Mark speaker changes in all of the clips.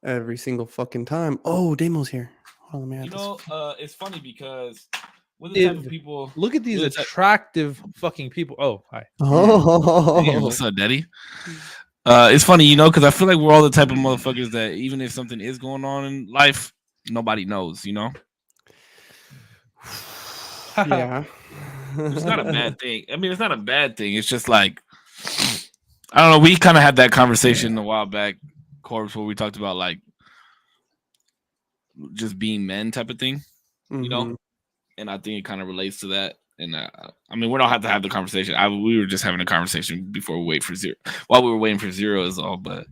Speaker 1: every single fucking time. Oh, Damo's here. Hold on, let me add this.
Speaker 2: It's funny because we're the type of people.
Speaker 3: Look at these
Speaker 2: we're the type-
Speaker 3: attractive fucking people. Oh, hi.
Speaker 1: Oh,
Speaker 2: Damn, what's up, Daddy? It's funny, because I feel like we're all the type of motherfuckers that even if something is going on in life, nobody knows.
Speaker 1: yeah.
Speaker 2: It's not a bad thing. I mean, it's not a bad thing. It's just like I don't know. We kind of had that conversation a while back, Corpse, where we talked about like just being men type of thing,
Speaker 1: Mhm.
Speaker 2: and I think it kind of relates to that. And I mean, we don't have to have the conversation. We were just having a conversation before we wait for Zero. While we were waiting for Zero is all. But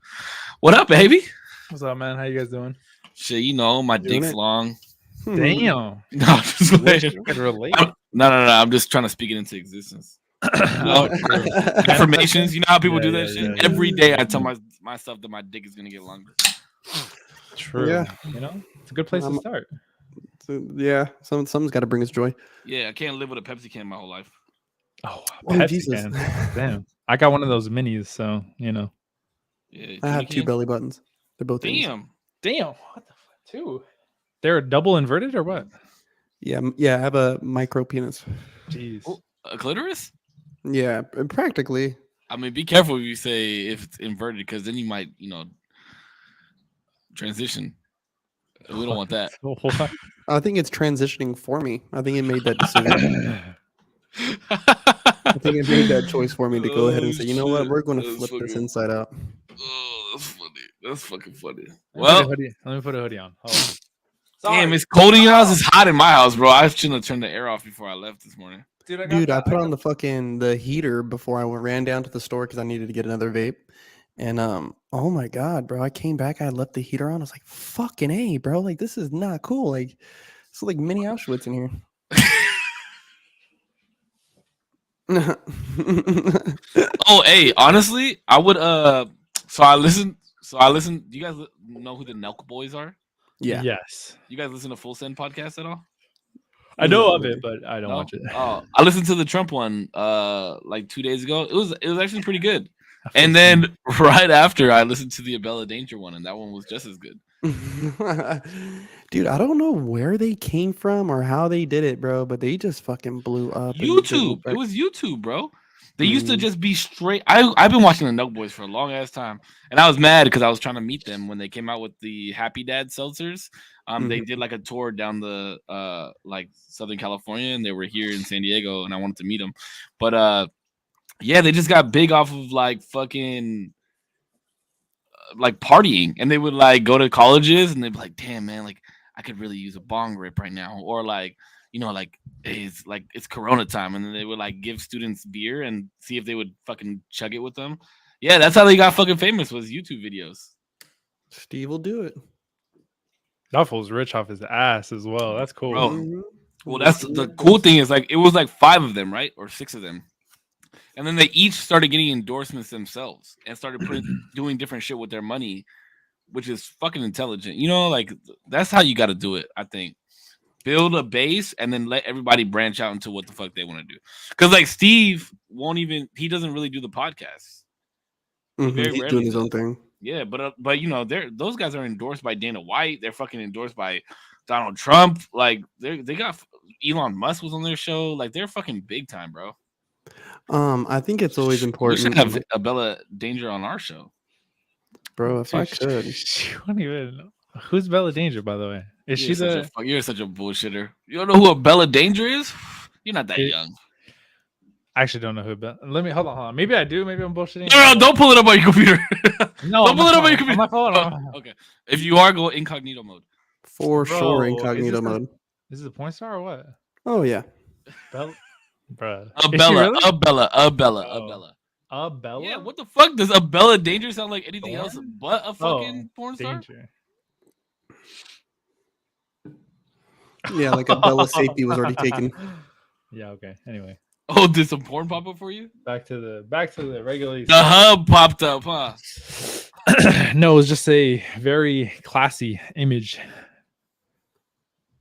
Speaker 2: what up, baby?
Speaker 3: What's up, man? How you guys doing?
Speaker 2: Shit, my
Speaker 1: Doing
Speaker 2: dick's
Speaker 1: it.
Speaker 2: long.
Speaker 3: Damn.
Speaker 2: No, just
Speaker 3: Wish
Speaker 2: wait.
Speaker 3: you could relate.
Speaker 2: No. I'm just trying to speak it into existence. Affirmations. You know how people do that shit?
Speaker 3: yeah.
Speaker 2: Every day I tell myself that my dick is gonna get longer.
Speaker 3: True.
Speaker 1: Yeah.
Speaker 3: It's a good place to start.
Speaker 1: So, yeah, something's got to bring us joy.
Speaker 2: Yeah, I can't live with a Pepsi can my whole life.
Speaker 3: Oh,
Speaker 1: Oh,
Speaker 3: Pepsi
Speaker 1: Jesus.
Speaker 3: can. Damn. I got one of those minis, so
Speaker 2: Yeah,
Speaker 1: I have two
Speaker 2: can?
Speaker 1: belly buttons. They're both ends.
Speaker 3: Damn. What the fuck? Two? They're double inverted or what?
Speaker 1: Yeah, I have a micro penis.
Speaker 3: Jeez.
Speaker 2: Oh, a clitoris?
Speaker 1: Yeah, practically.
Speaker 2: I mean, be careful if you say if it's inverted, because then you might, transition. We don't want that.
Speaker 3: What?
Speaker 1: I think it's transitioning for me. I think it made that decision. I think it made that choice for me to go ahead and say, you know what, we're going to flip this inside out.
Speaker 2: Oh, that's funny. That's fucking funny.
Speaker 3: Let
Speaker 2: Well,
Speaker 3: me put a hoodie on. Hold on.
Speaker 2: damn, it's cold in your house. It's hot in my house, bro. I shouldn't have turned the air off before I left this morning.
Speaker 1: Dude, I put on the heater before I ran down to the store because I needed to get another vape. And oh my god, bro! I came back. I left the heater on. I was like, "Fucking A, bro! Like this is not cool. Like it's like mini Auschwitz in here."
Speaker 2: Oh, hey, honestly, I would. So I listen. Do you guys know who the Nelk Boys are?
Speaker 1: Yeah.
Speaker 3: Yes.
Speaker 2: You guys listen to Full Send podcast at all?
Speaker 3: I know of it, but I don't watch it.
Speaker 2: Oh, I listened to the Trump one like 2 days ago. It was actually pretty good. And then right after, I listened to the Abella Danger one, and that one was just as good.
Speaker 1: Dude, I don't know where they came from or how they did it, bro, but they just fucking blew up.
Speaker 2: YouTube. It was YouTube, bro. They used to just be straight. I've been watching the Nelk Boys for a long ass time, and I was mad because I was trying to meet them when they came out with the Happy Dad seltzers. They did like a tour down the like Southern California, and they were here in San Diego, and I wanted to meet them. But yeah, they just got big off of like fucking like partying, and they would like go to colleges, and they'd be like, "Damn, man, like I could really use a bong rip right now," or like, like it's Corona time, and then they would like give students beer and see if they would fucking chug it with them. Yeah, that's how they got fucking famous, was YouTube videos.
Speaker 1: Steve will do it.
Speaker 3: That fool's rich off his ass as well. That's cool.
Speaker 2: Bro. Well, that's the cool thing is like it was like 5 of them, right, or 6 of them. And then they each started getting endorsements themselves and started doing different shit with their money, which is fucking intelligent. Like that's how you got to do it, I think. Build a base and then let everybody branch out into what the fuck they want to do. Because like Steve he doesn't really do the podcast.
Speaker 1: He's doing his own thing.
Speaker 2: Yeah, but those guys are endorsed by Dana White. They're fucking endorsed by Donald Trump. Like they got Elon Musk was on their show. Like they're fucking big time, bro.
Speaker 1: I think it's always important.
Speaker 2: We should have Abella Danger on our show,
Speaker 1: bro. If I could,
Speaker 3: she won't even know. Who's Bella Danger, by the way? Is she
Speaker 2: You're such a bullshitter. You don't know who Abella Danger is? You're not that young.
Speaker 3: I actually don't know who Bella. Let me hold on. Maybe I do. Maybe I'm bullshitting.
Speaker 2: No, don't pull it up on your computer.
Speaker 3: No,
Speaker 2: don't pull it up on your computer.
Speaker 3: On my phone.
Speaker 2: Okay. If you are, go incognito mode.
Speaker 1: For sure, incognito mode.
Speaker 3: This is a porn star or what?
Speaker 1: Oh yeah.
Speaker 3: Bella. Bruh.
Speaker 2: Abella.
Speaker 3: Abella?
Speaker 2: Yeah, what the fuck? Does Abella Danger sound like anything else but a fucking porn star?
Speaker 3: Danger.
Speaker 1: Yeah, like Abella safety was already taken.
Speaker 3: Yeah, okay. Anyway.
Speaker 2: Oh, did some porn pop up for you?
Speaker 3: Back to the regular.
Speaker 2: The hub popped up, huh?
Speaker 3: No, it was just a very classy image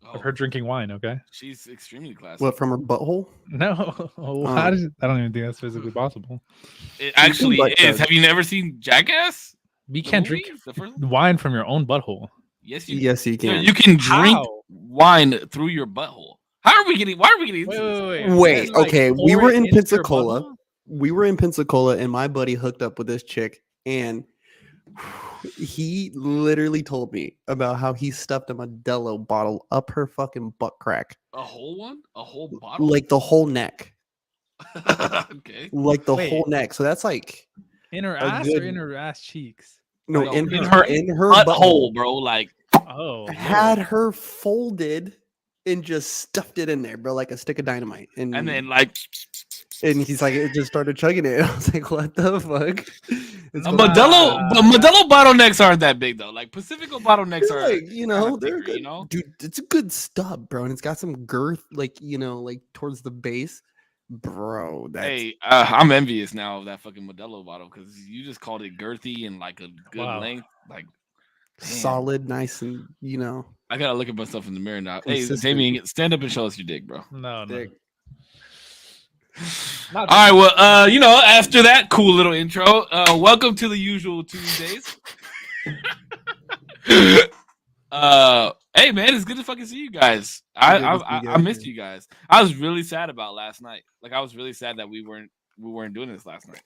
Speaker 3: of her drinking wine. Okay,
Speaker 2: she's extremely classy.
Speaker 1: What, from her butthole?
Speaker 3: No, I don't even think that's physically possible.
Speaker 2: It actually is. Have you never seen Jackass?
Speaker 3: You can't drink
Speaker 2: The first
Speaker 3: wine from your own butthole.
Speaker 2: Yes, you
Speaker 1: can.
Speaker 2: You can drink
Speaker 3: How?
Speaker 2: wine through your butthole. How are we getting? Why are we getting into this?
Speaker 1: Wait,
Speaker 3: Then, like,
Speaker 1: okay. We
Speaker 3: pour
Speaker 1: were
Speaker 3: it
Speaker 1: in
Speaker 3: into your
Speaker 1: Pensacola.
Speaker 3: butthole?
Speaker 1: We were in Pensacola, and my buddy hooked up with this chick, and he literally told me about how he stuffed a Modelo bottle up her fucking butt crack,
Speaker 2: A whole one? A whole bottle?
Speaker 1: like the whole neck,
Speaker 2: Okay.
Speaker 1: like the
Speaker 3: Wait.
Speaker 1: whole neck. So that's like
Speaker 3: In her
Speaker 1: a
Speaker 3: ass or
Speaker 1: good-
Speaker 3: in her ass cheeks?
Speaker 1: no,
Speaker 2: No,
Speaker 1: in
Speaker 2: in
Speaker 1: her
Speaker 2: butthole,
Speaker 1: butthole.
Speaker 2: bro. Like,
Speaker 3: Oh,
Speaker 1: Had
Speaker 3: Lord.
Speaker 1: her folded and just stuffed it in there, bro, like a stick of dynamite.
Speaker 2: and then like
Speaker 1: And he's like, it just started chugging it. I was like, what the fuck? It's
Speaker 2: a
Speaker 1: going-
Speaker 2: Modelo, but Modelo bottlenecks aren't that big though. Like Pacifico bottlenecks
Speaker 1: They're
Speaker 2: are,
Speaker 1: like, you know, they're
Speaker 2: thicker,
Speaker 1: good.
Speaker 2: you know?
Speaker 1: Dude, it's a good stub, bro. And it's got some girth, like, you know, like towards the base. Bro, that's
Speaker 2: Hey, I'm envious now of that fucking Modelo bottle because you just called it girthy and like a good
Speaker 3: Wow.
Speaker 2: length. Like, damn.
Speaker 1: solid, nice, and you know.
Speaker 2: I gotta look at myself in the mirror now. Hey,
Speaker 1: Consistent.
Speaker 2: Damian, stand up and show us your dick, bro.
Speaker 3: No.
Speaker 1: Dick.
Speaker 2: All right, well, you know, after that cool little intro, welcome to the usual Tuesdays. Hey man, it's good to fucking see you guys. I missed you guys. I was really sad about last night. Like I was really sad that we weren't doing this last night.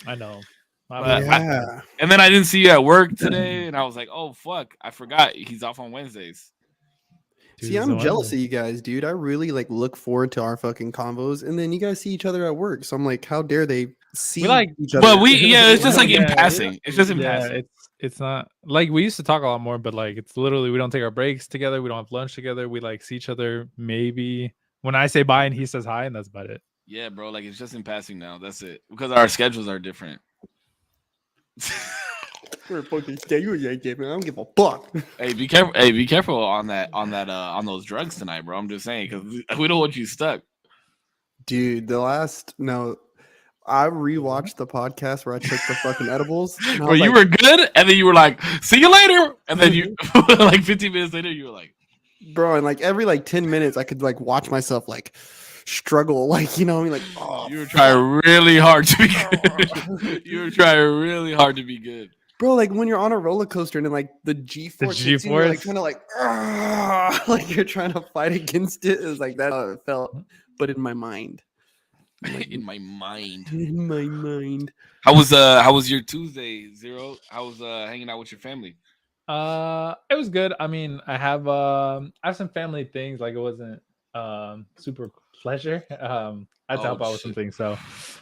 Speaker 3: I know.
Speaker 1: Yeah.
Speaker 2: And then I didn't see you at work today, and I was like, oh fuck, I forgot he's off on Wednesdays.
Speaker 1: See, I'm jealous of you guys, dude. I really like look forward to our fucking combos, and then you guys see each other at work. So I'm like, how dare they see each other?
Speaker 2: But it's just like in passing. It's just in passing.
Speaker 3: It's not like we used to talk a lot more, but like it's literally we don't take our breaks together. We don't have lunch together. We like see each other maybe when I say bye and he says hi, and that's about it.
Speaker 2: Yeah, bro. Like it's just in passing now. That's it because our schedules are different.
Speaker 1: We're fucking stay with you, I don't give a fuck.
Speaker 2: Hey, be careful! Hey, be careful on on those drugs tonight, bro. I'm just saying because we don't want you stuck,
Speaker 1: dude. I rewatched the podcast where I took the fucking edibles.
Speaker 2: Bro, you were good, and then you were like, "See you later," and then you like 15 minutes later, you were like,
Speaker 1: "Bro," and like every like 10 minutes, I could like watch myself like struggle, like you know, I mean, like oh,
Speaker 2: you were trying really hard to be good. You were trying really hard to be good.
Speaker 1: Bro, like when you're on a roller coaster and then like the G-force, hits you, you're like kind of like you're trying to fight against it. It was like that's how it felt, but in my mind.
Speaker 2: In my mind.
Speaker 1: In my mind.
Speaker 2: How was your Tuesday, Zero? How was hanging out with your family?
Speaker 3: It was good. I mean, I have some family things. Like it wasn't super pleasure. I had to help out with some things. So,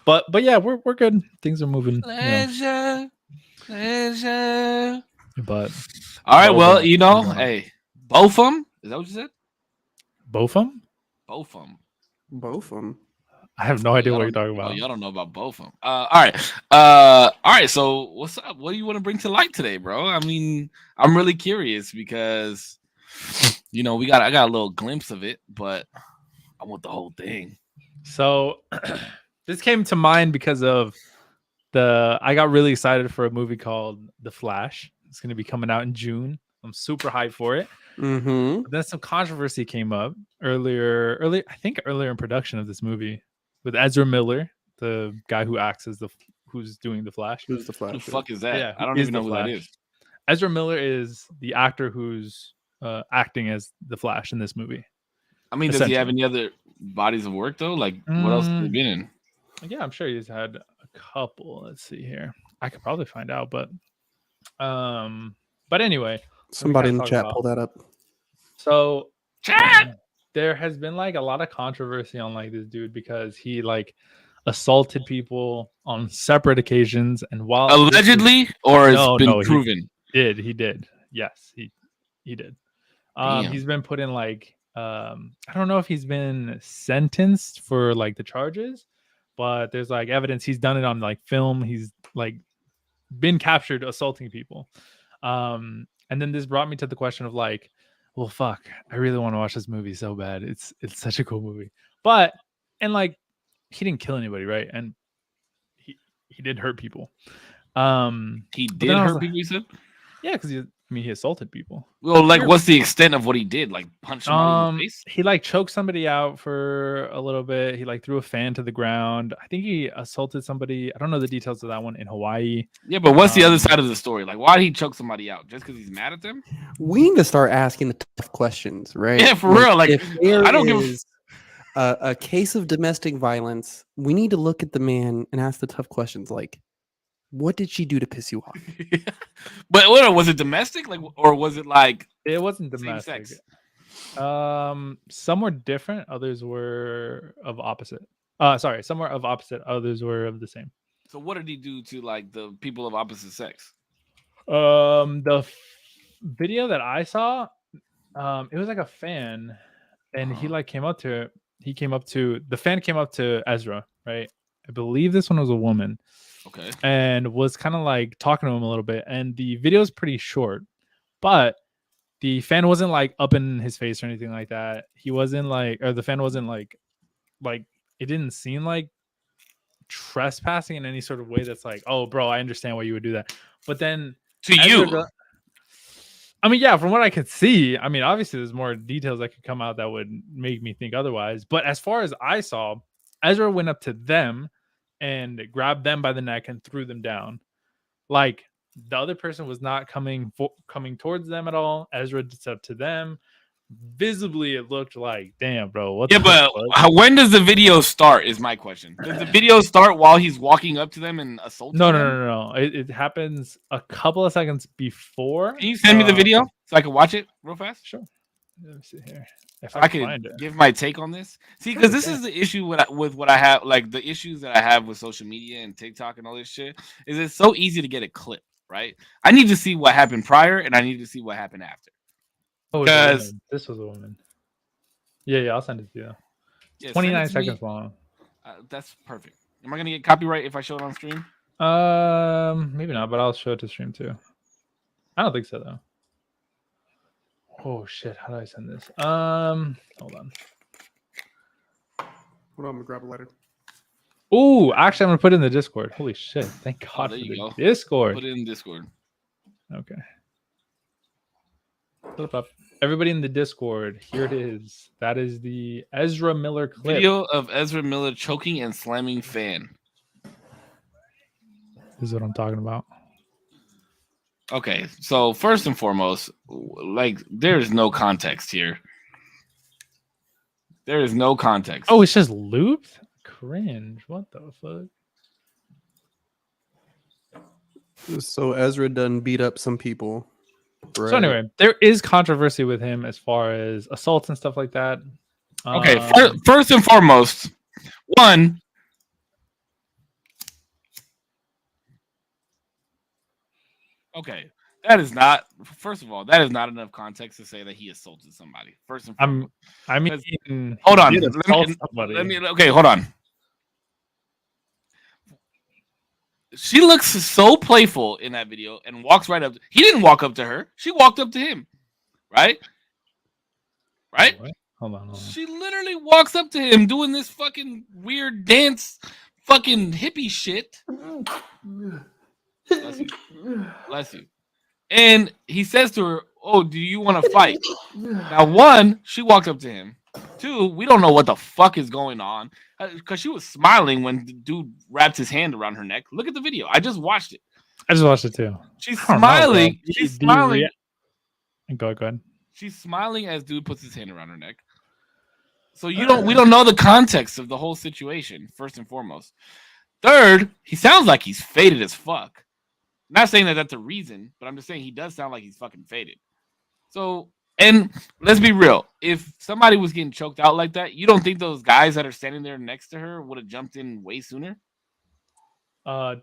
Speaker 3: but yeah, we're good. Things are moving.
Speaker 2: Pleasure.
Speaker 3: But
Speaker 2: all right, well, you know, hey, both of them. Is that what you said?
Speaker 3: Both of them.
Speaker 2: Both of them.
Speaker 1: Both of them.
Speaker 3: I have no idea what you're talking about.
Speaker 2: Oh, y'all don't know about both of them. All right. So what's up? What do you want to bring to light today, bro? I mean, I'm really curious because, you know, I got a little glimpse of it, but I want the whole thing.
Speaker 3: So this came to mind because of I got really excited for a movie called The Flash. It's going to be coming out in June. I'm super hyped for it.
Speaker 1: Mm-hmm.
Speaker 3: But then some controversy came up earlier in production of this movie with Ezra Miller, the guy who acts as who's doing the Flash.
Speaker 1: Who's the Flash?
Speaker 2: Who the fuck is that?
Speaker 3: Yeah,
Speaker 2: I don't even know who that is.
Speaker 3: Ezra Miller is the actor who's acting as the Flash in this movie.
Speaker 2: I mean, does he have any other bodies of work though? Like, what else has he been in?
Speaker 3: Yeah, I'm sure he's had a couple. Let's see here. I could probably find out, but anyway,
Speaker 1: somebody in the chat pull that up.
Speaker 3: So
Speaker 2: chat.
Speaker 3: There has been like a lot of controversy on like this dude because he like assaulted people on separate occasions, and while
Speaker 2: allegedly or it's been proven.
Speaker 3: He did. Yes, he did. He's been put in like I don't know if he's been sentenced for like the charges, but there's like evidence he's done it on like film. He's like been captured assaulting people. And then this brought me to the question of like, well, fuck, I really want to watch this movie so bad. It's such a cool movie. But and like he didn't kill anybody, right? And he did hurt people.
Speaker 2: He did hurt people, you said?
Speaker 3: Yeah, because I mean, he assaulted people.
Speaker 2: Well, like, what's the extent of what he did? Like, punch somebody in the face?
Speaker 3: He like choked somebody out for a little bit. He like threw a fan to the ground. I think he assaulted somebody. I don't know the details of that one in Hawaii.
Speaker 2: Yeah, but what's the other side of the story? Like, why did he choke somebody out? Just because he's mad at them?
Speaker 1: We need to start asking the tough questions, right?
Speaker 2: Yeah, for real. Like,
Speaker 1: if there
Speaker 2: I don't give
Speaker 1: is a case of domestic violence, we need to look at the man and ask the tough questions, like, what did she do to piss you off?
Speaker 2: But what, was it domestic, like, or was it like
Speaker 3: it wasn't domestic?
Speaker 2: Same sex?
Speaker 3: Some were different. Others were of opposite. Some were of opposite. Others were of the same.
Speaker 2: So what did he do to like the people of opposite sex?
Speaker 3: The video that I saw, it was like a fan, and he like came up to the fan came up to Ezra, right? I believe this one was a woman.
Speaker 2: Okay.
Speaker 3: And was kind of like talking to him a little bit. And the video is pretty short, but the fan wasn't like up in his face or anything like that. He wasn't like, or the fan wasn't like it didn't seem like trespassing in any sort of way that's like, oh, bro, I understand why you would do that. But then
Speaker 2: to you,
Speaker 3: I mean, yeah, from what I could see, I mean, obviously there's more details that could come out that would make me think otherwise. But as far as I saw, Ezra went up to them and grabbed them by the neck and threw them down. Like, the other person was not coming towards them at all. Ezra did up to them. Visibly, it looked like, damn, bro. What?
Speaker 2: Yeah, but when does the video start? Is my question. Does the video start while he's walking up to them and assaulting them?
Speaker 3: No. It happens a couple of seconds before.
Speaker 2: Can you send me the video so I can watch it real fast?
Speaker 3: Sure. Let me see here. If
Speaker 2: I can give my take on this. See, because this is the issue with what I have, like the issues that I have with social media and TikTok and all this shit, is it's so easy to get a clip, right? I need to see what happened prior and I need to see what happened after.
Speaker 3: Oh, because this was a woman. Yeah, I'll send it to you. It's 29 seconds long.
Speaker 2: That's perfect. Am I gonna get copyright if I show it on stream?
Speaker 3: Maybe not, but I'll show it to stream too. I don't think so though. Oh shit! How do I send this? Hold on.
Speaker 1: Hold on, I'm gonna grab a letter.
Speaker 3: Oh, actually, I'm gonna put it in the Discord. Holy shit! Thank God for the Discord.
Speaker 2: Put it in Discord.
Speaker 3: Okay. Flip up. Everybody in the Discord, here it is. That is the Ezra Miller clip.
Speaker 2: Video of Ezra Miller choking and slamming fan.
Speaker 3: This is what I'm talking about.
Speaker 2: Okay, so first and foremost, like, there is no context here. There is no context.
Speaker 3: Oh, it's just looped? Cringe. What the fuck?
Speaker 1: So Ezra done beat up some people. Right.
Speaker 3: So anyway, there is controversy with him as far as assaults and stuff like that.
Speaker 2: Okay, first and foremost, one. Okay, that is not. First of all, that is not enough context to say that he assaulted somebody. First and foremost, hold on. Let me. Okay, hold on. She looks so playful in that video and walks right up. He didn't walk up to her. She walked up to him. Right? Right?
Speaker 3: Hold on.
Speaker 2: She literally walks up to him doing this fucking weird dance, fucking hippie shit. Bless you. Bless you. And he says to her, "Oh, do you want to fight?" Now, one, she walked up to him. Two, we don't know what the fuck is going on because she was smiling when the dude wrapped his hand around her neck. Look at the video. I just watched it.
Speaker 3: I just watched it too.
Speaker 2: She's smiling. She's smiling.
Speaker 3: Go ahead.
Speaker 2: She's smiling as dude puts his hand around her neck. So we don't know the context of the whole situation, first and foremost. Third, he sounds like he's faded as fuck. I'm not saying that that's the reason, but I'm just saying he does sound like he's fucking faded. So, and let's be real. If somebody was getting choked out like that, you don't think those guys that are standing there next to her would have jumped in way sooner?
Speaker 3: I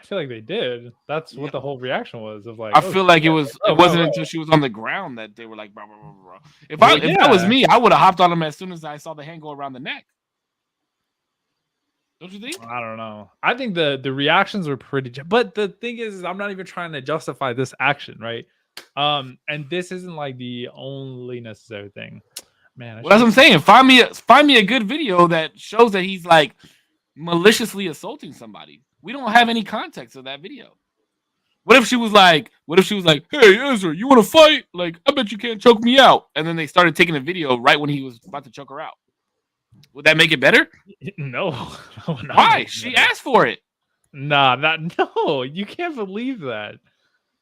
Speaker 3: feel like they did. That's what the whole reaction was. Of like,
Speaker 2: I feel like it wasn't until she was on the ground that they were like, blah, blah, blah, blah. If that was me, I would have hopped on him as soon as I saw the hand go around the neck. Don't you think?
Speaker 3: I don't know. I think the reactions were pretty. But the thing is, I'm not even trying to justify this action, right? And this isn't like the only necessary thing, man.
Speaker 2: Well, that's what I'm saying. Find me a good video that shows that he's like maliciously assaulting somebody. We don't have any context of that video. What if she was like, "Hey Ezra, you want to fight? Like, I bet you can't choke me out." And then they started taking a video right when he was about to choke her out. Would that make it better?
Speaker 3: No.
Speaker 2: Why? She asked for it.
Speaker 3: Nah, no. You can't believe that.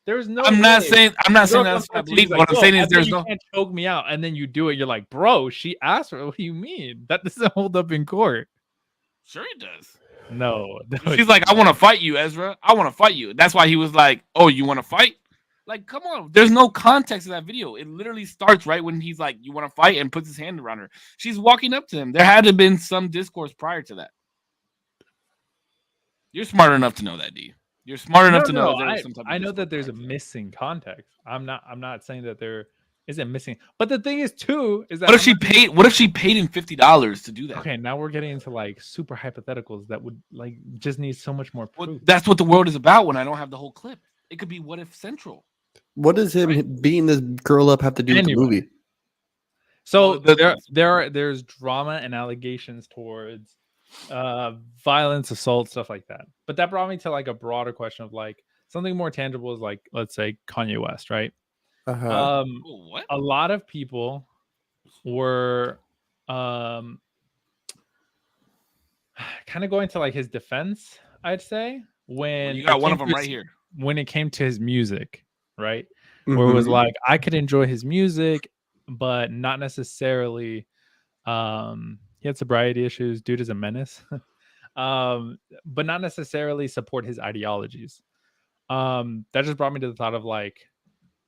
Speaker 3: There's no.
Speaker 2: I'm not saying that's
Speaker 3: I
Speaker 2: not believe.
Speaker 3: like,
Speaker 2: What I'm saying is there's
Speaker 3: you
Speaker 2: no.
Speaker 3: can't choke me out, and then you do it. You're like, bro, she asked for it. What do you mean? That doesn't hold up in court.
Speaker 2: Sure, it does.
Speaker 3: No.
Speaker 2: She's like, I want to fight you, Ezra. I want to fight you. That's why he was like, oh, you want to fight? Like, come on. There's no context to that video. It literally starts right when he's like, you want to fight, and puts his hand around her. She's walking up to him. There had to have been some discourse prior to that. You're smart enough to know that, D. You're smart enough to know that there was some type of
Speaker 3: I know that there's a
Speaker 2: prior to that.
Speaker 3: missing context. I'm not saying that there isn't missing. But the thing is, too, is that
Speaker 2: What if she paid? What if she paid him $50 to do that?
Speaker 3: Okay, now we're getting into like super hypotheticals that would like just need so much more proof.
Speaker 2: Well, that's what the world is about. When I don't have the whole clip, it could be what if central.
Speaker 1: What does him beating this girl up have to do with the movie?
Speaker 3: So there's drama and allegations towards violence, assault, stuff like that. But that brought me to like a broader question of like something more tangible is like, let's say Kanye West, right?
Speaker 2: What?
Speaker 3: A lot of people were kind of going to like his defense, I'd say, when
Speaker 2: you got one of them right here.
Speaker 3: When it came to his music, right? Where it was like, I could enjoy his music, but not necessarily he had sobriety issues. Dude is a menace. But not necessarily support his ideologies. That just brought me to the thought of like,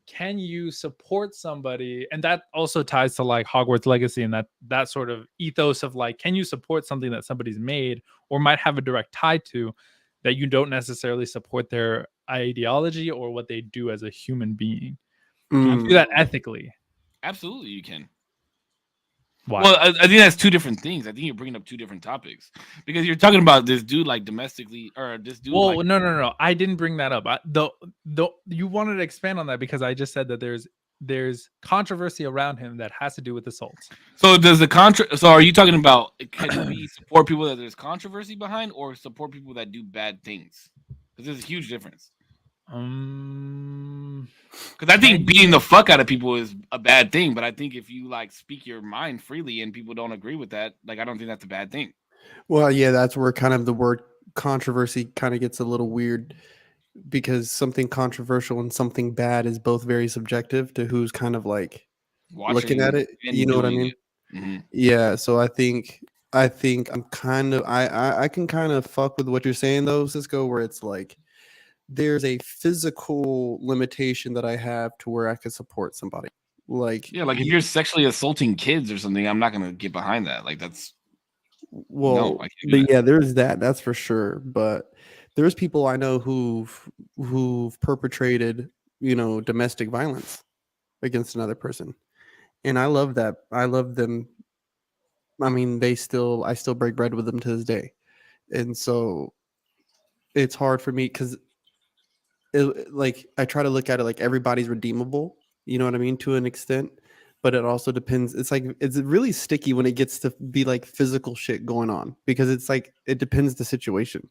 Speaker 3: can you support somebody? And that also ties to like Hogwarts Legacy and that sort of ethos of like, can you support something that somebody's made or might have a direct tie to that you don't necessarily support their ideology or what they do as a human being? Can you do that ethically?
Speaker 2: Absolutely, you can.
Speaker 3: Why?
Speaker 2: Well, I think that's two different things. I think you're bringing up two different topics because you're talking about this dude like domestically, or this dude.
Speaker 3: Well, no. I didn't bring that up. You wanted to expand on that because I just said that there's controversy around him that has to do with assaults.
Speaker 2: So does So are you talking about can we support people that there's controversy behind, or support people that do bad things? Because there's a huge difference. Because I think beating the fuck out of people is a bad thing, but I think if you like speak your mind freely and people don't agree with that, like I don't think that's a bad thing.
Speaker 1: Well, yeah, that's where kind of the word controversy kind of gets a little weird because something controversial and something bad is both very subjective to who's kind of like looking at it. You know what I mean?
Speaker 2: Mm-hmm.
Speaker 1: Yeah. So I think I'm kind of I can kind of fuck with what you're saying though, Cisco, where it's like there's a physical limitation that I have to where I could support somebody. Like,
Speaker 2: yeah, like if you're sexually assaulting kids or something, I'm not gonna get behind that. Like that's
Speaker 1: well, but yeah, there's that. That's for sure. But there's people I know who've perpetrated, domestic violence against another person, and I love that. I love them. I mean, I still break bread with them to this day, and so it's hard for me because like I try to look at it like everybody's redeemable, you know what I mean, to an extent, but it also depends. It's like it's really sticky when it gets to be like physical shit going on because it's like it depends the situation.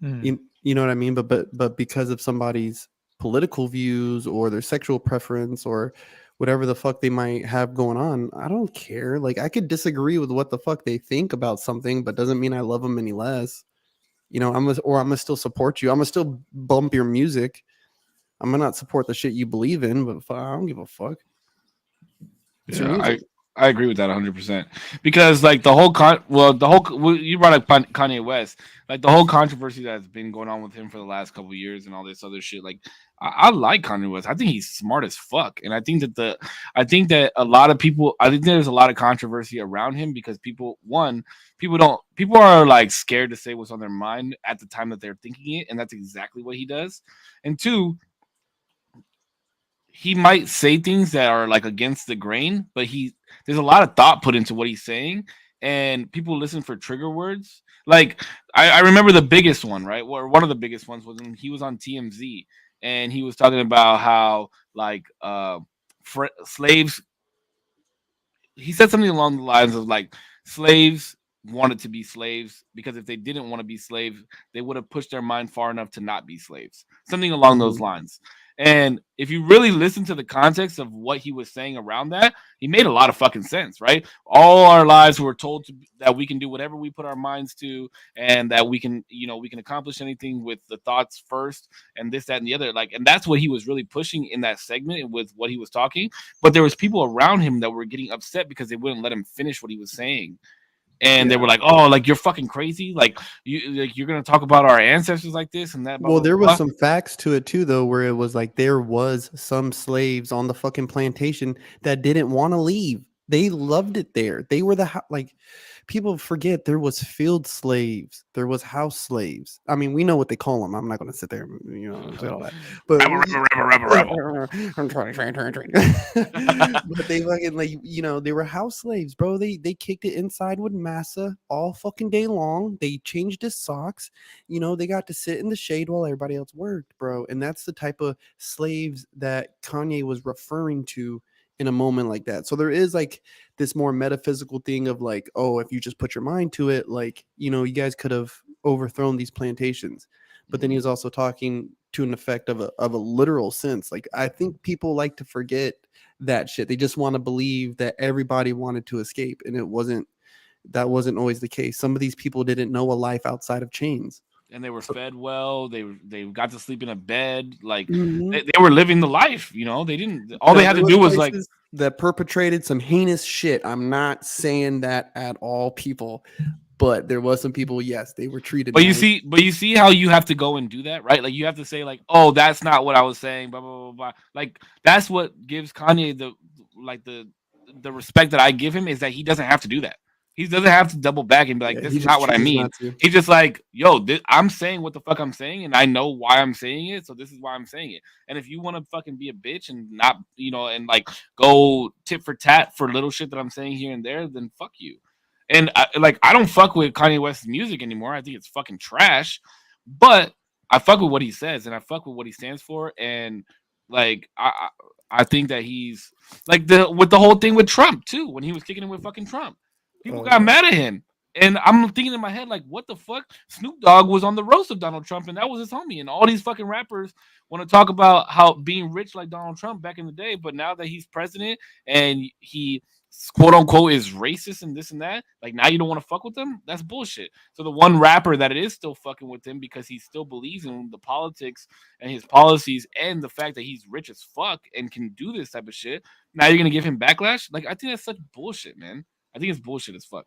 Speaker 1: You know what I mean? But because of somebody's political views or their sexual preference or whatever the fuck they might have going on, I don't care. Like I could disagree with what the fuck they think about something, but doesn't mean I love them any less. I'm gonna still support you. I'm gonna still bump your music. I'm gonna not support the shit you believe in, but I don't give a fuck.
Speaker 2: Yeah, I agree with that 100% because like you brought up Kanye West, like the whole controversy that's been going on with him for the last couple of years and all this other shit. Like I like Kanye West. I think he's smart as fuck, and I think that a lot of people. I think there's a lot of controversy around him because people are like scared to say what's on their mind at the time that they're thinking it, and that's exactly what he does. And two, he might say things that are like against the grain, but there's a lot of thought put into what he's saying, and people listen for trigger words. Like I remember the biggest one, right? Or one of the biggest ones was when he was on TMZ and he was talking about how like slaves. He said something along the lines of like slaves wanted to be slaves, because if they didn't want to be slaves, they would have pushed their mind far enough to not be slaves. Something along those lines. And if you really listen to the context of what he was saying around that, he made a lot of fucking sense, right? All our lives we were told that we can do whatever we put our minds to, and that we can, we can accomplish anything with the thoughts first, and this, that, and the other. Like, and that's what he was really pushing in that segment with what he was talking. But there was people around him that were getting upset because they wouldn't let him finish what he was saying. And they were like, "Oh, like you're fucking crazy! Like you're gonna talk about our ancestors like this and that." Blah,
Speaker 1: Well,
Speaker 2: blah,
Speaker 1: there
Speaker 2: blah.
Speaker 1: was some facts to it too, though, where it was like there was some slaves on the fucking plantation that didn't want to leave. They loved it there. They were like people forget there was field slaves, there was house slaves. I mean, we know what they call them. I'm not going to sit there and say all that. But
Speaker 2: Rebel.
Speaker 1: I'm trying. But they fucking like they were house slaves, bro. They kicked it inside with massa all fucking day long. They changed his socks. They got to sit in the shade while everybody else worked, bro. And that's the type of slaves that Kanye was referring to in a moment like that. So there is like this more metaphysical thing of like, oh, if you just put your mind to it, like, you guys could have overthrown these plantations. But then he was also talking to an effect of a literal sense. Like, I think people like to forget that shit. They just want to believe that everybody wanted to escape, and that wasn't always the case. Some of these people didn't know a life outside of chains.
Speaker 2: And they were fed well. They got to sleep in a bed. Like they were living the life. They didn't. All they had to do was like
Speaker 1: that perpetrated some heinous shit. I'm not saying that at all, people, but there was some people. Yes, they were treated.
Speaker 2: But you see how you have to go and do that, right? Like you have to say like, oh, that's not what I was saying. Blah blah blah blah. Like that's what gives Kanye the respect that I give him, is that he doesn't have to do that. He doesn't have to double back and be like, this is not what I mean. He's just like, yo, I'm saying what the fuck I'm saying, and I know why I'm saying it, so this is why I'm saying it. And if you want to fucking be a bitch and not, and like go tit for tat for little shit that I'm saying here and there, then fuck you. And I don't fuck with Kanye West's music anymore. I think it's fucking trash. But I fuck with what he says, and I fuck with what he stands for. And like I think that he's like with the whole thing with Trump too, when he was kicking it with fucking Trump. People got mad at him. And I'm thinking in my head, like, what the fuck? Snoop Dogg was on the roast of Donald Trump, and that was his homie. And all these fucking rappers want to talk about how being rich like Donald Trump back in the day, but now that he's president and he quote unquote is racist and this and that, like now you don't want to fuck with them? That's bullshit. So the one rapper that it is still fucking with him because he still believes in the politics and his policies and the fact that he's rich as fuck and can do this type of shit, now you're gonna give him backlash? Like, I think that's such bullshit, man. I think it's bullshit as fuck.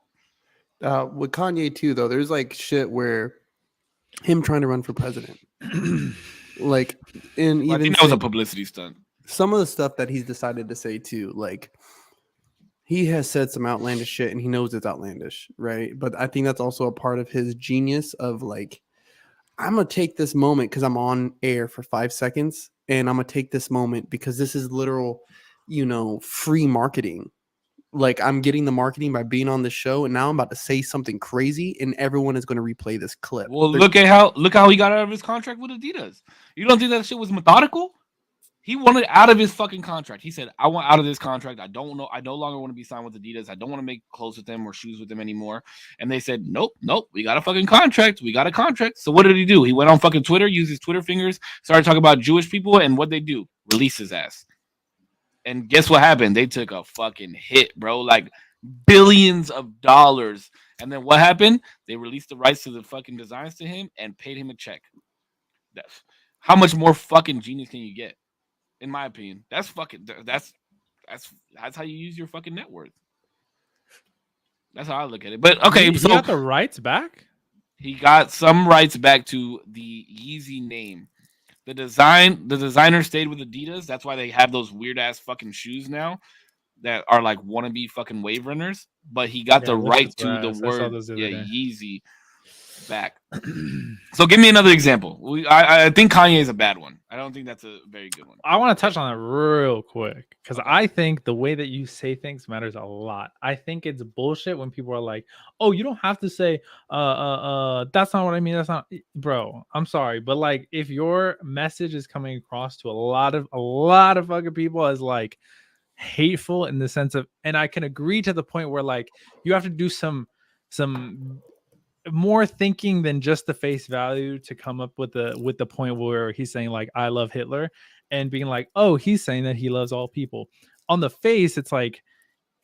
Speaker 1: With Kanye too, though, there's like shit where him trying to run for president, like, and even
Speaker 2: I think that was a publicity stunt.
Speaker 1: Some of the stuff that he's decided to say too, like he has said some outlandish shit, and he knows it's outlandish, right? But I think that's also a part of his genius of like, I'm gonna take this moment because I'm on air for 5 seconds, and I'm gonna take this moment because this is literal, free marketing. Like, I'm getting the marketing by being on the show, and now I'm about to say something crazy, and everyone is going to replay this clip.
Speaker 2: Well, look how he got out of his contract with Adidas. You don't think that shit was methodical? He wanted out of his fucking contract. He said, I want out of this contract. I no longer want to be signed with Adidas. I don't want to make clothes with them or shoes with them anymore. And they said, nope, we got a fucking contract. We got a contract. So what did he do? He went on fucking Twitter, used his Twitter fingers, started talking about Jewish people, and what they do? Release his ass. And guess what happened? They took a fucking hit, bro. Like billions of dollars. And then what happened? They released the rights to the fucking designs to him and paid him a check. How much more fucking genius can you get? In my opinion, that's how you use your fucking net worth. That's how I look at it. But okay,
Speaker 3: he got the rights back.
Speaker 2: He got some rights back to the Yeezy name. The designer stayed with Adidas. That's why they have those weird ass fucking shoes now that are like wannabe fucking wave runners. But he got the right to the word Yeezy back. So give me another example. I think Kanye is a bad one. I don't think that's a very good one.
Speaker 3: I want to touch on that real quick because I think the way that you say things matters a lot. I think it's bullshit when people are like, "Oh, you don't have to say, that's not what I mean. That's not, bro. I'm sorry, but like, if your message is coming across to a lot of fucking people as like hateful in the sense of, and I can agree to the point where like you have to do some some more thinking than just the face value to come up with the point where he's saying like I love Hitler and being like, oh, he's saying that he loves all people. On the face, it's like,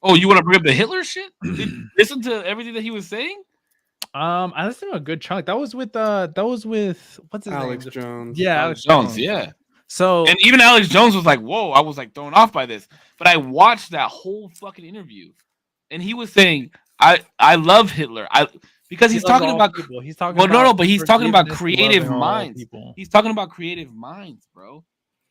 Speaker 2: oh, you want to bring up the Hitler shit? Did you listen to everything that he was saying?
Speaker 3: I listened to a good chunk. That was with what's his
Speaker 1: Alex
Speaker 3: name?
Speaker 1: Jones.
Speaker 3: Yeah,
Speaker 2: Alex Jones. Yeah.
Speaker 3: So
Speaker 2: and even Alex Jones was like, "Whoa!" I was like thrown off by this, but I watched that whole fucking interview, and he was saying, "I love Hitler." Because he's talking about
Speaker 3: people. He's talking.
Speaker 2: Well,
Speaker 3: about
Speaker 2: no, but he's talking about
Speaker 3: forgiveness and
Speaker 2: creative
Speaker 3: loving all
Speaker 2: minds.
Speaker 3: people.
Speaker 2: He's talking about creative minds, bro.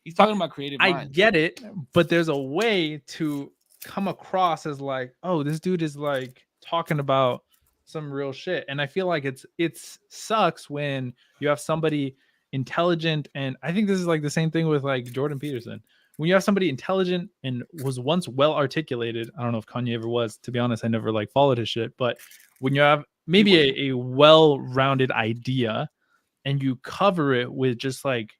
Speaker 2: He's talking about creative
Speaker 3: I
Speaker 2: minds.
Speaker 3: get it, but there's a way to come across as like, oh, this dude is like talking about some real shit. And I feel like it's sucks when you have somebody intelligent, and I think this is like the same thing with like Jordan Peterson. When you have somebody intelligent and was once well articulated, I don't know if Kanye ever was, to be honest, I never like followed his shit, but when you have maybe a well-rounded idea and you cover it with just like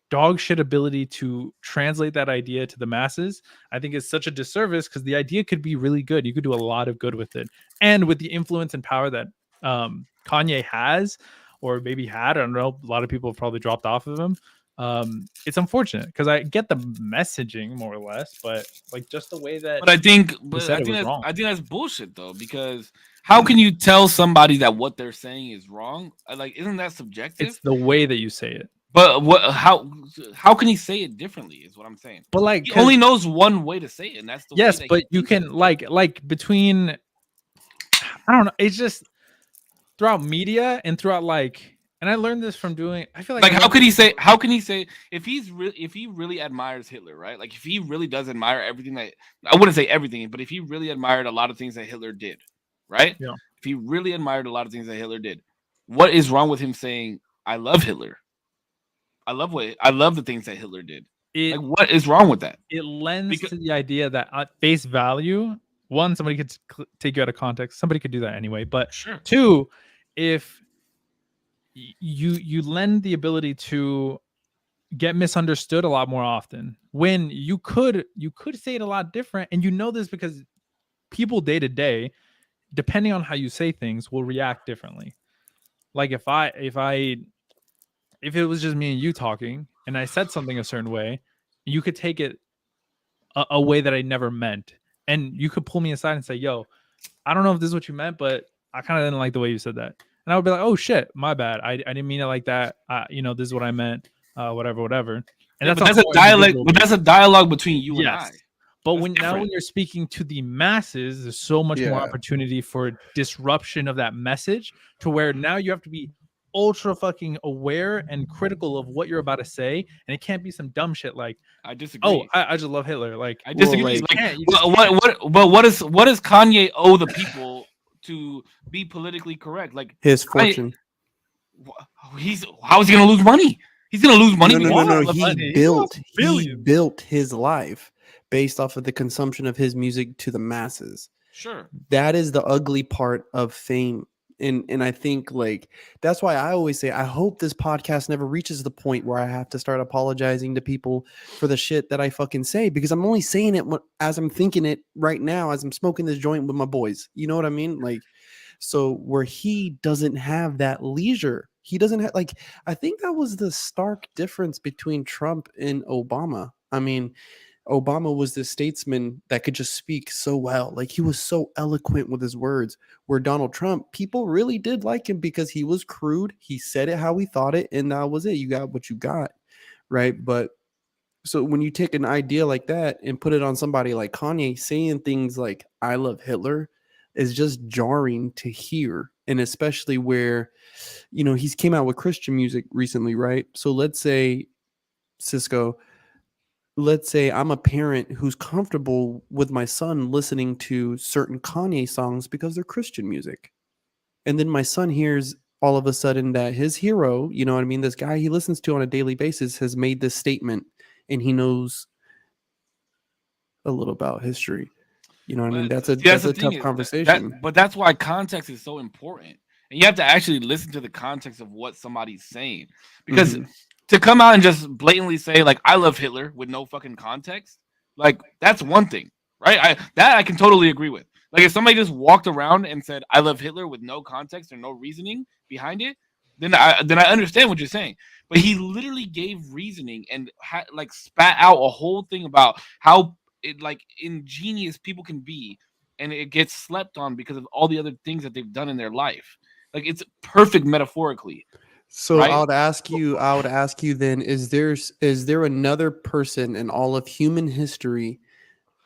Speaker 3: dog shit ability to translate that idea to the masses, I think it's such a disservice because the idea could be really good. You could do a lot of good with it. And with the influence and power that Kanye has, or maybe had, I don't know, a lot of people have probably dropped off of him. It's unfortunate because I get the messaging more or less, but like just the way that.
Speaker 2: But I think that's bullshit though, because how can you tell somebody that what they're saying is wrong? Like, isn't that subjective?
Speaker 3: It's the way that you say it.
Speaker 2: But how can he say it differently is what I'm saying.
Speaker 3: But like
Speaker 2: he only knows one way to say it, and that's the way that
Speaker 3: but you can like between, I don't know, it's just throughout media and throughout like, and I learned this from doing, I feel like
Speaker 2: how can he say if he really admires Hitler, right? Like if he really does admire everything that, I wouldn't say everything, but if he really admired a lot of things that Hitler did, right?
Speaker 3: Yeah.
Speaker 2: If he really admired a lot of things that Hitler did, what is wrong with him saying I love Hitler? I love the things that Hitler did. Like, what is wrong with that?
Speaker 3: It lends to the idea that at face value, one, somebody could take you out of context. Somebody could do that anyway. But
Speaker 2: sure.
Speaker 3: Two, if you lend the ability to get misunderstood a lot more often, when you could say it a lot different, and you know this because people day to day, depending on how you say things, will react differently. Like if it was just me and you talking and I said something a certain way, you could take it a way that I never meant. And you could pull me aside and say, yo, I don't know if this is what you meant, but I kind of didn't like the way you said that. And I would be like, oh shit, my bad. I didn't mean it like that. This is what I meant. Whatever. And
Speaker 2: that's a dialogue. But that's a dialogue between you and I.
Speaker 3: But when you're speaking to the masses, there's so much more opportunity for disruption of that message, to where now you have to be ultra fucking aware and critical of what you're about to say, and it can't be some dumb shit like
Speaker 2: I disagree.
Speaker 3: Oh, I just love Hitler. Like
Speaker 2: I disagree. What does Kanye owe the people to be politically correct? Like
Speaker 1: his fortune.
Speaker 2: How is he gonna lose money? He's gonna lose money.
Speaker 1: No. He built his life based off of the consumption of his music to the masses.
Speaker 2: Sure.
Speaker 1: That is the ugly part of fame. And I think like that's why I always say I hope this podcast never reaches the point where I have to start apologizing to people for the shit that I fucking say, because I'm only saying it as I'm thinking it right now as I'm smoking this joint with my boys. You know what I mean? Like, so where he doesn't have that leisure, he doesn't have, like, I think that was the stark difference between Trump and Obama. I mean, Obama was this statesman that could just speak so well. Like, he was so eloquent with his words, where Donald Trump, people really did like him because he was crude. He said it how he thought it, and that was it. You got what you got, right? But so when you take an idea like that and put it on somebody like Kanye, saying things like, I love Hitler, is just jarring to hear. And especially where, he's came out with Christian music recently, right? So let's say, Cisco, let's say I'm a parent who's comfortable with my son listening to certain Kanye songs because they're Christian music. And then my son hears all of a sudden that his hero, you know what I mean, this guy he listens to on a daily basis has made this statement, and he knows a little about history. You know what I mean? That's a tough conversation.
Speaker 2: But that's why context is so important. And you have to actually listen to the context of what somebody's saying. Because to come out and just blatantly say, like, I love Hitler with no fucking context, like, that's one thing, right? I can totally agree with. Like if somebody just walked around and said I love Hitler with no context or no reasoning behind it, then I understand what you're saying. But he literally gave reasoning and like spat out a whole thing about how like ingenious people can be, and it gets slept on because of all the other things that they've done in their life. Like it's perfect metaphorically.
Speaker 1: So
Speaker 2: Right?
Speaker 1: I would ask you then, is there another person in all of human history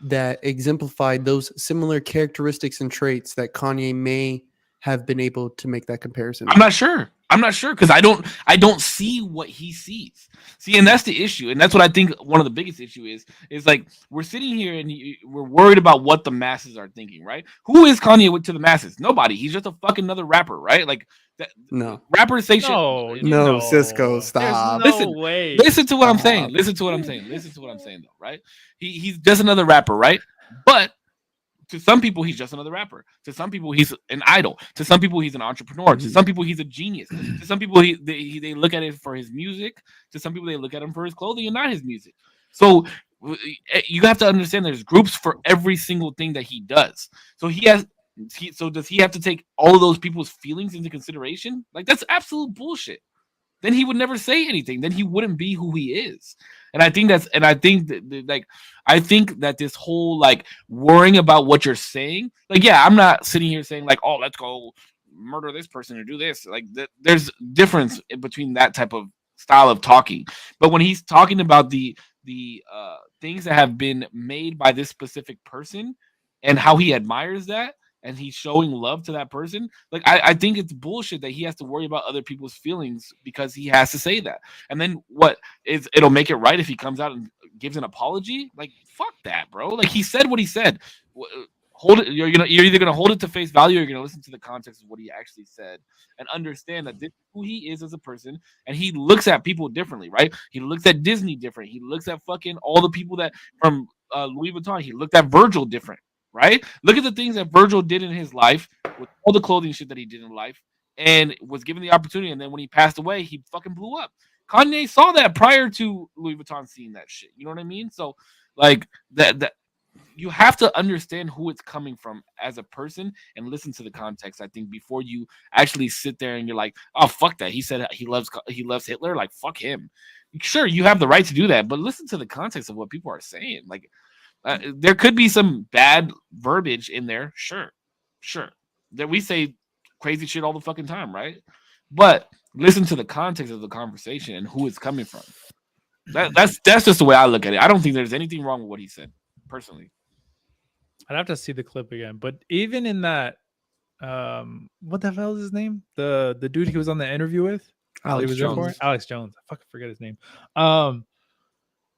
Speaker 1: that exemplified those similar characteristics and traits that Kanye may have been able to make that comparison
Speaker 2: I'm
Speaker 1: with?
Speaker 2: not sure. I'm not sure because I don't see what he sees. See, and that's the issue, and that's what I think one of the biggest issue is like we're sitting here and we're worried about what the masses are thinking, right? Who is Kanye to the masses? Nobody. He's just a fucking another rapper, right? Like that,
Speaker 1: No.
Speaker 2: rappers say shit.
Speaker 3: No,
Speaker 1: No, Cisco,
Speaker 3: There's
Speaker 1: stop.
Speaker 3: no way.
Speaker 2: Listen to what I'm saying.
Speaker 1: Stop.
Speaker 2: Listen to what I'm saying. Listen to what I'm saying, though, right? He's just another rapper, right? But to some people, he's just another rapper. To some people, he's an idol. To some people, he's an entrepreneur. To some people, he's a genius. To some people, they look at it for his music. To some people, they look at him for his clothing and not his music. So you have to understand there's groups for every single thing that he does. So so does he have to take all of those people's feelings into consideration? Like that's absolute bullshit. Then he would never say anything. Then he wouldn't be who he is. And I think I think that this whole like worrying about what you're saying, like, yeah, I'm not sitting here saying like, oh, let's go murder this person or do this. Like, there's difference between that type of style of talking. But when he's talking about the things that have been made by this specific person and how he admires that, and he's showing love to that person. Like I think it's bullshit that he has to worry about other people's feelings because he has to say that. And then what is it'll make it right if he comes out and gives an apology? Like fuck that, bro. Like he said what he said. Hold it. You're either gonna hold it to face value or you're gonna listen to the context of what he actually said and understand that this is who he is as a person. And he looks at people differently, right? He looks at Disney different. He looks at fucking all the people that from Louis Vuitton. He looked at Virgil different, right? Look at the things that Virgil did in his life with all the clothing shit that he did in life and was given the opportunity. And then when he passed away, he fucking blew up. Kanye saw that prior to Louis Vuitton seeing that shit. You know what I mean? So, like, that you have to understand who it's coming from as a person and listen to the context. I think before you actually sit there and you're like, oh fuck that. He said he loves Hitler. Like fuck him. Sure, you have the right to do that, but listen to the context of what people are saying. Like, there could be some bad verbiage in there, sure, that we say crazy shit all the fucking time, right? But listen to the context of the conversation and who it's coming from. That's just the way I look at it. I don't think there's anything wrong with what he said, personally.
Speaker 3: I'd have to see the clip again, but even in that, what the hell is his name? The dude he was on the interview with,
Speaker 1: Alex Jones.
Speaker 3: Alex Jones. I fucking forget his name.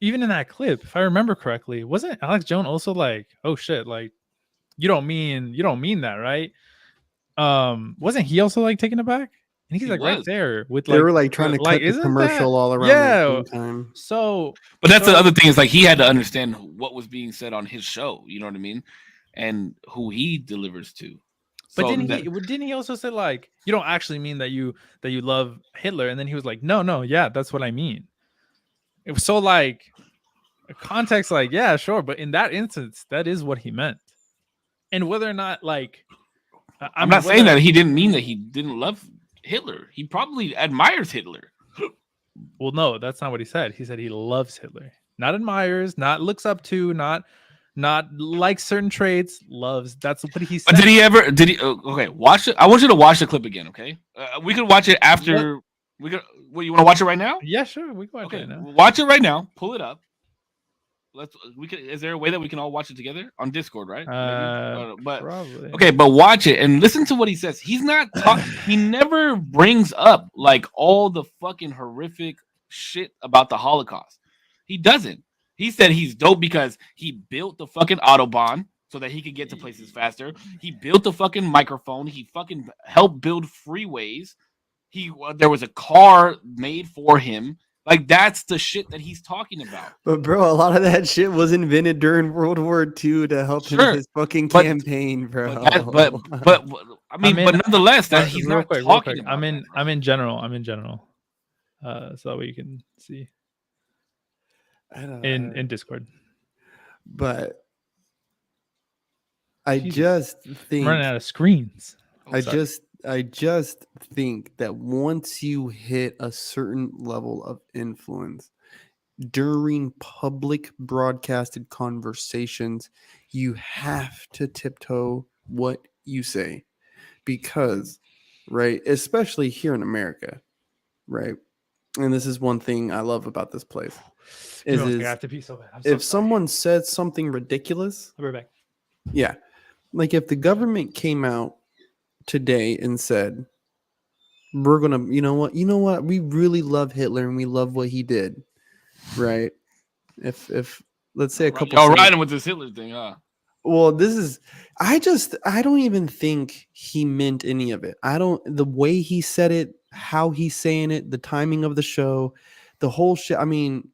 Speaker 3: Even in that clip, if I remember correctly, wasn't Alex Jones also like, oh shit, like you don't mean that, right? Wasn't he also like taken aback? And he's like right there with
Speaker 1: they
Speaker 3: like
Speaker 1: were like trying to cut the commercial all around the same time.
Speaker 3: So
Speaker 2: but that's the other thing is like he had to understand what was being said on his show, you know what I mean? And who he delivers to.
Speaker 3: But didn't he also say like you don't actually mean that you love Hitler? And then he was like, no, yeah, that's what I mean. It was so like a context, like, yeah, sure. But in that instance, that is what he meant. And whether or not like
Speaker 2: I'm not saying that he didn't mean that he didn't love Hitler. He probably admires Hitler.
Speaker 3: Well, no, that's not what he said. He said he loves Hitler. Not admires, not looks up to, not likes certain traits, loves. That's what he said.
Speaker 2: But did he okay, watch it. I want you to watch the clip again, okay? We could watch it after. What you want to watch it right now?
Speaker 3: Yeah, sure. We can watch
Speaker 2: Okay,
Speaker 3: it now.
Speaker 2: watch it right now. Pull it up. Is there a way that we can all watch it together on Discord, right? But
Speaker 3: probably.
Speaker 2: Okay, but watch it and listen to what he says. He's not he never brings up like all the fucking horrific shit about the Holocaust. He doesn't. He said he's dope because he built the fucking Autobahn so that he could get to places faster. He built the fucking microphone. He fucking helped build freeways. There was a car made for him. Like that's the shit that he's talking about.
Speaker 1: But bro, a lot of that shit was invented during World War II to help him in his fucking campaign, bro.
Speaker 2: But I mean, but nonetheless, that he's not talking about.
Speaker 3: I'm in general. So that way you can see in Discord.
Speaker 1: But I
Speaker 3: Jesus.
Speaker 1: just
Speaker 3: I'm
Speaker 1: think
Speaker 3: running out of screens.
Speaker 2: Oh,
Speaker 1: I
Speaker 2: sorry.
Speaker 1: just think that once you hit a certain level of influence during public broadcasted conversations, you have to tiptoe what you say because, right, especially here in America, right? And this is one thing I love about this place
Speaker 3: Give me one second. I
Speaker 1: is
Speaker 3: have to pee so bad. I'm so
Speaker 1: if
Speaker 3: sorry.
Speaker 1: someone says something ridiculous,
Speaker 3: I'll be right back.
Speaker 1: yeah, like if the government came out today and said, we're gonna, you know what, we really love Hitler and we love what he did, right? If let's say a couple
Speaker 2: Y'all
Speaker 1: senators,
Speaker 2: riding with this Hitler thing, huh?
Speaker 1: well, this is, I don't even think he meant any of it. I don't, the way he said it, how he's saying it, the timing of the show, the whole shit. I mean,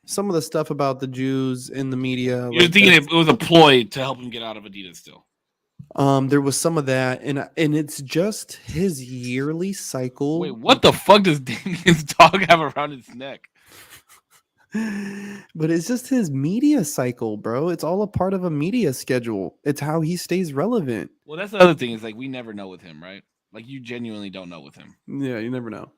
Speaker 1: some of the stuff about the Jews in the media,
Speaker 2: You're
Speaker 1: like
Speaker 2: thinking
Speaker 1: that's,
Speaker 2: it was a ploy to help him get out of Adidas still.
Speaker 1: there was some of that, and it's just his yearly cycle.
Speaker 2: Wait, what the fuck does Damian's dog have around his neck?
Speaker 1: But it's just his media cycle, bro. It's all a part of a media schedule. It's how he stays relevant.
Speaker 2: Well, that's the other thing is like we never know with him, right? Like you genuinely don't know with him.
Speaker 1: Yeah, you never know.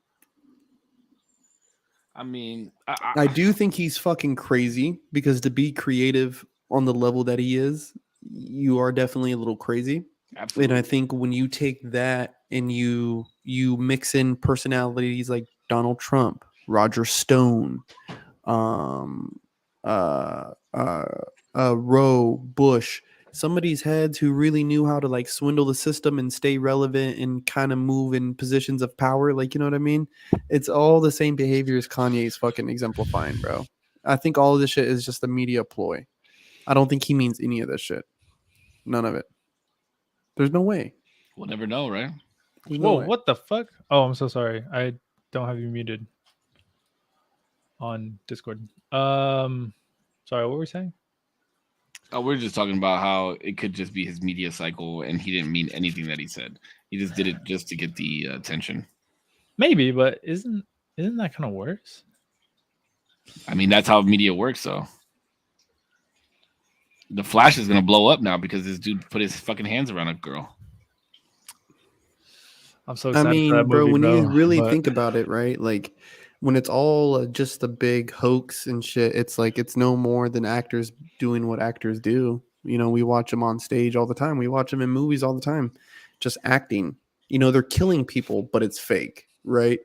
Speaker 2: I mean,
Speaker 1: I do think he's fucking crazy because to be creative on the level that he is, you are definitely a little crazy.
Speaker 2: absolutely.
Speaker 1: And I think when you take that and you mix in personalities like Donald Trump, Roger Stone, um, Roe, Bush, some of these heads who really knew how to like swindle the system and stay relevant and kind of move in positions of power, like, you know what I mean? It's all the same behaviors Kanye's fucking exemplifying, bro. I think all of this shit is just a media ploy. I don't think he means any of this shit. None of it. There's no way.
Speaker 2: We'll never know, right?
Speaker 1: There's no
Speaker 3: Whoa,
Speaker 1: way.
Speaker 3: what the fuck? Oh, I'm so sorry. I don't have you muted on Discord. Sorry, what were we saying?
Speaker 2: Oh, we're just talking about how it could just be his media cycle, and he didn't mean anything that he said. He just did it just to get the attention.
Speaker 3: Maybe, but isn't that kind of worse?
Speaker 2: I mean, that's how media works, though. The Flash is gonna blow up now because this dude put his fucking hands around a girl.
Speaker 3: I'm so
Speaker 1: I
Speaker 3: excited for
Speaker 1: mean,
Speaker 3: that
Speaker 1: bro,
Speaker 3: movie,
Speaker 1: when
Speaker 3: bro.
Speaker 1: you really
Speaker 3: but
Speaker 1: think about it, right? Like when it's all just a big hoax and shit, it's like it's no more than actors doing what actors do. You know, we watch them on stage all the time. We watch them in movies all the time, just acting. You know, they're killing people, but it's fake, right?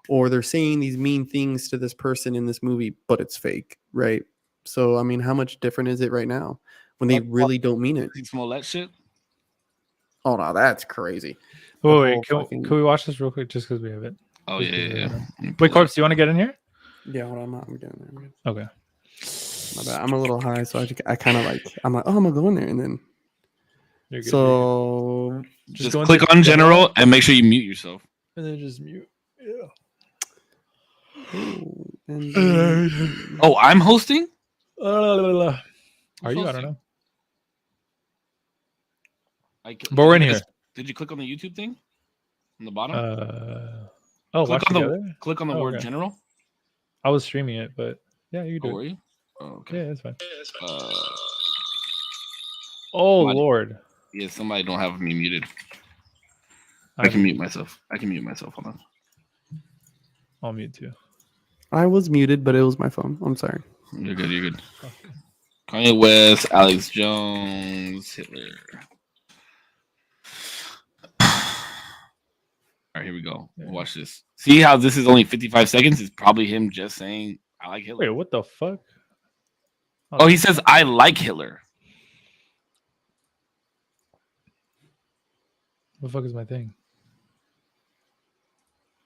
Speaker 1: Or they're saying these mean things to this person in this movie, but it's fake, right? So, I mean, how much different is it right now when they really don't mean it?
Speaker 2: Smollett shit.
Speaker 1: Oh no, that's crazy. The
Speaker 3: wait,
Speaker 1: whole fucking-
Speaker 3: can we watch this real quick just because we have it?
Speaker 2: Oh
Speaker 3: Just
Speaker 2: yeah,
Speaker 3: 'cause we
Speaker 2: yeah.
Speaker 3: have it.
Speaker 2: yeah.
Speaker 3: Wait, Corpse, do you want to get in here?
Speaker 1: Yeah, hold on, I'm getting there. I'm good.
Speaker 3: Okay.
Speaker 1: My bad. I'm a little high, so I kind of like, I'm like, oh, I'm gonna go in there, and then
Speaker 3: You're good.
Speaker 1: so
Speaker 2: Just
Speaker 3: go
Speaker 2: click
Speaker 3: into
Speaker 2: on general and make sure you mute yourself.
Speaker 3: and then just mute. Yeah.
Speaker 1: and then,
Speaker 2: Oh, I'm hosting.
Speaker 3: Are you? I
Speaker 2: hosting?
Speaker 3: don't know.
Speaker 2: But
Speaker 3: we're in here.
Speaker 2: Did you click on the YouTube thing on the bottom?
Speaker 3: Oh,
Speaker 2: click
Speaker 3: watch
Speaker 2: on
Speaker 3: together.
Speaker 2: click on the
Speaker 3: Oh,
Speaker 2: word
Speaker 3: okay.
Speaker 2: general.
Speaker 3: I was streaming it, but yeah, you can
Speaker 2: Oh,
Speaker 3: do
Speaker 2: were
Speaker 3: it.
Speaker 2: you? Oh, okay.
Speaker 3: Yeah, that's fine.
Speaker 2: Oh,
Speaker 3: Lord.
Speaker 2: Yeah, somebody don't have me muted.
Speaker 3: I
Speaker 2: I can mute myself. Hold on.
Speaker 3: I'll mute too.
Speaker 1: I was muted, but it was my phone. I'm sorry.
Speaker 2: You're good. You're good. Kanye West, Alex Jones, Hitler. All right, here we go.
Speaker 3: Yeah.
Speaker 2: Watch this. See how this is only 55 seconds? It's probably him just saying, I like Hitler.
Speaker 3: Wait, what the fuck?
Speaker 2: Oh, he says, I like Hitler.
Speaker 3: What the fuck is my thing?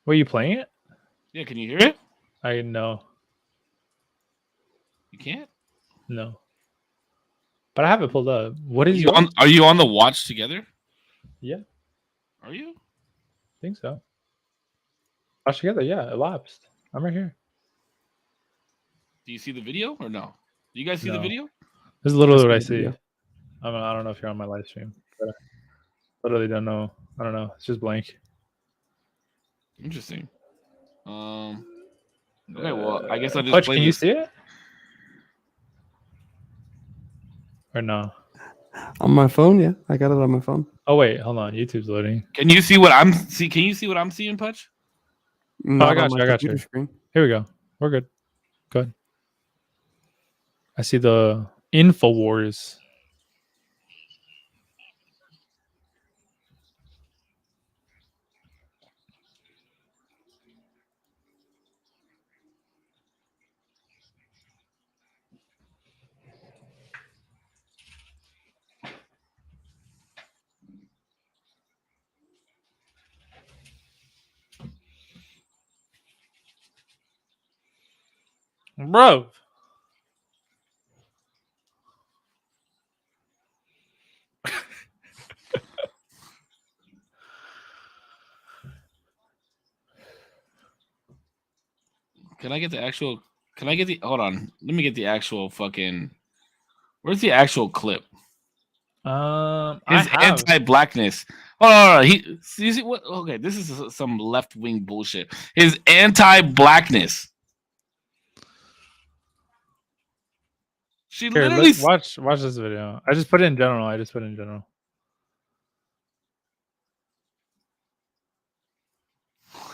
Speaker 3: Were you playing it?
Speaker 2: Yeah, can you hear it?
Speaker 3: I know.
Speaker 2: You can't?
Speaker 3: No. But I have it pulled up. What is
Speaker 2: Are you on the watch together?
Speaker 3: Yeah.
Speaker 2: Are you?
Speaker 3: I think so. Watch together, yeah. It lapsed. I'm right here.
Speaker 2: Do you see the video or no? Do you guys see the
Speaker 3: No.
Speaker 2: video?
Speaker 3: This is literally what I
Speaker 1: Just the
Speaker 3: see.
Speaker 1: video.
Speaker 3: I don't know if you're on my live stream. But I literally don't know. I don't know. It's just blank.
Speaker 2: Interesting. Okay, well, I guess I'll just
Speaker 3: Hutch,
Speaker 2: play
Speaker 3: can you
Speaker 2: this.
Speaker 3: see it? Or no?
Speaker 1: On my phone, yeah, I got it on my phone.
Speaker 3: Oh wait, hold on. YouTube's loading.
Speaker 2: Can you see what I'm see? Can you see what I'm seeing, Putch?
Speaker 1: Not
Speaker 3: I got
Speaker 1: on my
Speaker 3: you. I got
Speaker 1: computer
Speaker 3: you.
Speaker 1: screen.
Speaker 3: Here we go. We're good. Good. I see the Infowars. Bro.
Speaker 2: Can I get the actual? Can I get the? Hold on. Let me get the actual fucking. Where's the actual clip?
Speaker 3: I
Speaker 2: His
Speaker 3: have.
Speaker 2: anti-blackness. Oh, he. You see what? Okay, this is some left-wing bullshit. His anti-blackness. She
Speaker 3: Here,
Speaker 2: literally.
Speaker 3: watch this video. I just put it in general.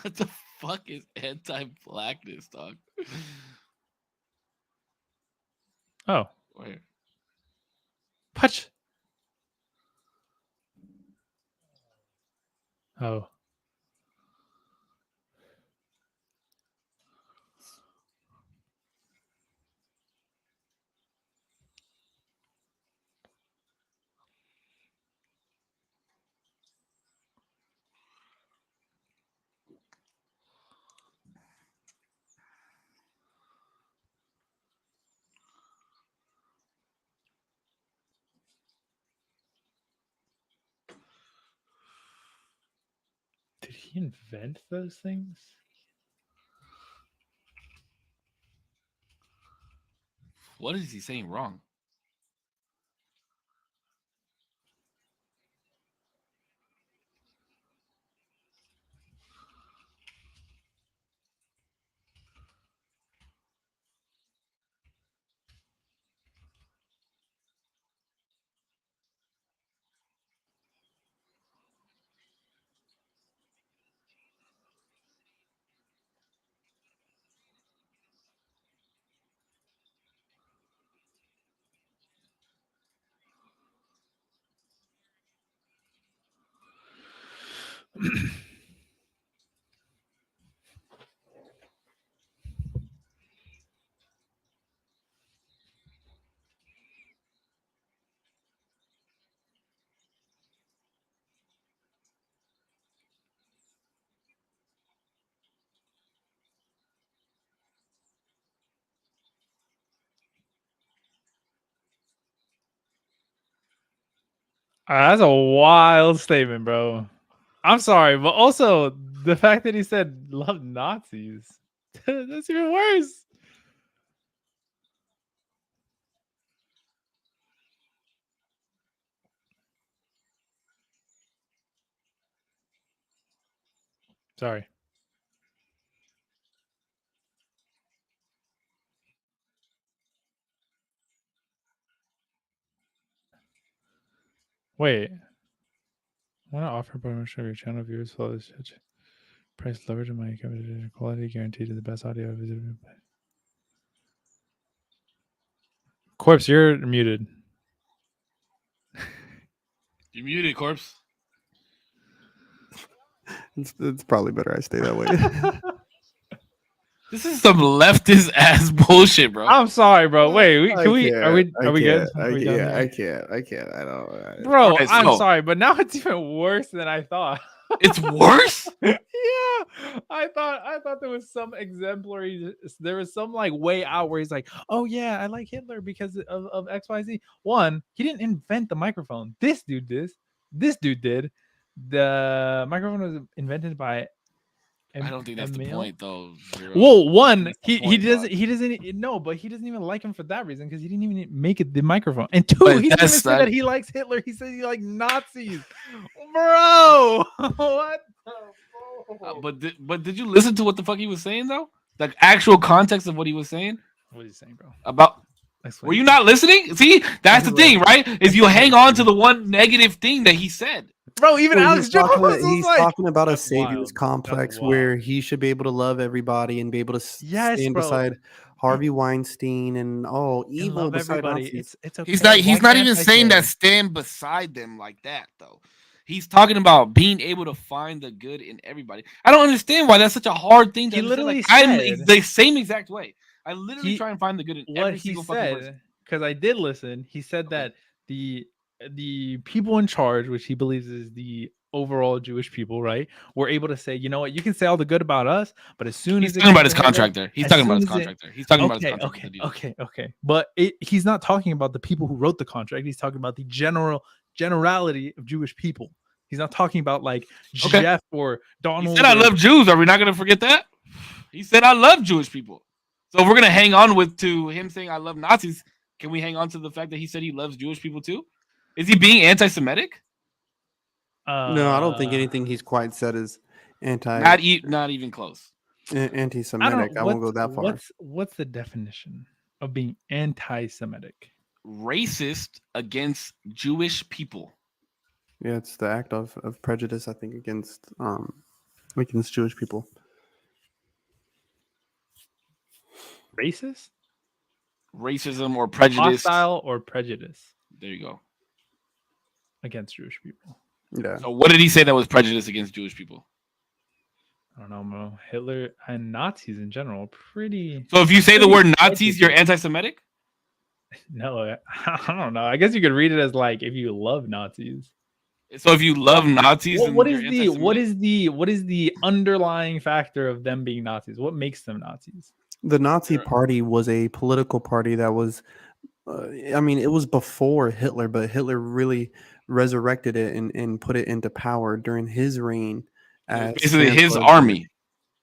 Speaker 2: What the fuck is anti-blackness, dog?
Speaker 3: Oh,
Speaker 2: Where?
Speaker 3: Putch. Oh. Did he invent those things?
Speaker 2: What is he saying wrong?
Speaker 3: That's a wild statement, bro. I'm sorry, but also the fact that he said love Nazis. That's even worse. Sorry. Wait. I want to offer promotion of your channel viewers follow this price lower to my quality guaranteed to the best audio visited. Corpse, you're muted.
Speaker 2: You muted, corpse.
Speaker 1: It's probably better I stay that way.
Speaker 2: This is some leftist ass bullshit, bro.
Speaker 3: I'm sorry, bro. Wait,
Speaker 1: I
Speaker 3: can we? Are we?
Speaker 1: can't,
Speaker 3: Are we good?
Speaker 1: I
Speaker 3: Are we
Speaker 1: can't,
Speaker 3: done
Speaker 1: yeah,
Speaker 3: here?
Speaker 1: I can't. I don't.
Speaker 3: Bro,
Speaker 2: Alright,
Speaker 3: I'm
Speaker 2: so-
Speaker 3: sorry, but now it's even worse than I thought.
Speaker 2: It's worse.
Speaker 3: Yeah, I thought there was some exemplary. There was some like way out where he's like, "Oh yeah, I like Hitler because of XYZ." One, he didn't invent the microphone. This dude did. This dude did. The microphone was invented by.
Speaker 2: I don't think that's the
Speaker 3: Emil?
Speaker 2: point, though. Zero.
Speaker 3: Well, one,
Speaker 2: That's the
Speaker 3: he
Speaker 2: point,
Speaker 3: doesn't
Speaker 2: dog.
Speaker 3: he doesn't no, but he doesn't even like him for that reason because he didn't even make it the microphone. And two,
Speaker 2: But
Speaker 3: he didn't even
Speaker 2: that's
Speaker 3: say
Speaker 2: not-
Speaker 3: that he likes Hitler. He said he likes Nazis, bro. What the?
Speaker 2: But did you listen to what the fuck he was saying though? The actual context of what he was saying
Speaker 3: What are you saying, bro?
Speaker 2: about Were you not listening? See, that's the thing, right? Is you hang on to the one negative thing that he said.
Speaker 3: Bro, even
Speaker 1: Well,
Speaker 3: Alex Jones was
Speaker 1: he's
Speaker 3: like,
Speaker 1: talking about a
Speaker 3: "That's
Speaker 1: savior's
Speaker 3: wild.
Speaker 1: complex
Speaker 3: That's wild."
Speaker 1: where he should be able to love everybody and be able to
Speaker 3: Yes,
Speaker 1: stand
Speaker 3: bro.
Speaker 1: beside Harvey Weinstein and
Speaker 3: And
Speaker 1: evil
Speaker 3: love
Speaker 1: beside
Speaker 3: everybody.
Speaker 1: Nazis.
Speaker 3: It's okay.
Speaker 2: He's
Speaker 3: Why
Speaker 2: not
Speaker 3: can't
Speaker 2: even
Speaker 3: I
Speaker 2: saying
Speaker 3: say?
Speaker 2: that stand beside them like that though. He's talking about being able to find the good in everybody. I don't understand why that's such a hard thing to
Speaker 3: He
Speaker 2: understand.
Speaker 3: literally
Speaker 2: Like I'm
Speaker 3: said
Speaker 2: the same exact way. I literally
Speaker 3: he
Speaker 2: try and find the good in
Speaker 3: what
Speaker 2: every
Speaker 3: he
Speaker 2: single fucking person.
Speaker 3: said, because I did listen. He said
Speaker 2: Okay.
Speaker 3: that the people in charge, which he believes is the overall Jewish people, right, were able to say, you know what, you can say all the good about us, but as soon
Speaker 2: He's
Speaker 3: as it
Speaker 2: talking
Speaker 3: comes
Speaker 2: about
Speaker 3: to
Speaker 2: his
Speaker 3: Hitler,
Speaker 2: contract there. He's
Speaker 3: as
Speaker 2: talking about
Speaker 3: soon
Speaker 2: his
Speaker 3: as it
Speaker 2: contract there. He's talking about his
Speaker 3: okay,
Speaker 2: contract
Speaker 3: okay,
Speaker 2: with Adidas.
Speaker 3: okay, okay, but he's not talking about the people who wrote the contract. He's talking about the generality of Jewish people. He's not talking about like
Speaker 2: Okay.
Speaker 3: Jeff or
Speaker 2: He
Speaker 3: Donald.
Speaker 2: said I love Jews. Are we not gonna forget that? He said I love Jewish people. So if we're gonna hang on to him saying I love Nazis, can we hang on to the fact that he said he loves Jewish people too? Is he being anti-Semitic?
Speaker 1: No, I don't think anything he's quite said is
Speaker 2: Not even close.
Speaker 1: anti-Semitic. I won't go that far.
Speaker 3: What's the definition of being anti-Semitic?
Speaker 2: Racist against Jewish people.
Speaker 1: Yeah, it's the act of prejudice, I think, against Jewish people.
Speaker 3: Racist?
Speaker 2: Racism or prejudice.
Speaker 3: Hostile or prejudice.
Speaker 2: There you go.
Speaker 3: Against Jewish people.
Speaker 1: Yeah.
Speaker 2: So what did he say that was prejudice against Jewish people?
Speaker 3: I don't know, Mo. Hitler and Nazis in general, pretty.
Speaker 2: So if you say the word Nazis, you're anti-Semitic?
Speaker 3: No, I don't know. I guess you could read it as like if you love Nazis.
Speaker 2: So if you love Nazis,
Speaker 3: what is the underlying factor of them being Nazis? What makes them Nazis?
Speaker 1: The Nazi Party was a political party that was, it was before Hitler, but Hitler really resurrected it and put it into power during his reign.
Speaker 2: As basically his army.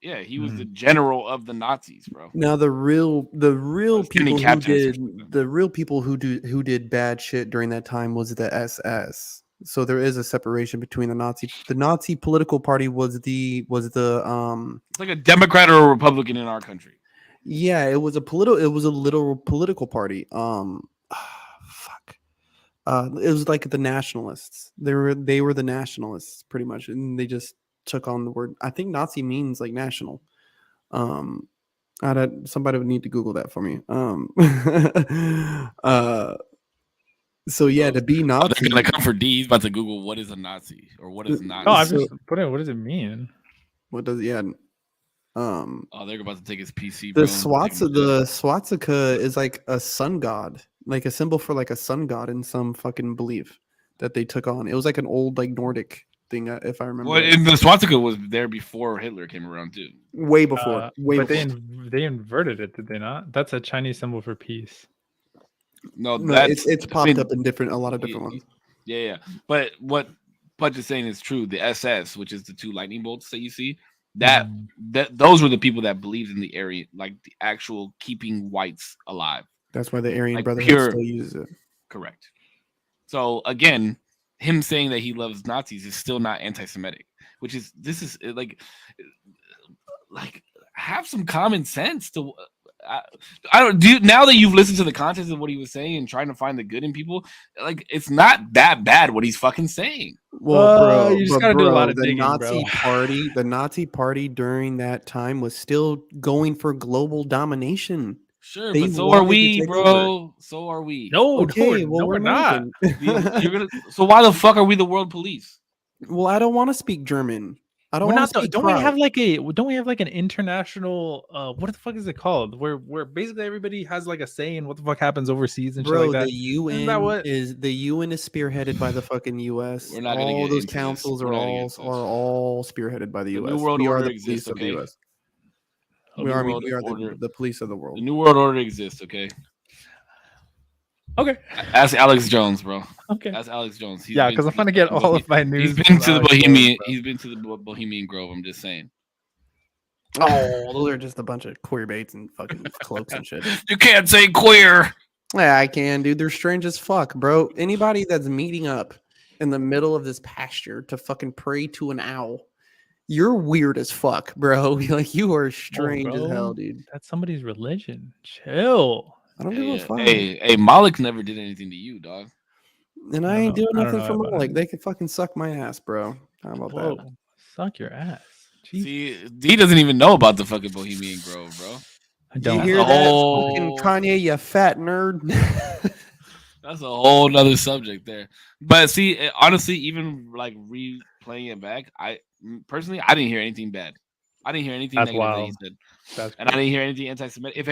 Speaker 2: Yeah, he was the general of the Nazis, bro.
Speaker 1: Now the real people who did bad shit during that time was the SS. So there is a separation between the Nazi political party was it's
Speaker 2: like a Democrat or a Republican in our country.
Speaker 1: Yeah, it was a literal political party. Fuck. It was like the nationalists. They were the nationalists pretty much, and they just took on the word. I think Nazi means like national. Somebody would need to Google that for me. So yeah, to be Nazi.
Speaker 2: They're gonna come for D. He's about to Google what is a Nazi or what is Nazi.
Speaker 3: Oh, I'm just putting. What does it mean?
Speaker 1: What does they're
Speaker 2: about to take his PC.
Speaker 1: The swastika is like a sun god, like a symbol for like a sun god in some fucking belief that they took on. It was like an old like Nordic thing, if I remember.
Speaker 2: Well, and the swastika was there before Hitler came around too.
Speaker 1: Way before.
Speaker 3: But they inverted it, did they not? That's a Chinese symbol for peace.
Speaker 2: No,
Speaker 1: it's popped up in a lot of different ones.
Speaker 2: Yeah. But what Pudge is saying is true. The SS, which is the two lightning bolts that you see, that those were the people that believed in the Aryan, like the actual keeping whites alive.
Speaker 1: That's why the Aryan Brotherhood still uses it.
Speaker 2: Correct. So again, him saying that he loves Nazis is still not anti-Semitic, which is like have some common sense to. I don't do now that you've listened to the context of what he was saying and trying to find the good in people. Like it's not that bad what he's fucking saying.
Speaker 1: Well, bro,
Speaker 3: you just gotta do a lot of digging,
Speaker 1: the Nazi Party during that time was still going for global domination.
Speaker 2: Sure, but so are we, bro. So are we.
Speaker 3: No, we're not.
Speaker 2: So why the fuck are we the world police?
Speaker 1: Well, I don't want to speak German. I don't want to speak.
Speaker 3: Don't we have like an international? What the fuck is it called? Where basically everybody has like a say in what the fuck happens overseas and shit like that.
Speaker 1: The UN is spearheaded by the fucking US.
Speaker 2: We're not
Speaker 1: all those councils are all spearheaded by the US.
Speaker 2: The New World
Speaker 1: we
Speaker 2: Order
Speaker 1: are the
Speaker 2: exists,
Speaker 1: police of the US. We are the police of the world.
Speaker 2: The New World Order exists, okay?
Speaker 3: Okay.
Speaker 2: Ask Alex Jones, bro.
Speaker 3: Okay.
Speaker 2: Ask Alex Jones.
Speaker 3: Because I'm gonna get all of my news.
Speaker 2: He's been to the Bohemian. He's been to the Bohemian Grove. I'm just saying.
Speaker 1: Oh, those are just a bunch of queer baits and fucking cloaks and shit.
Speaker 2: You can't say queer.
Speaker 1: Yeah, I can, dude. They're strange as fuck, bro. Anybody that's meeting up in the middle of this pasture to fucking pray to an owl, you're weird as fuck, bro. Like you are strange as hell, dude.
Speaker 3: That's somebody's religion. Chill.
Speaker 1: I don't give a fuck.
Speaker 2: Hey, Malik never did anything to you, dog.
Speaker 1: And I ain't doing
Speaker 3: I don't
Speaker 1: nothing
Speaker 3: know
Speaker 1: for
Speaker 3: about
Speaker 1: Malik.
Speaker 3: him.
Speaker 1: They can fucking suck my ass, bro. How about that?
Speaker 3: Whoa, suck your ass. Jesus.
Speaker 2: See, D doesn't even know about the fucking Bohemian Grove, bro.
Speaker 3: I
Speaker 1: You
Speaker 3: don't.
Speaker 1: hear
Speaker 2: That's a
Speaker 1: that?
Speaker 2: whole-
Speaker 1: Fucking Kanye, you fat nerd.
Speaker 2: That's a whole nother subject there. But see, honestly, even like replaying it back, personally, I didn't hear anything bad. I didn't hear anything
Speaker 3: That's
Speaker 2: negative that he
Speaker 3: wild.
Speaker 2: said,
Speaker 3: That's
Speaker 2: and I didn't hear anything anti-Semitic. If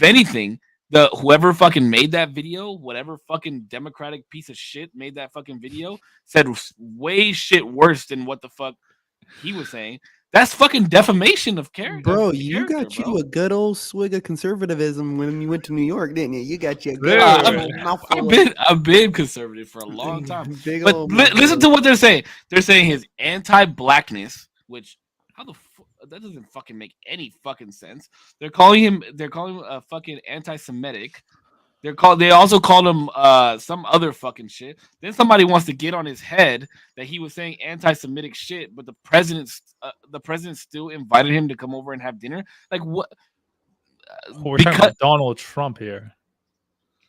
Speaker 2: anything, the whoever fucking made that video, whatever fucking Democratic piece of shit made that fucking video, said way shit worse than what the fuck he was saying. That's fucking defamation of character.
Speaker 1: Bro, you got you a good old swig of conservatism when you went to New York, didn't you? You got your good old mouthful of
Speaker 2: I've been conservative for a long time.
Speaker 1: big
Speaker 2: But
Speaker 1: old
Speaker 2: listen to what they're saying. They're saying his anti-blackness, which how the that doesn't fucking make any fucking sense. They're calling him a fucking anti-Semitic. They also called him some other fucking shit. Then somebody wants to get on his head that he was saying anti-Semitic shit, but the president still invited him to come over and have dinner. Like what?
Speaker 3: We're talking about Donald Trump here.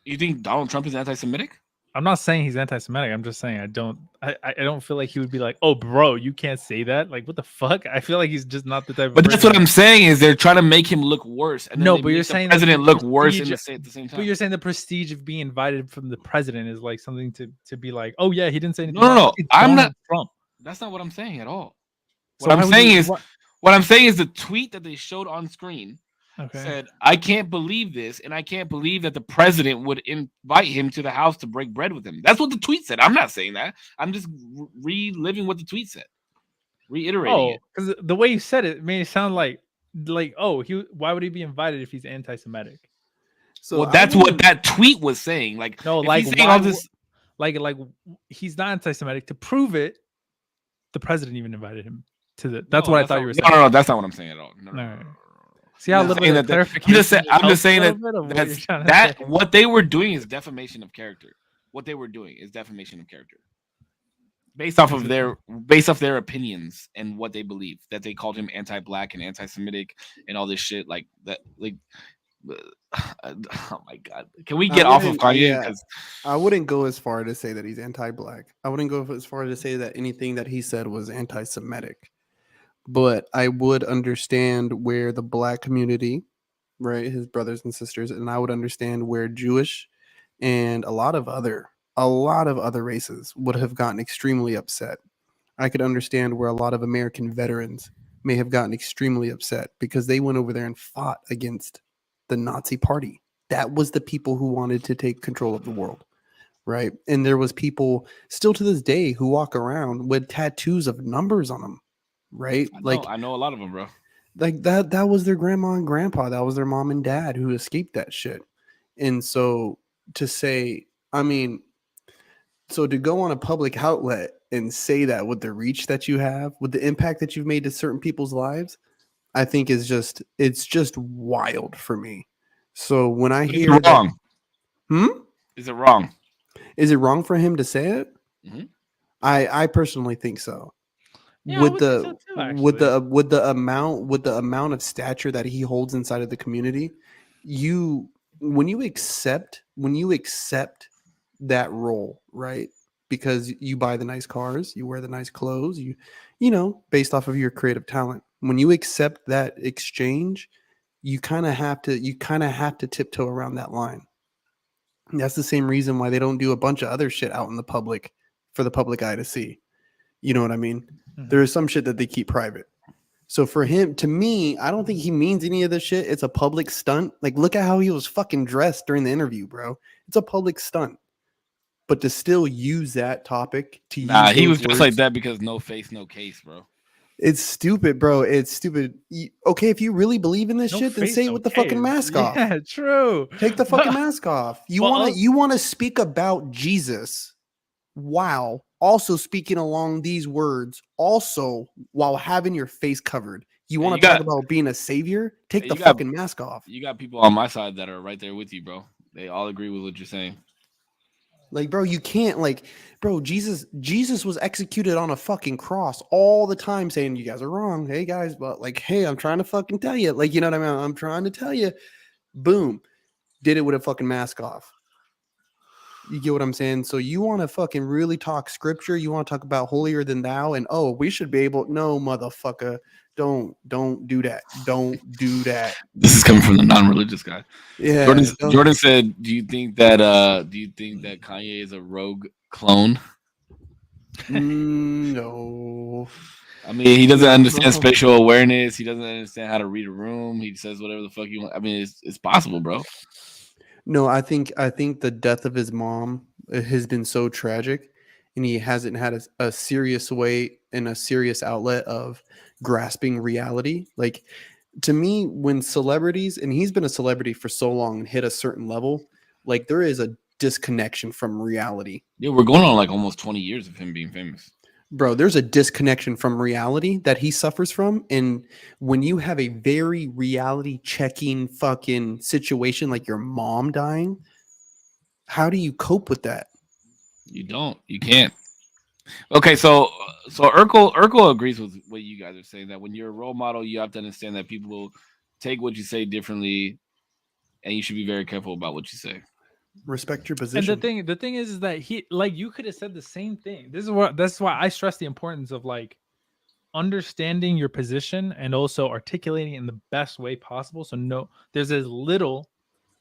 Speaker 2: You think Donald Trump is anti-Semitic?
Speaker 3: I'm not saying he's anti-Semitic. I'm just saying I don't feel like he would be like, oh, bro, you can't say that. Like, what the fuck? I feel like he's just not the type.
Speaker 2: But that's what I'm saying is they're trying to make him look worse. And
Speaker 3: no, but you're saying
Speaker 2: the president look worse at the same time.
Speaker 3: But you're saying the prestige of being invited from the president is like something to be like, oh yeah, he didn't say anything.
Speaker 2: No. I'm not
Speaker 3: Trump.
Speaker 2: That's not what I'm saying at all.
Speaker 3: What
Speaker 2: I'm saying is the tweet that they showed on screen.
Speaker 3: Okay.
Speaker 2: Said, I can't believe this, and I can't believe that the president would invite him to the house to break bread with him. That's what the tweet said. I'm not saying that. I'm just reliving what the tweet said, reiterating it.
Speaker 3: Because the way you said it made it sound like why would he be invited if he's anti-Semitic?
Speaker 2: So that's what that tweet was saying. Like,
Speaker 3: no, like he's saying all this, like he's not anti-Semitic. To prove it, the president even invited him to the. That's what I thought you were saying.
Speaker 2: No, that's not what I'm saying at all. No.
Speaker 3: See how little bit of clarification.
Speaker 2: I'm just saying that what they were doing is defamation of character. What they were doing is defamation of character, based off their opinions and what they believe. That they called him anti-black and anti-Semitic and all this shit like that. Like, oh my god, can we get off of Kanye?
Speaker 1: Yeah, I wouldn't go as far to say that he's anti-black. I wouldn't go as far to say that anything that he said was anti-Semitic. But I would understand where the black community, right, his brothers and sisters, and I would understand where Jewish and a lot of other races would have gotten extremely upset. I could understand where a lot of American veterans may have gotten extremely upset because they went over there and fought against the Nazi party. That was the people who wanted to take control of the world, right? And there was people still to this day who walk around with tattoos of numbers on them. Right,
Speaker 2: I know a lot of them, bro.
Speaker 1: Like that was their grandma and grandpa. That was their mom and dad who escaped that shit. And so to say, so to go on a public outlet and say that with the reach that you have, with the impact that you've made to certain people's lives, I think it's just wild for me. So when I hear
Speaker 2: it wrong,
Speaker 1: is
Speaker 2: it wrong?
Speaker 1: Is it wrong for him to say it?
Speaker 2: Mm-hmm.
Speaker 1: I personally think so.
Speaker 3: Yeah,
Speaker 1: with the amount of stature that he holds inside of the community, when you accept that role, right? Because you buy the nice cars, you wear the nice clothes, you know, based off of your creative talent. When you accept that exchange, you kind of have to tiptoe around that line. And that's the same reason why they don't do a bunch of other shit out in the public for the public eye to see. You know what I mean? Mm-hmm. There is some shit that they keep private. So for him, to me, I don't think he means any of this shit. It's a public stunt. Like, look at how he was fucking dressed during the interview, bro. It's a public stunt. But to still use that topic to use
Speaker 2: he was just like that because no face, no case, bro.
Speaker 1: It's stupid, bro. It's stupid. Okay, if you really believe in this shit, then say it with the fucking mask off.
Speaker 3: Yeah, true.
Speaker 1: Take the fucking mask off. You want to speak about Jesus. Wow. Also speaking along these words, also while having your face covered. You want to talk about being a savior? Take the fucking mask off.
Speaker 2: You got people on my side that are right there with you, bro. They all agree with what you're saying.
Speaker 1: Like, bro, you can't, like, bro, Jesus was executed on a fucking cross all the time saying, you guys are wrong. Hey, guys, but like, hey, I'm trying to fucking tell you. Like, you know what I mean? I'm trying to tell you. Boom. did it with a fucking mask off. You get what I'm saying? So you want to fucking really talk scripture? You want to talk about holier than thou? And oh, we should be able. No, motherfucker, don't do that. Don't do that.
Speaker 2: This is coming from the non-religious guy.
Speaker 1: Yeah.
Speaker 2: Jordan said, "Do you think that Kanye is a rogue clone?"
Speaker 1: No.
Speaker 2: I mean, he doesn't understand spatial awareness. He doesn't understand how to read a room. He says whatever the fuck you want. I mean, it's possible, bro.
Speaker 1: No, I think the death of his mom has been so tragic, and he hasn't had a serious way and a serious outlet of grasping reality. Like, to me, when celebrities, and he's been a celebrity for so long and hit a certain level, like there is a disconnection from reality.
Speaker 2: Yeah, we're going on like almost 20 years of him being famous.
Speaker 1: Bro, there's a disconnection from reality that he suffers from. And when you have a very reality checking fucking situation like your mom dying, how do you cope with that?
Speaker 2: You don't. You can't. Okay, so Urkel agrees with what you guys are saying, that when you're a role model, you have to understand that people take what you say differently, and you should be very careful about what you say.
Speaker 1: Respect your position.
Speaker 3: And the thing is that he, like, you could have said the same thing. That's why I stress the importance of like understanding your position and also articulating it in the best way possible. So no, there's as little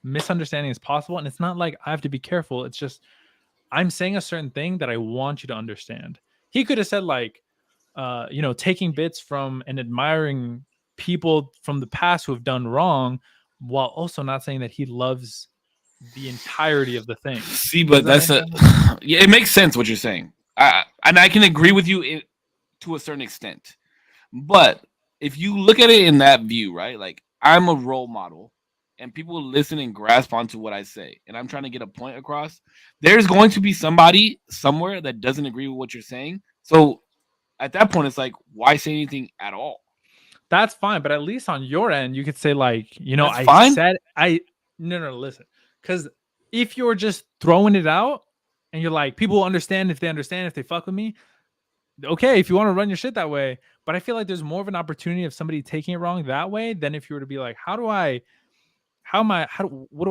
Speaker 3: misunderstanding as possible. And it's not like I have to be careful. It's just I'm saying a certain thing that I want you to understand. He could have said like, taking bits from and admiring people from the past who have done wrong, while also not saying that he loves the entirety of the thing.
Speaker 2: See, but yeah, it makes sense what you're saying. And I can agree with you to a certain extent. But if you look at it in that view, right? Like, I'm a role model and people listen and grasp onto what I say, and I'm trying to get a point across. There's going to be somebody somewhere that doesn't agree with what you're saying. So at that point, it's like, why say anything at all?
Speaker 3: That's fine. But at least on your end, you could say like, No, listen. Because if you're just throwing it out and you're like, people will understand if they fuck with me. Okay, if you want to run your shit that way. But I feel like there's more of an opportunity of somebody taking it wrong that way than if you were to be like, what do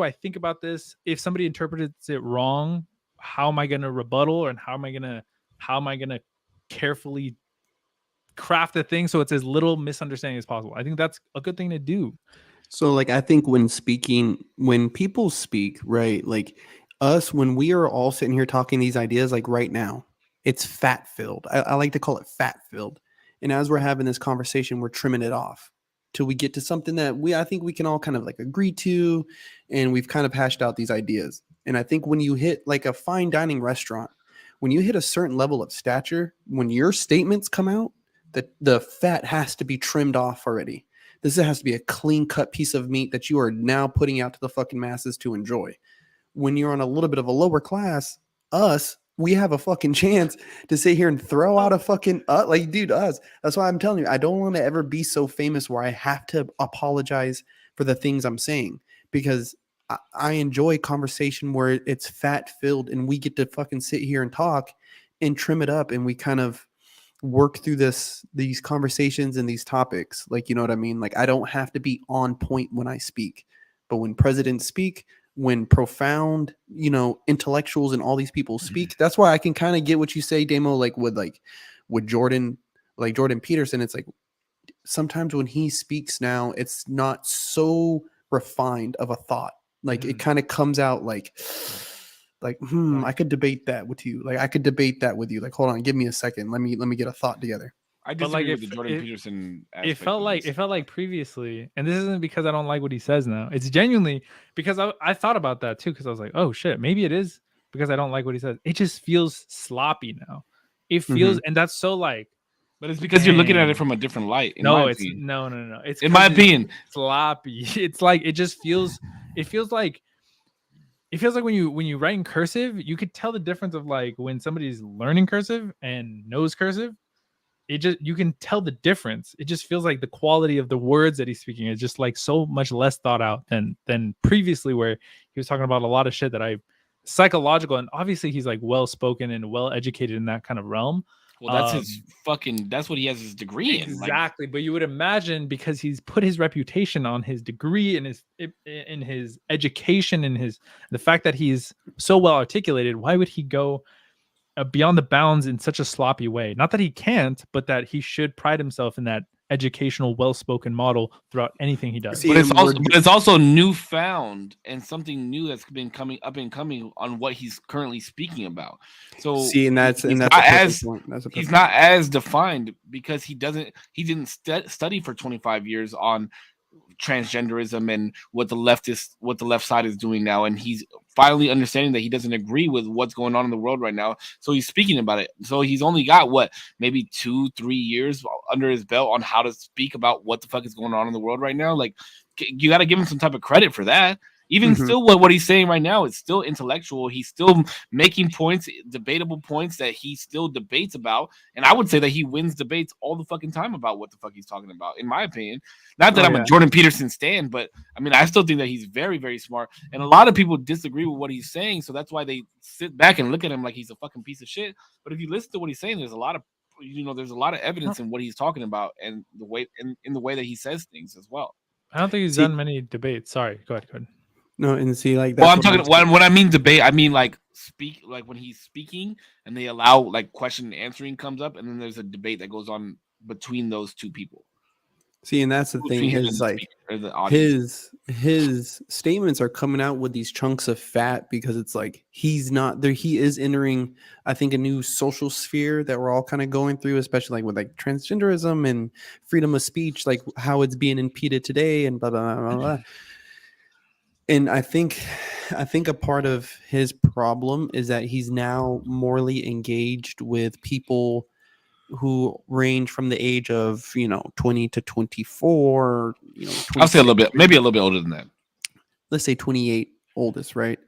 Speaker 3: I think about this? If somebody interprets it wrong, how am I going to rebuttal, or how am I going to carefully craft the thing so it's as little misunderstanding as possible? I think that's a good thing to do.
Speaker 1: So, like, I think when people speak, right, like us, when we are all sitting here talking these ideas, like right now, it's fat filled. I like to call it fat filled. And as we're having this conversation, we're trimming it off till we get to something that I think we can all kind of like agree to, and we've kind of hashed out these ideas. And I think when you hit like a fine dining restaurant, when you hit a certain level of stature, when your statements come out, the fat has to be trimmed off already. This has to be a clean cut piece of meat that you are now putting out to the fucking masses to enjoy. When you're on a little bit of a lower class, we have a fucking chance to sit here and throw out a fucking us. That's why I'm telling you, I don't want to ever be so famous where I have to apologize for the things I'm saying, because I enjoy conversation where it's fat filled and we get to fucking sit here and talk and trim it up, and we kind of work through these conversations and these topics. Like, you know what I mean? Like, I don't have to be on point when I speak, but when presidents speak, when profound, intellectuals and all these people speak, that's why I can kind of get what you say, Damo, like with Jordan, like Jordan Peterson. It's like sometimes when he speaks now, it's not so refined of a thought. Like it kind of comes out like, I could debate that with you. Like I could debate that with you. Like, hold on, give me a second. Let me get a thought together.
Speaker 2: I disagree with the Jordan Peterson aspect.
Speaker 3: It felt like previously, and this isn't because I don't like what he says now. It's genuinely because I thought about that too, because I was like, oh shit, maybe it is because I don't like what he says. It just feels sloppy now. It feels, and that's so like.
Speaker 2: But it's because you're looking at it from a different light.
Speaker 3: No. It's
Speaker 2: in my opinion,
Speaker 3: sloppy. It's like it just feels. It feels like when you write in cursive, you could tell the difference of like when somebody's learning cursive and knows cursive. You can tell the difference. It just feels like the quality of the words that he's speaking is just like so much less thought out than previously, where he was talking about a lot of shit that psychological, and obviously he's like well spoken and well educated in that kind of realm.
Speaker 2: Well, that's his fucking. That's what he has his degree in.
Speaker 3: Exactly, but you would imagine because he's put his reputation on his degree and his education and the fact that he's so well articulated. Why would he go beyond the bounds in such a sloppy way? Not that he can't, but that he should pride himself in that educational, well-spoken model throughout anything he does.
Speaker 2: But it's also newfound and something new that's been coming up and coming on what he's currently speaking about. So
Speaker 1: he's not
Speaker 2: as defined because he didn't study for 25 years on transgenderism and what the left side is doing now, and he's finally understanding that he doesn't agree with what's going on in the world right now, so he's speaking about it. So he's only got maybe 2-3 years under his belt on how to speak about what the fuck is going on in the world right now. Like, you got to give him some type of credit for that. Even still, what he's saying right now, it's still intellectual. He's still making points, debatable points that he still debates about. And I would say that he wins debates all the fucking time about what the fuck he's talking about, in my opinion. Not that I'm a Jordan Peterson stan, but I mean, I still think that he's very, very smart. And a lot of people disagree with what he's saying. So that's why they sit back and look at him like he's a fucking piece of shit. But if you listen to what he's saying, there's a lot of evidence in what he's talking about and the way in the way that he says things as well.
Speaker 3: I don't think he's done many debates. Sorry, go ahead.
Speaker 1: No, and see, like,
Speaker 2: that's I'm talking when I mean debate, I mean like when he's speaking and they allow like question and answering comes up, and then there's a debate that goes on between those two people.
Speaker 1: See, and that's the thing is like his statements are coming out with these chunks of fat because it's like he's not there. He is entering, I think, a new social sphere that we're all kind of going through, especially like with like transgenderism and freedom of speech, like how it's being impeded today and blah blah blah blah. And I think a part of his problem is that he's now morally engaged with people who range from the age of 20 to 24.
Speaker 2: I'll say maybe a little bit older than that.
Speaker 1: Let's say 28, oldest, right?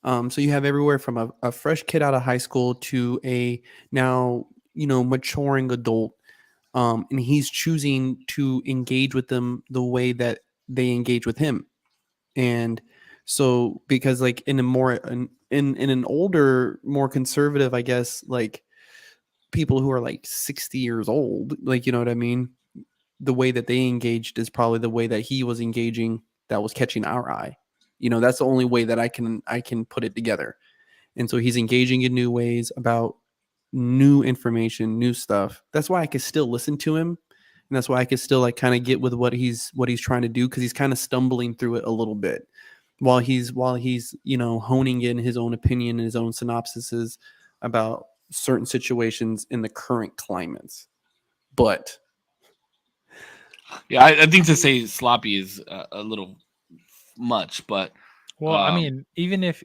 Speaker 1: So you have everywhere from a fresh kid out of high school to a now maturing adult, and he's choosing to engage with them the way that they engage with him. And so, because like in an older, more conservative, I guess, like people who are like 60 years old, like, you know what I mean? The way that they engaged is probably the way that he was engaging that was catching our eye. That's the only way that I can put it together. And so he's engaging in new ways about new information, new stuff. That's why I could still listen to him. And that's why I could still like kind of get with what he's trying to do, because he's kind of stumbling through it a little bit while he's honing in his own opinion and his own synopsises about certain situations in the current climates. But
Speaker 2: yeah, I think to say sloppy is a little much, but
Speaker 3: well, I mean, even if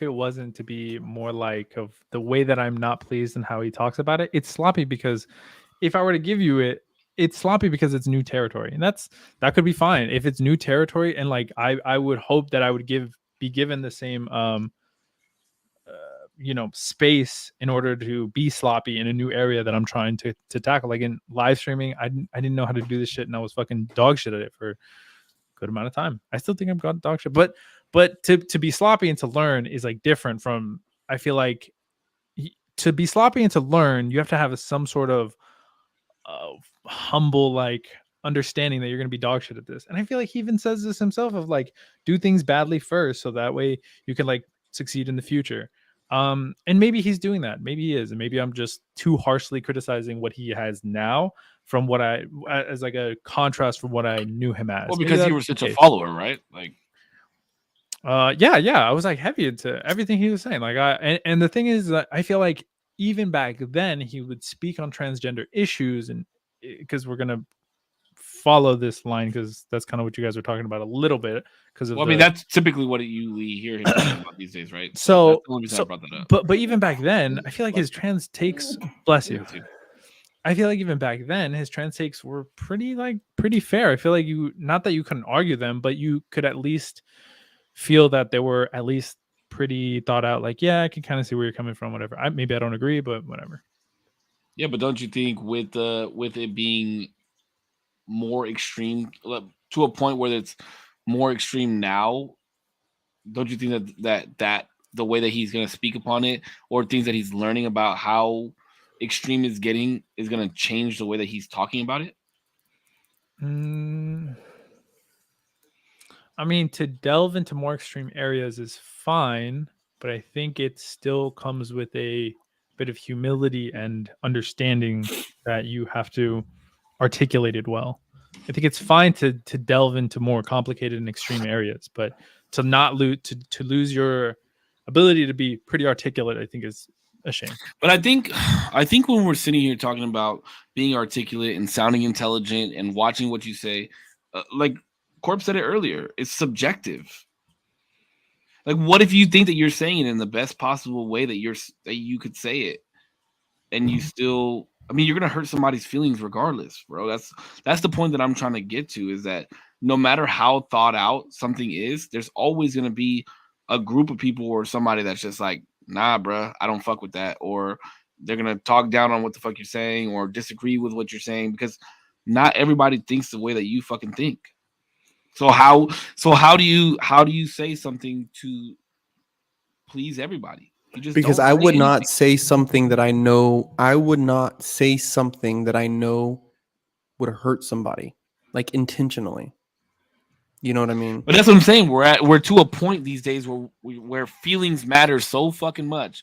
Speaker 3: it wasn't to be more like of the way that I'm not pleased in how he talks about it, it's sloppy because if I were to give you it, it's sloppy because it's new territory, and that could be fine if it's new territory. And like I would hope that I would be given the same space in order to be sloppy in a new area that I'm trying to tackle. Like in live streaming, I didn't know how to do this shit, and I was fucking dog shit at it for a good amount of time. I still think I've got dog shit, but to be sloppy and to learn is like different from. I feel like to be sloppy and to learn, you have to have some sort of humble like understanding that you're going to be dog shit at this. And I feel like he even says this himself of like, do things badly first so that way you can like succeed in the future. And maybe he's doing that. Maybe he is. And maybe I'm just too harshly criticizing what he has now from what as like a contrast from what I knew him as.
Speaker 2: Well, because you were such a follower, right? Like,
Speaker 3: yeah. I was like heavy into everything he was saying. Like, and the thing is that I feel like even back then he would speak on transgender issues, and because we're gonna follow this line because that's kind of what you guys are talking about a little bit. Because
Speaker 2: I mean, that's typically what we hear him talking about these days, right?
Speaker 3: So,
Speaker 2: that's the only reason I brought that up.
Speaker 3: But even back then, I feel like his trans takes. Bless you. I feel like even back then, his trans takes were pretty fair. I feel like not that you couldn't argue them, but you could at least feel that they were at least pretty thought out. Like, yeah, I can kind of see where you're coming from. Whatever. Maybe I don't agree, but whatever.
Speaker 2: Yeah, but don't you think with it being more extreme to a point where it's more extreme now, don't you think that the way that he's going to speak upon it, or things that he's learning about how extreme is getting is going to change the way that he's talking about it?
Speaker 3: I mean, to delve into more extreme areas is fine, but I think it still comes with a bit of humility and understanding that you have to articulate it well. I think it's fine to delve into more complicated and extreme areas, but to not lose to lose your ability to be pretty articulate, I think is a shame.
Speaker 2: But I think when we're sitting here talking about being articulate and sounding intelligent and watching what you say, like Corp said it earlier, it's subjective. Like, what if you think that you're saying it in the best possible way that you could say it, and you still, I mean, you're gonna hurt somebody's feelings regardless, bro. That's the point that I'm trying to get to, is that no matter how thought out something is, there's always gonna be a group of people or somebody that's just like, nah, bro, I don't fuck with that, or they're gonna talk down on what the fuck you're saying or disagree with what you're saying, because not everybody thinks the way that you fucking think. So how do you say something to please everybody? You just
Speaker 1: Because
Speaker 2: don't
Speaker 1: I
Speaker 2: say
Speaker 1: would not
Speaker 2: anything.
Speaker 1: say something that I know. I would not say something that I know would hurt somebody, like intentionally. You know what I mean?
Speaker 2: But that's what I'm saying. We're to a point these days where feelings matter so fucking much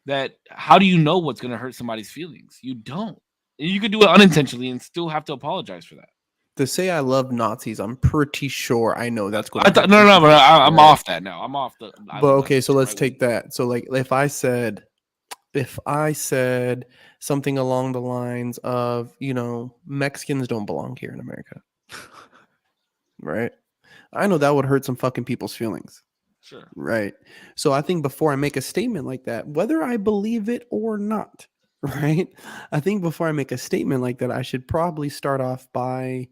Speaker 2: that how do you know what's gonna hurt somebody's feelings? You don't. And you could do it unintentionally and still have to apologize for that.
Speaker 1: To say I love Nazis, I'm pretty sure I know that's going
Speaker 2: I
Speaker 1: to
Speaker 2: thought
Speaker 1: hurt
Speaker 2: no,
Speaker 1: people,
Speaker 2: but I'm
Speaker 1: right?
Speaker 2: off that now. I'm off the. I
Speaker 1: But
Speaker 2: love
Speaker 1: okay,
Speaker 2: Nazis
Speaker 1: so let's
Speaker 2: right
Speaker 1: take that. So like if I said something along the lines of, Mexicans don't belong here in America, right? I know that would hurt some fucking people's feelings,
Speaker 2: Sure.
Speaker 1: right? So I think before I make a statement like that, whether I believe it or not, right? I think before I make a statement like that, I should probably start off by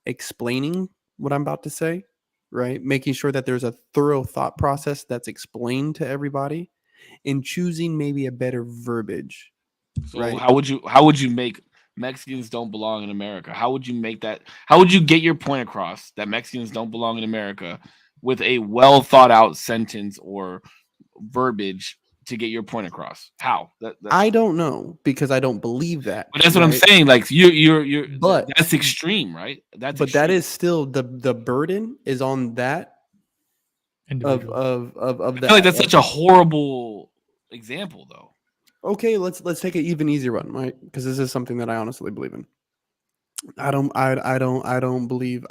Speaker 1: explaining what I'm about to say, right? Making sure that there's a thorough thought process that's explained to everybody, and choosing maybe a better verbiage,
Speaker 2: So
Speaker 1: right?
Speaker 2: how would you make Mexicans don't belong in America? How would you make that? How would you get your point across that Mexicans don't belong in America with a well thought out sentence or verbiage to get your point across? How?
Speaker 1: I don't know, because I don't believe that,
Speaker 2: But that's what I'm
Speaker 1: right?
Speaker 2: saying. Like
Speaker 1: But
Speaker 2: that's extreme, right? That's
Speaker 1: but that
Speaker 2: extreme.
Speaker 1: is still the burden is on that
Speaker 3: Individual.
Speaker 1: of
Speaker 2: I
Speaker 1: that.
Speaker 2: feel like that's such a horrible example, though.
Speaker 1: Okay, let's take an even easier one, right? Because this is something that I honestly believe in. I don't believe.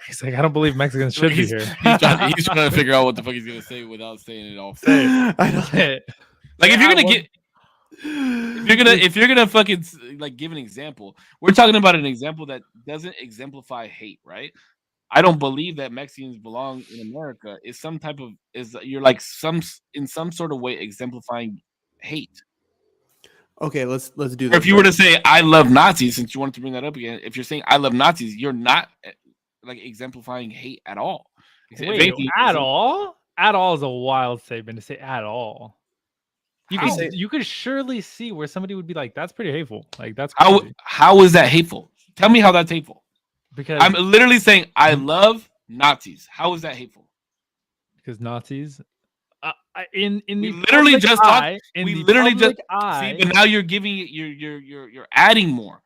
Speaker 3: He's like, I don't believe Mexicans should be here.
Speaker 2: He's trying to figure out what the fuck he's gonna say without saying it all.
Speaker 3: Say it.
Speaker 1: I don't.
Speaker 3: Say it.
Speaker 2: Like, if you're gonna
Speaker 3: I
Speaker 2: get, if you're gonna fucking like give an example, we're talking about an example that doesn't exemplify hate, right? I don't believe that Mexicans belong in America is some type of you're like in some sort of way exemplifying hate.
Speaker 1: Okay, let's do
Speaker 2: Or if
Speaker 1: this.
Speaker 2: you were to
Speaker 1: Right?
Speaker 2: say I love Nazis, since you wanted to bring that up again, if you're saying I love Nazis, you're not like exemplifying hate at all. If
Speaker 3: Wait,
Speaker 2: anything,
Speaker 3: at all? At all is a wild statement to say at all. You could surely see where somebody would be like, "That's pretty hateful." Like that's crazy.
Speaker 2: How is that hateful? Tell me how that's hateful.
Speaker 3: Because
Speaker 2: I'm literally saying I love Nazis. How is that hateful?
Speaker 3: Because Nazis, in
Speaker 2: We
Speaker 3: the
Speaker 2: literally
Speaker 3: public
Speaker 2: just
Speaker 3: eye,
Speaker 2: talked.
Speaker 3: in
Speaker 2: We
Speaker 3: the
Speaker 2: literally just
Speaker 3: public eye,
Speaker 2: see, but now you're giving it. You're adding more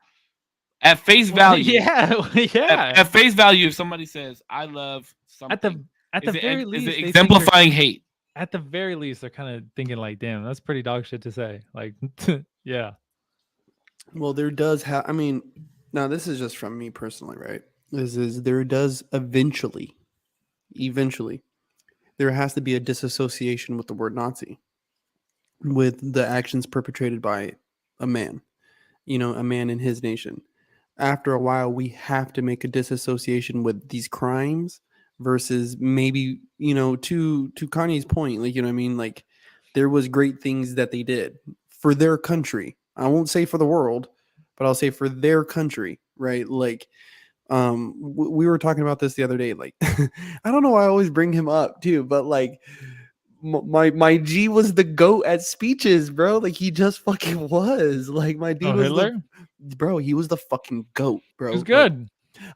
Speaker 2: at face value.
Speaker 3: yeah.
Speaker 2: At face value, if somebody says I love something,
Speaker 3: at the very least,
Speaker 2: is it
Speaker 3: they think
Speaker 2: exemplifying hate?
Speaker 3: at the very least, they're kind of thinking like, "Damn, that's pretty dog shit to say." Like, yeah.
Speaker 1: Well, there does have. I mean, now this is just from me personally, right? This is there does eventually, there has to be a disassociation with the word Nazi, with the actions perpetrated by a man, a man in his nation. After a while, we have to make a disassociation with these crimes versus maybe, to Kanye's point, like, you know what I mean? Like, there was great things that they did for their country. I won't say for the world, but I'll say for their country, right? Like, we were talking about this the other day. Like, I don't know why I always bring him up too, but like, my G was the GOAT at speeches, bro. Like, he just fucking was. Like, my dude was
Speaker 3: Hitler?
Speaker 1: bro, he was the fucking GOAT, bro.
Speaker 3: It was good.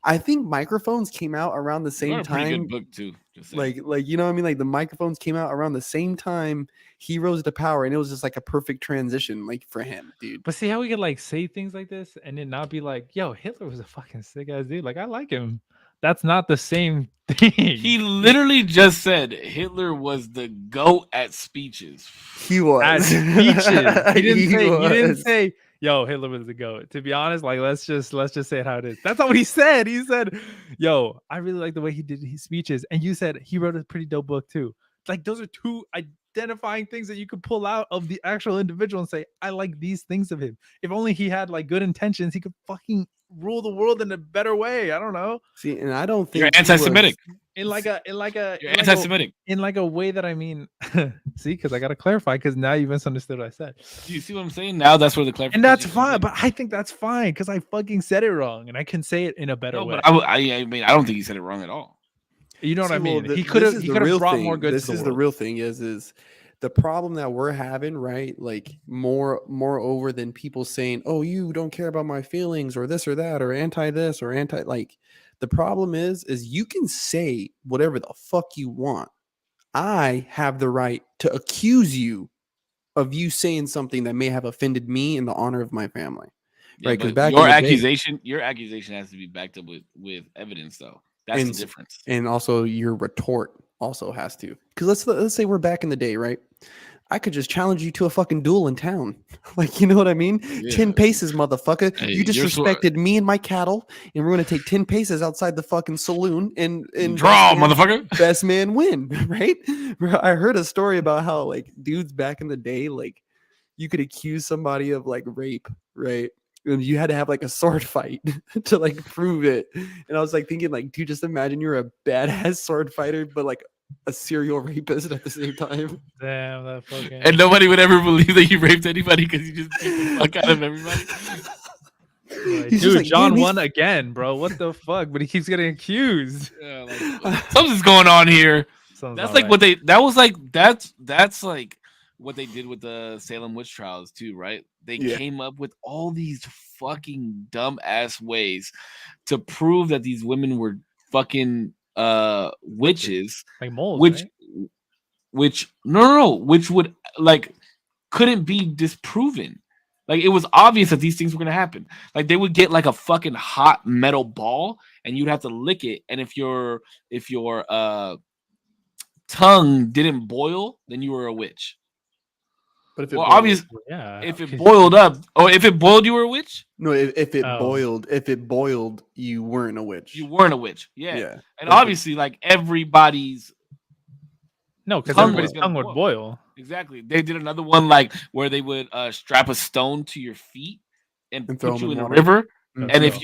Speaker 1: I think microphones came out around the
Speaker 2: You
Speaker 1: same
Speaker 2: wrote a pretty
Speaker 1: time.
Speaker 2: good book too. Just saying.
Speaker 1: Like you know what I mean? Like the microphones came out around the same time he rose to power, and it was just like a perfect transition, like for him, dude.
Speaker 3: But see how we could like say things like this and then not be like, yo, Hitler was a fucking sick ass dude. Like I like him. That's not the same thing.
Speaker 2: He literally just said Hitler was the GOAT at speeches.
Speaker 1: He was
Speaker 3: At speeches. He didn't
Speaker 1: was.
Speaker 3: say, yo, Hitler was the GOAT. To be honest, like let's just say it how it is. That's not what he said. He said, yo, I really like the way he did his speeches. And you said he wrote a pretty dope book too. Like those are two identifying things that you could pull out of the actual individual and say, I like these things of him. If only he had like good intentions, he could fucking rule the world in a better way. I don't know.
Speaker 1: See, and I don't think
Speaker 2: You're anti-Semitic.
Speaker 3: You're
Speaker 2: anti-Semitic.
Speaker 3: In like a way that I mean, see, because I gotta clarify, because now you misunderstood what I said.
Speaker 2: Do you see what I'm saying? Now that's where the clarification.
Speaker 3: And that's fine, but I think that's fine because I fucking said it wrong, and I can say it in a better way.
Speaker 2: But I mean, I don't think he said it wrong at all.
Speaker 3: You know what I mean?
Speaker 1: Well,
Speaker 3: He could have brought more good.
Speaker 1: This is the real thing. Is the problem that we're having, right? Like more over than people saying, "Oh, you don't care about my feelings," or this or that, or anti this or anti like. The problem is you can say whatever the fuck you want. I have the right to accuse you of you saying something that may have offended me in the honor of my family.
Speaker 2: Yeah,
Speaker 1: right? Because
Speaker 2: back your accusation has to be backed up with evidence, though. That's the difference.
Speaker 1: And also your retort also has to. Because let's say we're back in the day, right? I could just challenge you to a fucking duel in town. Like, you know what I mean? Yeah. 10 paces, motherfucker. Hey, you disrespected me and my cattle, and we're going to take 10 paces outside the fucking saloon and
Speaker 2: draw, motherfucker.
Speaker 1: Best man win, right? I heard a story about how, like, dudes back in the day, like, you could accuse somebody of, like, rape, right? And you had to have, like, a sword fight to, like, prove it. And I was, like, thinking, like, dude, just imagine you're a badass sword fighter, but, like, a serial rapist at the same time.
Speaker 3: Damn, that fucking.
Speaker 2: And nobody would ever believe that you raped anybody because you just beat the fuck out of everybody.
Speaker 3: Like, dude, like, John won again, bro. What the fuck? But he keeps getting accused.
Speaker 2: Yeah, like, something's going on here. That's like what they. That was like that's like what they did with the Salem witch trials too, right? They came up with all these fucking dumb ass ways to prove that these women were fucking witches,
Speaker 3: like moles,
Speaker 2: which
Speaker 3: right?
Speaker 2: which would like couldn't be disproven. Like it was obvious that these things were gonna happen. Like they would get like a fucking hot metal ball and you'd have to lick it, and if your tongue didn't boil, then you were a witch.
Speaker 1: But if it
Speaker 2: if it boiled up, or if it boiled, you were a witch.
Speaker 1: No, if it boiled, you weren't a witch.
Speaker 2: You weren't a witch. Yeah. And obviously, like everybody's.
Speaker 3: No, because everybody's tongue would boil.
Speaker 2: Exactly. They did another one like where they would strap a stone to your feet and put you in a river. And if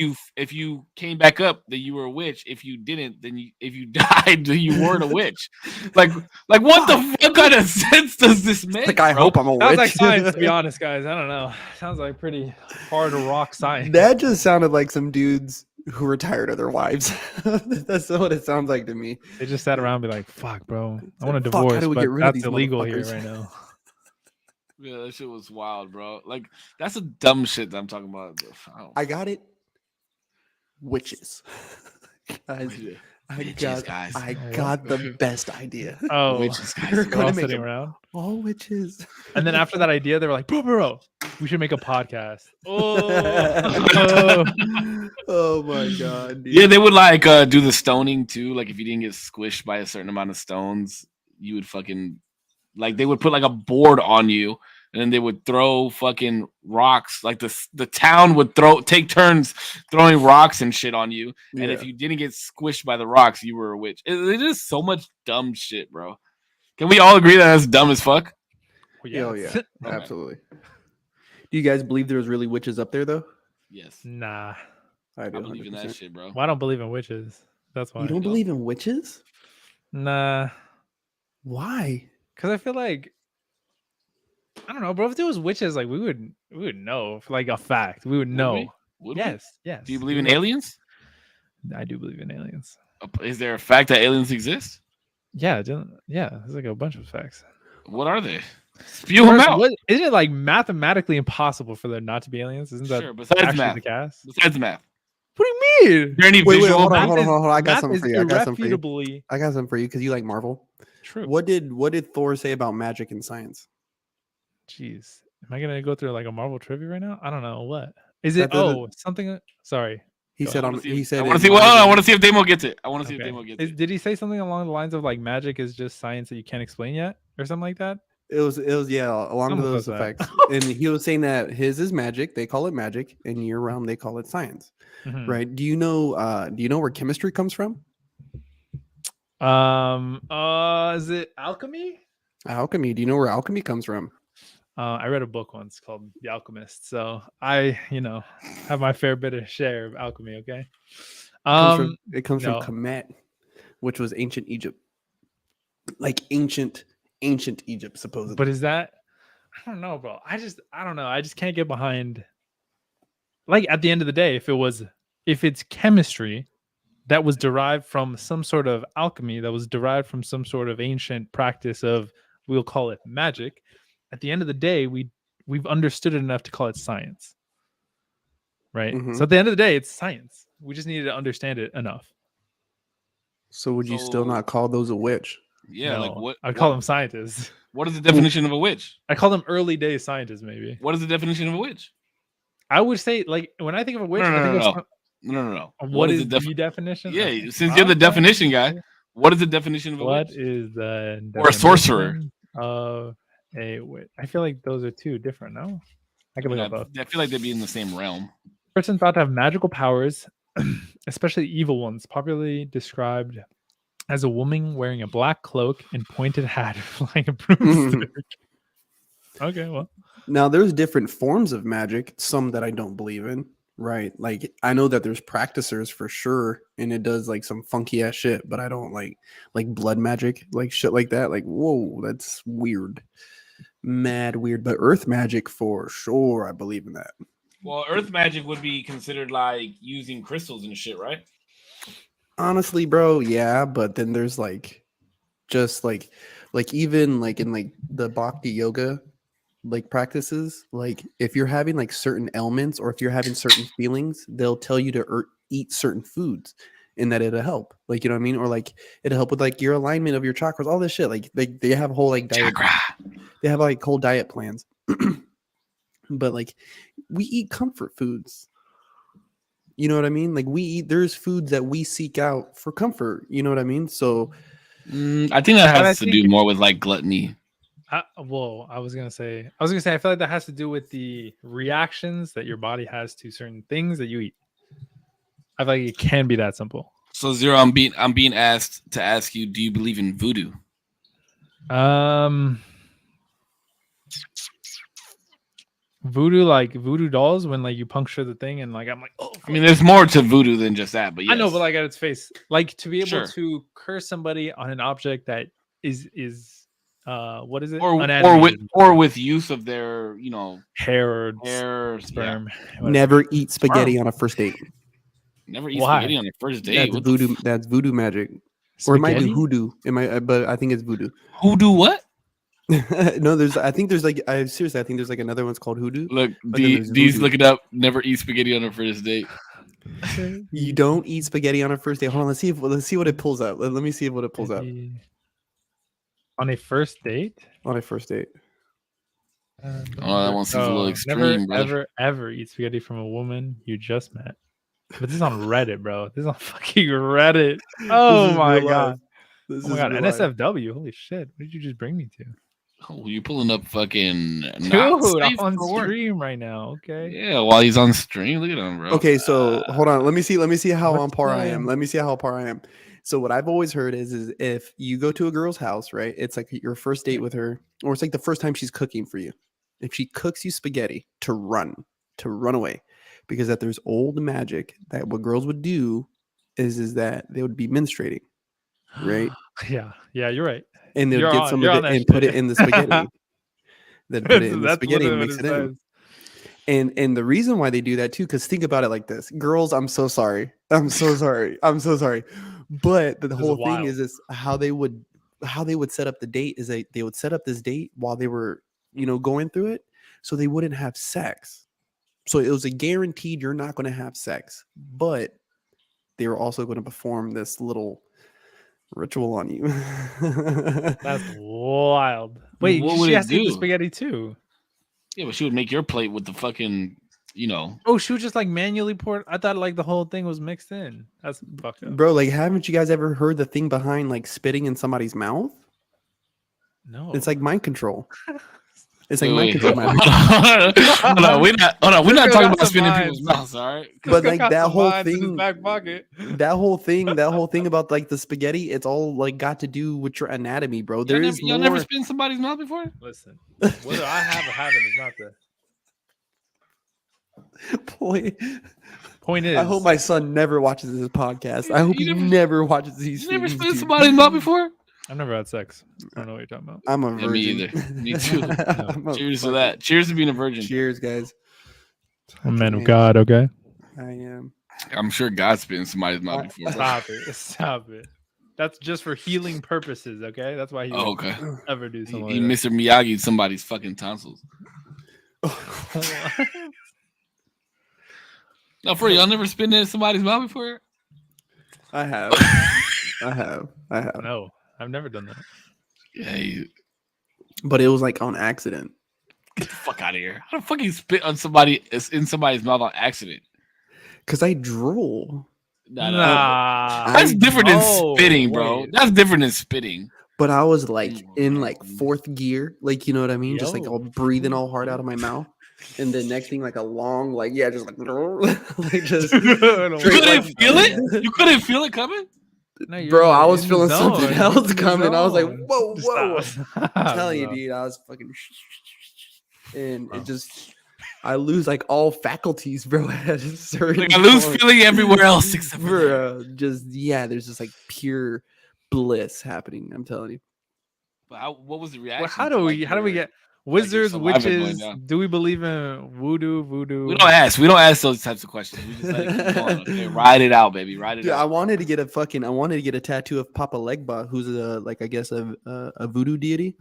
Speaker 2: you came back up, then you were a witch. If you didn't, then if you died, then you weren't a witch. Like what the fuck kind of sense does this make?
Speaker 1: Like I hope I'm a witch.
Speaker 3: Sounds like science, to be honest, guys. I don't know. Sounds like pretty hard rock science.
Speaker 1: That just sounded like some dudes who were tired of their wives. That's what it sounds like to me.
Speaker 3: They just sat around and be like, "Fuck, bro, I want a divorce, but that's illegal here right now."
Speaker 2: Yeah, that shit was wild, bro. Like that's the dumb shit that I'm talking about.
Speaker 1: I got it. Witches. Guys, I got the best idea.
Speaker 3: Oh,
Speaker 2: witches, guys.
Speaker 3: We're all sitting around.
Speaker 1: All witches.
Speaker 3: And then after that idea, they were like, bro, we should make a podcast.
Speaker 1: Oh my god, dude.
Speaker 2: Yeah, they would like do the stoning too. Like if you didn't get squished by a certain amount of stones, you would fucking like they would put like a board on you, and then they would throw fucking rocks. Like the town would take turns throwing rocks and shit on you. And if you didn't get squished by the rocks, you were a witch. It is so much dumb shit, bro. Can we all agree that that's dumb as fuck?
Speaker 1: Yeah, okay. Absolutely. Do you guys believe there was really witches up there though?
Speaker 2: Yes.
Speaker 3: Nah.
Speaker 2: I believe in that shit, bro.
Speaker 3: Well, I don't believe in witches. That's why.
Speaker 1: You don't believe in witches?
Speaker 3: Nah.
Speaker 1: Why?
Speaker 3: Because I feel like I don't know, bro. If there was witches, like we would know, like a fact. We would know.
Speaker 2: Would
Speaker 3: yes.
Speaker 2: Do you believe in aliens?
Speaker 3: I do believe in aliens.
Speaker 2: Is there a fact that aliens exist?
Speaker 3: Yeah, there's like a bunch of facts.
Speaker 2: What are they? Spew them out.
Speaker 3: Isn't it like mathematically impossible for there not to be aliens? Isn't that
Speaker 2: besides
Speaker 3: actually
Speaker 2: math?
Speaker 3: The cast?
Speaker 2: Besides math.
Speaker 3: What do you mean?
Speaker 2: Is there any
Speaker 1: Wait,
Speaker 2: visual?
Speaker 1: hold on,
Speaker 2: proof?
Speaker 1: hold on, hold on. I got
Speaker 3: Math
Speaker 1: something
Speaker 3: is
Speaker 1: for you. I got something for you.
Speaker 3: irrefutably
Speaker 1: I got something for you because you like Marvel.
Speaker 3: true.
Speaker 1: What did Thor say about magic and science?
Speaker 3: Jeez, am I gonna go through like a Marvel trivia right now? I don't know what is it.
Speaker 1: That doesn't-
Speaker 3: Oh, something. Sorry.
Speaker 1: He
Speaker 3: Go
Speaker 1: said
Speaker 3: ahead.
Speaker 1: on. He said.
Speaker 2: I want
Speaker 1: in
Speaker 2: to see. Well,
Speaker 1: Marvel-
Speaker 2: I want to see if Damo gets it. I want to see if
Speaker 3: Okay.
Speaker 2: Damo gets it.
Speaker 3: Did he say something along the lines of like magic is just science that you can't explain yet, or something like that?
Speaker 1: It was yeah, along
Speaker 3: Something
Speaker 1: those
Speaker 3: like that.
Speaker 1: effects. And he was saying that his is magic. They call it magic, and year round they call it science.
Speaker 3: Mhm.
Speaker 1: Right? Do you know where chemistry comes from?
Speaker 3: Is it alchemy?
Speaker 1: Alchemy. Do you know where alchemy comes from?
Speaker 3: I read a book once called The Alchemist, so I, have my fair bit of share of alchemy. Okay.
Speaker 1: It comes from
Speaker 3: no.
Speaker 1: Kemet, which was ancient Egypt, like ancient Egypt, supposedly.
Speaker 3: But is that? I don't know, bro. I don't know. I just can't get behind. Like at the end of the day, if it's chemistry that was derived from some sort of alchemy, that was derived from some sort of ancient practice of, we'll call it magic. At the end of the day, we've understood it enough to call it science, right?
Speaker 1: Mhm.
Speaker 3: So at the end of the day, it's science. We just needed to understand it enough.
Speaker 1: So would you still
Speaker 2: So-
Speaker 1: not call those a witch?
Speaker 2: Yeah, like
Speaker 3: No,
Speaker 2: what?
Speaker 3: I call them scientists.
Speaker 2: What is the definition of a witch?
Speaker 3: I call them early day scientists. Maybe
Speaker 2: What is the definition of a witch?
Speaker 3: I would say, like, when I think of a witch,
Speaker 2: No,
Speaker 3: I think
Speaker 2: no,
Speaker 3: of
Speaker 2: no.
Speaker 3: what is
Speaker 2: the
Speaker 3: the definition?
Speaker 2: Yeah,
Speaker 3: Okay.
Speaker 2: since you're the
Speaker 3: Okay.
Speaker 2: definition guy, what is the definition of a
Speaker 3: What
Speaker 2: witch?
Speaker 3: is the
Speaker 2: Or a sorcerer.
Speaker 3: definition of a witch? I feel like those are two different. No, I can look up both.
Speaker 2: I feel like they'd be in the same realm.
Speaker 3: Person thought to have magical powers, especially evil ones, popularly described as a woman wearing a black cloak and pointed hat, flying a broomstick. Okay, well,
Speaker 1: Now there's different forms of magic, some that I don't believe in, right? Like I know that there's practicers for sure, and it does like some funky ass shit, but I don't like blood magic, like shit like that. Like, whoa, that's weird. Mad weird. But earth magic for sure, I believe in that.
Speaker 2: Well, earth magic would be considered like using crystals and shit, right?
Speaker 1: Honestly, bro, yeah, but then there's like just like even like in like the bhakti yoga like practices, like if you're having like certain ailments or if you're having certain feelings, they'll tell you to eat certain foods and that it'll help. Like, you know what I mean? Or like it'll help with like your alignment of your chakras, all this shit. Like they have whole like diet, they have like whole diet plans. But like we eat comfort foods. You know what I mean? Like there's foods that we seek out for comfort. You know what I mean? So
Speaker 2: I think that has to do more with like gluttony.
Speaker 3: I was gonna say, I feel like that has to do with the reactions that your body has to certain things that you eat. I feel like it can be that simple.
Speaker 2: So Zero, I'm being asked to ask you, do you believe in voodoo?
Speaker 3: Voodoo, like voodoo dolls, when like you puncture the thing and like I'm like, oh,
Speaker 2: I mean, there's more to voodoo than just that, but yes.
Speaker 3: I know, but like at its face, like to be able
Speaker 2: Sure.
Speaker 3: to curse somebody on an object that is what is it?
Speaker 2: Or with use of their,
Speaker 3: hair
Speaker 2: or
Speaker 3: sperm.
Speaker 2: Yeah.
Speaker 1: Never eat spaghetti on a first date.
Speaker 2: Never eat spaghetti on a first date.
Speaker 1: That's voodoo. That's voodoo magic. Spaghetti? Or it might be hoodoo. But I think it's voodoo.
Speaker 2: Hoodoo what?
Speaker 1: No, I think there's like another one's called hoodoo.
Speaker 2: Look, these look it up. Never eat spaghetti on a first date.
Speaker 1: You don't eat spaghetti on a first date. Hold on, let's see what it pulls up. Let me see what it pulls up.
Speaker 3: On a first date?
Speaker 1: On a first date.
Speaker 2: That one seems a little extreme,
Speaker 3: never, ever eat spaghetti from a woman you just met. But this is on Reddit, bro. This is on fucking Reddit. Oh my god. Oh my god. NSFW. Holy shit. What did you just bring me to?
Speaker 2: Oh, you're pulling up fucking
Speaker 3: dude. I'm on stream right now. Okay.
Speaker 2: Yeah, while he's on stream, look at him, bro.
Speaker 1: Okay, so hold on. Let me see how on par I am. Let me see how par I am. So what I've always heard is if you go to a girl's house, right? It's like your first date with her, or it's like the first time she's cooking for you. If she cooks you spaghetti, to run away, because that there's old magic that what girls would do is that they would be menstruating, right?
Speaker 3: Yeah, you're right.
Speaker 1: And they'll get some of it and put it in the spaghetti. Then put it in the spaghetti and mix it in. And the reason why they do that too, because think about it like this. Girls, I'm so sorry. But the whole thing is how they would set up the date is they would set up this date while they were, going through it, so they wouldn't have sex. So it was a guaranteed you're not going to have sex, but they were also going to perform this little ritual on you.
Speaker 3: That's wild. Wait,
Speaker 2: What would
Speaker 3: she
Speaker 2: it
Speaker 3: has to eat the
Speaker 2: do?
Speaker 3: spaghetti too.
Speaker 2: Yeah, but she would make your plate with the fucking, you know.
Speaker 3: Oh, she would just like manually pour it. I thought like the whole thing was mixed in. That's fucked up.
Speaker 1: Bro, like, haven't you guys ever heard the thing behind like spitting in somebody's mouth?
Speaker 3: No.
Speaker 1: It's like mind control. It's like
Speaker 2: Wait,
Speaker 1: mind
Speaker 2: wait,
Speaker 1: control.
Speaker 2: hold on. We're not talking about spinning
Speaker 3: minds.
Speaker 2: people's mouths, all right?
Speaker 1: But like that whole
Speaker 3: in his
Speaker 1: thing,
Speaker 3: back pocket.
Speaker 1: that whole thing about like the spaghetti, it's all like got to do with your anatomy, bro. There is
Speaker 2: Y'all
Speaker 1: more.
Speaker 2: never spin somebody's mouth before?
Speaker 3: Listen, whether I have or haven't is not the
Speaker 1: Point.
Speaker 3: point. Is
Speaker 1: I hope my son never watches this podcast. I hope he never watches these
Speaker 2: You never
Speaker 1: things.
Speaker 2: spin
Speaker 1: dude.
Speaker 2: somebody's mouth before?
Speaker 3: I've never had sex. I don't know what you're talking about.
Speaker 1: I'm a
Speaker 2: Yeah, me
Speaker 1: virgin.
Speaker 2: either. Me too.
Speaker 1: I'm a
Speaker 2: Cheers to
Speaker 1: fucking-
Speaker 2: that. Cheers to being a virgin.
Speaker 1: Cheers, guys.
Speaker 3: I'm a man of
Speaker 1: Man.
Speaker 3: God. Okay.
Speaker 1: I am.
Speaker 2: I'm sure God spit in somebody's mouth before. bro.
Speaker 3: Stop it. Stop it. That's just for healing purposes. Okay. That's why he
Speaker 2: Oh,
Speaker 3: would
Speaker 2: okay.
Speaker 3: ever do
Speaker 2: He
Speaker 3: something.
Speaker 2: he
Speaker 3: like
Speaker 2: Mr. Miyagi somebody's fucking tonsils.
Speaker 3: that.
Speaker 2: No, for real, y'all never spit in somebody's mouth before?
Speaker 1: I have. I have.
Speaker 3: No, I've never done that.
Speaker 2: Yeah,
Speaker 1: But it was like on accident.
Speaker 2: get the fuck out of here. How the fuck you spit on somebody in somebody's mouth on accident?
Speaker 1: Because I drool.
Speaker 3: Nah.
Speaker 2: That's different than
Speaker 3: Oh,
Speaker 2: spitting, bro.
Speaker 3: wait.
Speaker 2: That's different than spitting.
Speaker 1: But I was like in
Speaker 2: Oh,
Speaker 1: like
Speaker 2: man.
Speaker 1: fourth gear. Like, you know what I mean? Just like
Speaker 3: Yo.
Speaker 1: all breathing all hard out of my mouth. And then next thing, like a long, like, yeah, just like, like just.
Speaker 2: You
Speaker 1: straight,
Speaker 2: couldn't
Speaker 1: like-
Speaker 2: feel it? You couldn't feel it coming?
Speaker 3: No, you're
Speaker 1: Bro, I was
Speaker 3: in
Speaker 1: feeling
Speaker 3: the
Speaker 1: something
Speaker 3: zone.
Speaker 1: else
Speaker 3: You're in the
Speaker 1: coming. I was like,
Speaker 3: zone.
Speaker 1: whoa, whoa.
Speaker 3: Stop.
Speaker 1: I'm telling you,
Speaker 3: Bro.
Speaker 1: dude, I was fucking. And
Speaker 3: Wow.
Speaker 1: it just, I lose like all faculties, bro. At a certain
Speaker 2: Like I lose
Speaker 1: point.
Speaker 2: feeling everywhere else except for there.
Speaker 1: Bro, just, yeah, there's just like pure bliss happening. I'm telling you.
Speaker 2: But what was the reaction?
Speaker 3: Well, how
Speaker 2: to,
Speaker 3: do
Speaker 2: like,
Speaker 3: we
Speaker 2: your-
Speaker 3: get wizards,
Speaker 2: saliva going
Speaker 3: witches?
Speaker 2: down?
Speaker 3: Do we believe in voodoo?
Speaker 2: We don't ask. We don't ask those types of questions. We just let it keep going. Okay? Ride it out, baby. Ride it
Speaker 1: Dude, I
Speaker 2: out.
Speaker 1: wanted to get a tattoo of Papa Legba, who's like I guess a voodoo deity.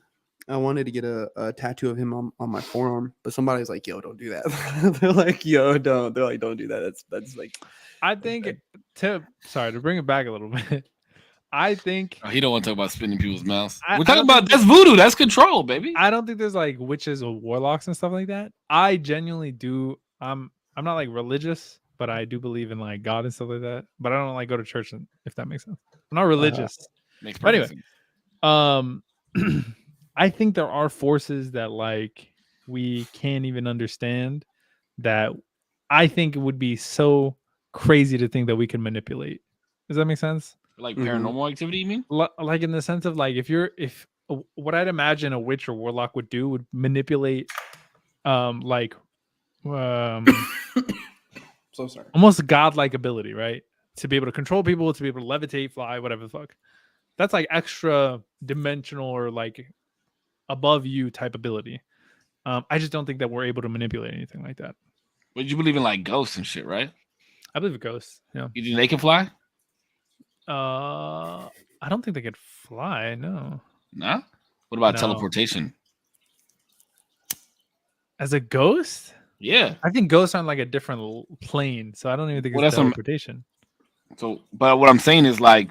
Speaker 1: I wanted to get a tattoo of him on my forearm, but somebody's like, "Yo, don't do that." They're like, "Yo, don't." They're like, "Don't do that." That's like,
Speaker 3: I think to bring it back a little bit. I think
Speaker 2: Oh, he don't want to talk about spinning people's mouths.
Speaker 3: I
Speaker 2: We're talking
Speaker 3: don't
Speaker 2: about that's voodoo. That's control, baby.
Speaker 3: I don't think there's like witches or warlocks and stuff like that. I genuinely do. I'm not like religious, but I do believe in like God and stuff like that. But I don't like go to church, if that makes sense. I'm not religious.
Speaker 2: Makes
Speaker 3: But
Speaker 2: perfect
Speaker 3: anyway.
Speaker 2: sense.
Speaker 3: I think there are forces that like we can't even understand that I think it would be so crazy to think that we can manipulate. Does that make sense?
Speaker 2: Like
Speaker 1: Mhm.
Speaker 2: paranormal activity, you mean?
Speaker 3: Like in the sense of like what I'd imagine a witch or warlock would do would manipulate like
Speaker 1: so sorry.
Speaker 3: almost godlike ability, right? To be able to control people, to be able to levitate, fly, whatever the fuck. That's like extra dimensional or like above you type ability. I just don't think that we're able to manipulate anything like that.
Speaker 2: But you believe in like ghosts and shit, right?
Speaker 3: I believe in ghosts. Yeah.
Speaker 2: You think they can fly?
Speaker 3: I don't think they could fly. No.
Speaker 2: Nah. What about
Speaker 3: No.
Speaker 2: teleportation?
Speaker 3: As a ghost,
Speaker 2: Yeah.
Speaker 3: I think ghosts are on like a different plane, so I don't even think
Speaker 2: Well,
Speaker 3: it's
Speaker 2: that's what I'm-
Speaker 3: teleportation.
Speaker 2: So, but what I'm saying is like,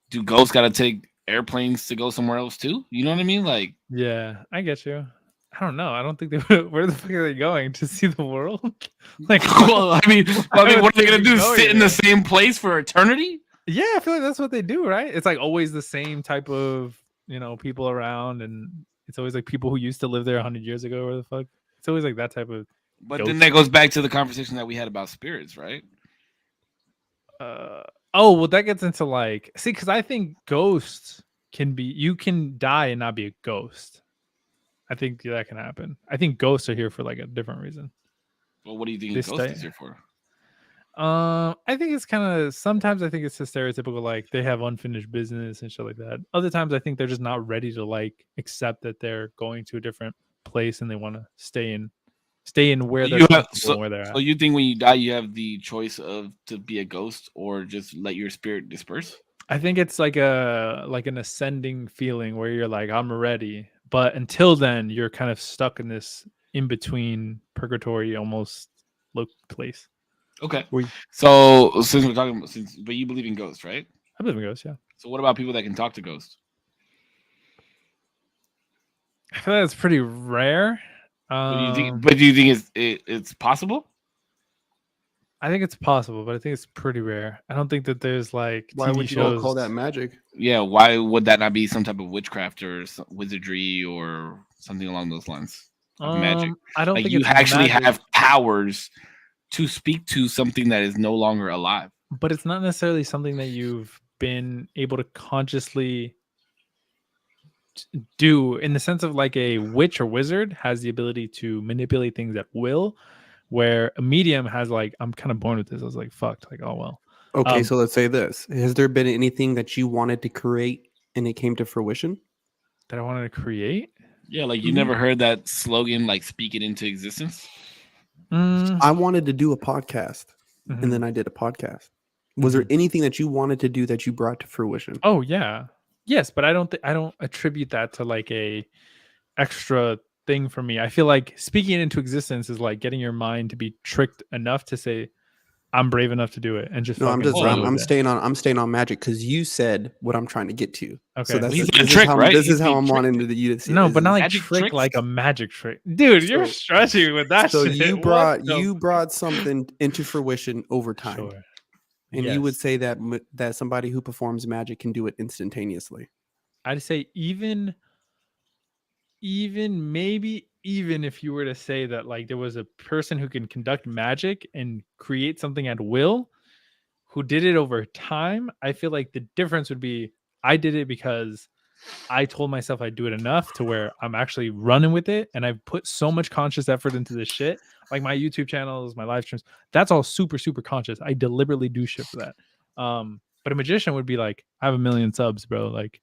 Speaker 2: do ghosts got to take airplanes to go somewhere else too? You know what I mean? Like,
Speaker 3: Yeah, I get you. I don't know. I don't think they. Where the fuck are they going to see the world? Like,
Speaker 2: well, I mean,
Speaker 3: would
Speaker 2: what are they gonna
Speaker 3: think
Speaker 2: do?
Speaker 3: they'd go
Speaker 2: Sit in the
Speaker 3: there.
Speaker 2: same place for eternity?
Speaker 3: yeah, I feel like that's what they do, right? It's like always the same type of people around, and it's always like people who used to live there 100 years ago. Where the fuck? It's always like that type of.
Speaker 2: But
Speaker 3: Ghosts.
Speaker 2: then that goes back to the conversation that we had about spirits, right?
Speaker 3: Oh well, that gets into like because I think ghosts you can die and not be a ghost. I think that can happen. I think ghosts are here for like a different reason.
Speaker 2: Well, what do you think a
Speaker 3: This
Speaker 2: ghost
Speaker 3: day-
Speaker 2: is here for?
Speaker 3: I think it's kind of sometimes I think it's the stereotypical like they have unfinished business and shit like that. Other times I think they're just not ready to like accept that they're going to a different place and they want to stay in where they're
Speaker 2: You have-
Speaker 3: comfortable and where they're at.
Speaker 2: So you think when you die, you have the choice of to be a ghost or just let your spirit disperse?
Speaker 3: I think it's like an ascending feeling where you're like I'm ready, but until then you're kind of stuck in this in between purgatory almost place.
Speaker 2: Okay.
Speaker 1: We-
Speaker 2: So since we're talking about but you believe in ghosts, right?
Speaker 3: I believe in ghosts. Yeah.
Speaker 2: So what about people that can talk to ghosts?
Speaker 3: I feel like that's pretty rare.
Speaker 2: But do you think it's possible?
Speaker 3: I think it's possible, but I think it's pretty rare. I don't think that there's like
Speaker 1: Why
Speaker 3: TV
Speaker 1: would you all
Speaker 3: shows.
Speaker 1: call that magic?
Speaker 2: Yeah. Why would that not be some type of witchcraft or wizardry or something along those lines of magic?
Speaker 3: I don't
Speaker 2: Like
Speaker 3: think
Speaker 2: you
Speaker 3: it's
Speaker 2: actually
Speaker 3: magic,
Speaker 2: have powers to speak to something that is no longer alive.
Speaker 3: but it's not necessarily something that you've been able to consciously do in the sense of like a witch or wizard has the ability to manipulate things at will, where a medium has like, I'm kind of born with this. I was like, fucked. Like, oh well.
Speaker 1: Okay, so let's say this: has there been anything that you wanted to create and it came to fruition?
Speaker 3: That I wanted to create.
Speaker 2: Yeah, like you never heard that slogan, like "speak it into existence."
Speaker 1: I wanted to do a podcast,
Speaker 3: Mhm.
Speaker 1: and then I did a podcast. Was there anything that you wanted to do that you brought to fruition?
Speaker 3: Oh yeah, yes, but I don't attribute that to like a extra thing for me. I feel like speaking it into existence is like getting your mind to be tricked enough to say, "I'm brave enough to do it," and just
Speaker 1: No, I'm
Speaker 3: fucking
Speaker 1: just
Speaker 3: run with
Speaker 1: I'm
Speaker 3: it.
Speaker 1: staying on magic because you said what I'm trying to get to.
Speaker 3: Okay.
Speaker 1: So that's
Speaker 2: He's
Speaker 1: this
Speaker 2: a
Speaker 1: is
Speaker 2: trick,
Speaker 1: how,
Speaker 2: right?
Speaker 1: This
Speaker 2: He's
Speaker 1: is how
Speaker 2: being
Speaker 1: I'm
Speaker 2: tricked.
Speaker 1: wanting you to see.
Speaker 3: No,
Speaker 1: it.
Speaker 3: but not like
Speaker 2: magic
Speaker 3: trick
Speaker 2: tricks?
Speaker 3: like a magic trick, dude. You're
Speaker 1: So-
Speaker 3: stretching with that.
Speaker 1: So
Speaker 3: shit.
Speaker 1: you
Speaker 3: What
Speaker 1: brought
Speaker 3: the-
Speaker 1: something into fruition over time,
Speaker 3: Sure.
Speaker 1: and you would
Speaker 3: Yes.
Speaker 1: say that that somebody who performs magic can do it instantaneously.
Speaker 3: I'd say even maybe even if you were to say that like there was a person who can conduct magic and create something at will who did it over time, I feel like the difference would be I did it because I told myself I'd do it enough to where I'm actually running with it, and I've put so much conscious effort into this shit. Like my YouTube channels, my live streams, that's all super conscious. I deliberately do shit for that. But a magician would be like, I have 1 million subs, bro. Like,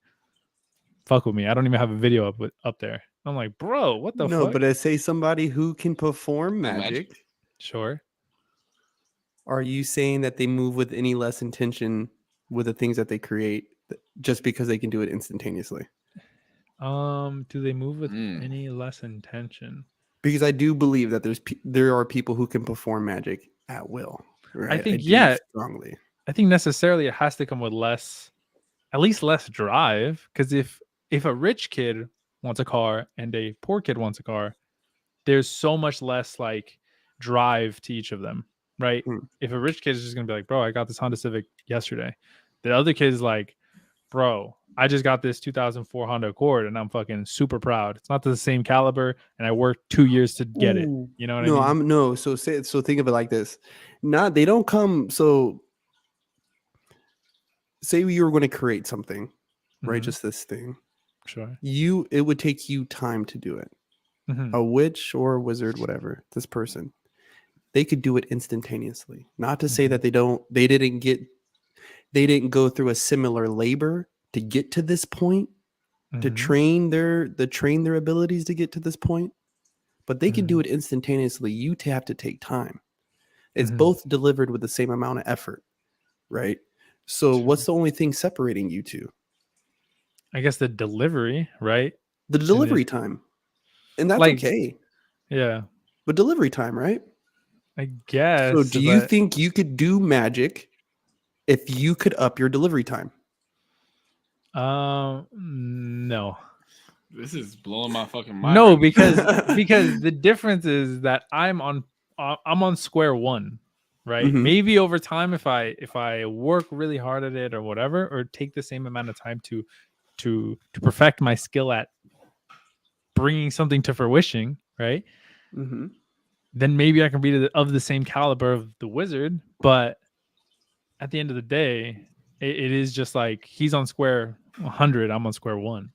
Speaker 3: fuck with me. I don't even have a video up there. I'm like, bro, what the
Speaker 1: No,
Speaker 3: fuck?
Speaker 1: but I say somebody who can perform
Speaker 2: Magic.
Speaker 1: magic.
Speaker 3: Sure.
Speaker 1: Are you saying that they move with any less intention with the things that they create just because they can do it instantaneously?
Speaker 3: Do they move with any less intention?
Speaker 1: Because I do believe that there are people who can perform magic at will. Right?
Speaker 3: I think
Speaker 1: do strongly.
Speaker 3: I think necessarily it has to come with at least less drive. Because if a rich kid wants a car and a poor kid wants a car, there's so much less like drive to each of them, right? If a rich kid is just gonna be like, bro, I got this Honda Civic yesterday. The other kid is like, bro, I just got this 2004 Honda Accord and I'm fucking super proud. It's not the same caliber, and I worked 2 years to get it. You know what I mean?
Speaker 1: So think of it like this. They don't come. So say you were going to create something, right?
Speaker 3: Mhm.
Speaker 1: Just this thing.
Speaker 3: Sure.
Speaker 1: It would take you time to do it.
Speaker 3: Mhm.
Speaker 1: A witch or a wizard, whatever, this person, they could do it instantaneously. Not to say that they didn't go through a similar labor to get to this point, to train their abilities to get to this point, but they can do it instantaneously. You have to take time. It's both delivered with the same amount of effort, right? So what's the only thing separating you two?
Speaker 3: I guess the delivery, right?
Speaker 1: The delivery time. And that's
Speaker 3: Like,
Speaker 1: okay.
Speaker 3: Yeah.
Speaker 1: But delivery time, right?
Speaker 3: I guess.
Speaker 1: So do you think you could do magic if you could up your delivery time?
Speaker 3: No.
Speaker 2: This is blowing my fucking mind.
Speaker 3: No, because the difference is that I'm on square one, right? Maybe over time, if I work really hard at it or whatever, or take the same amount of time to perfect my skill at bringing something to fruition, right? Then maybe I can be of the same caliber of the wizard. But at the end of the day, it is just like he's on square 100, I'm on square one.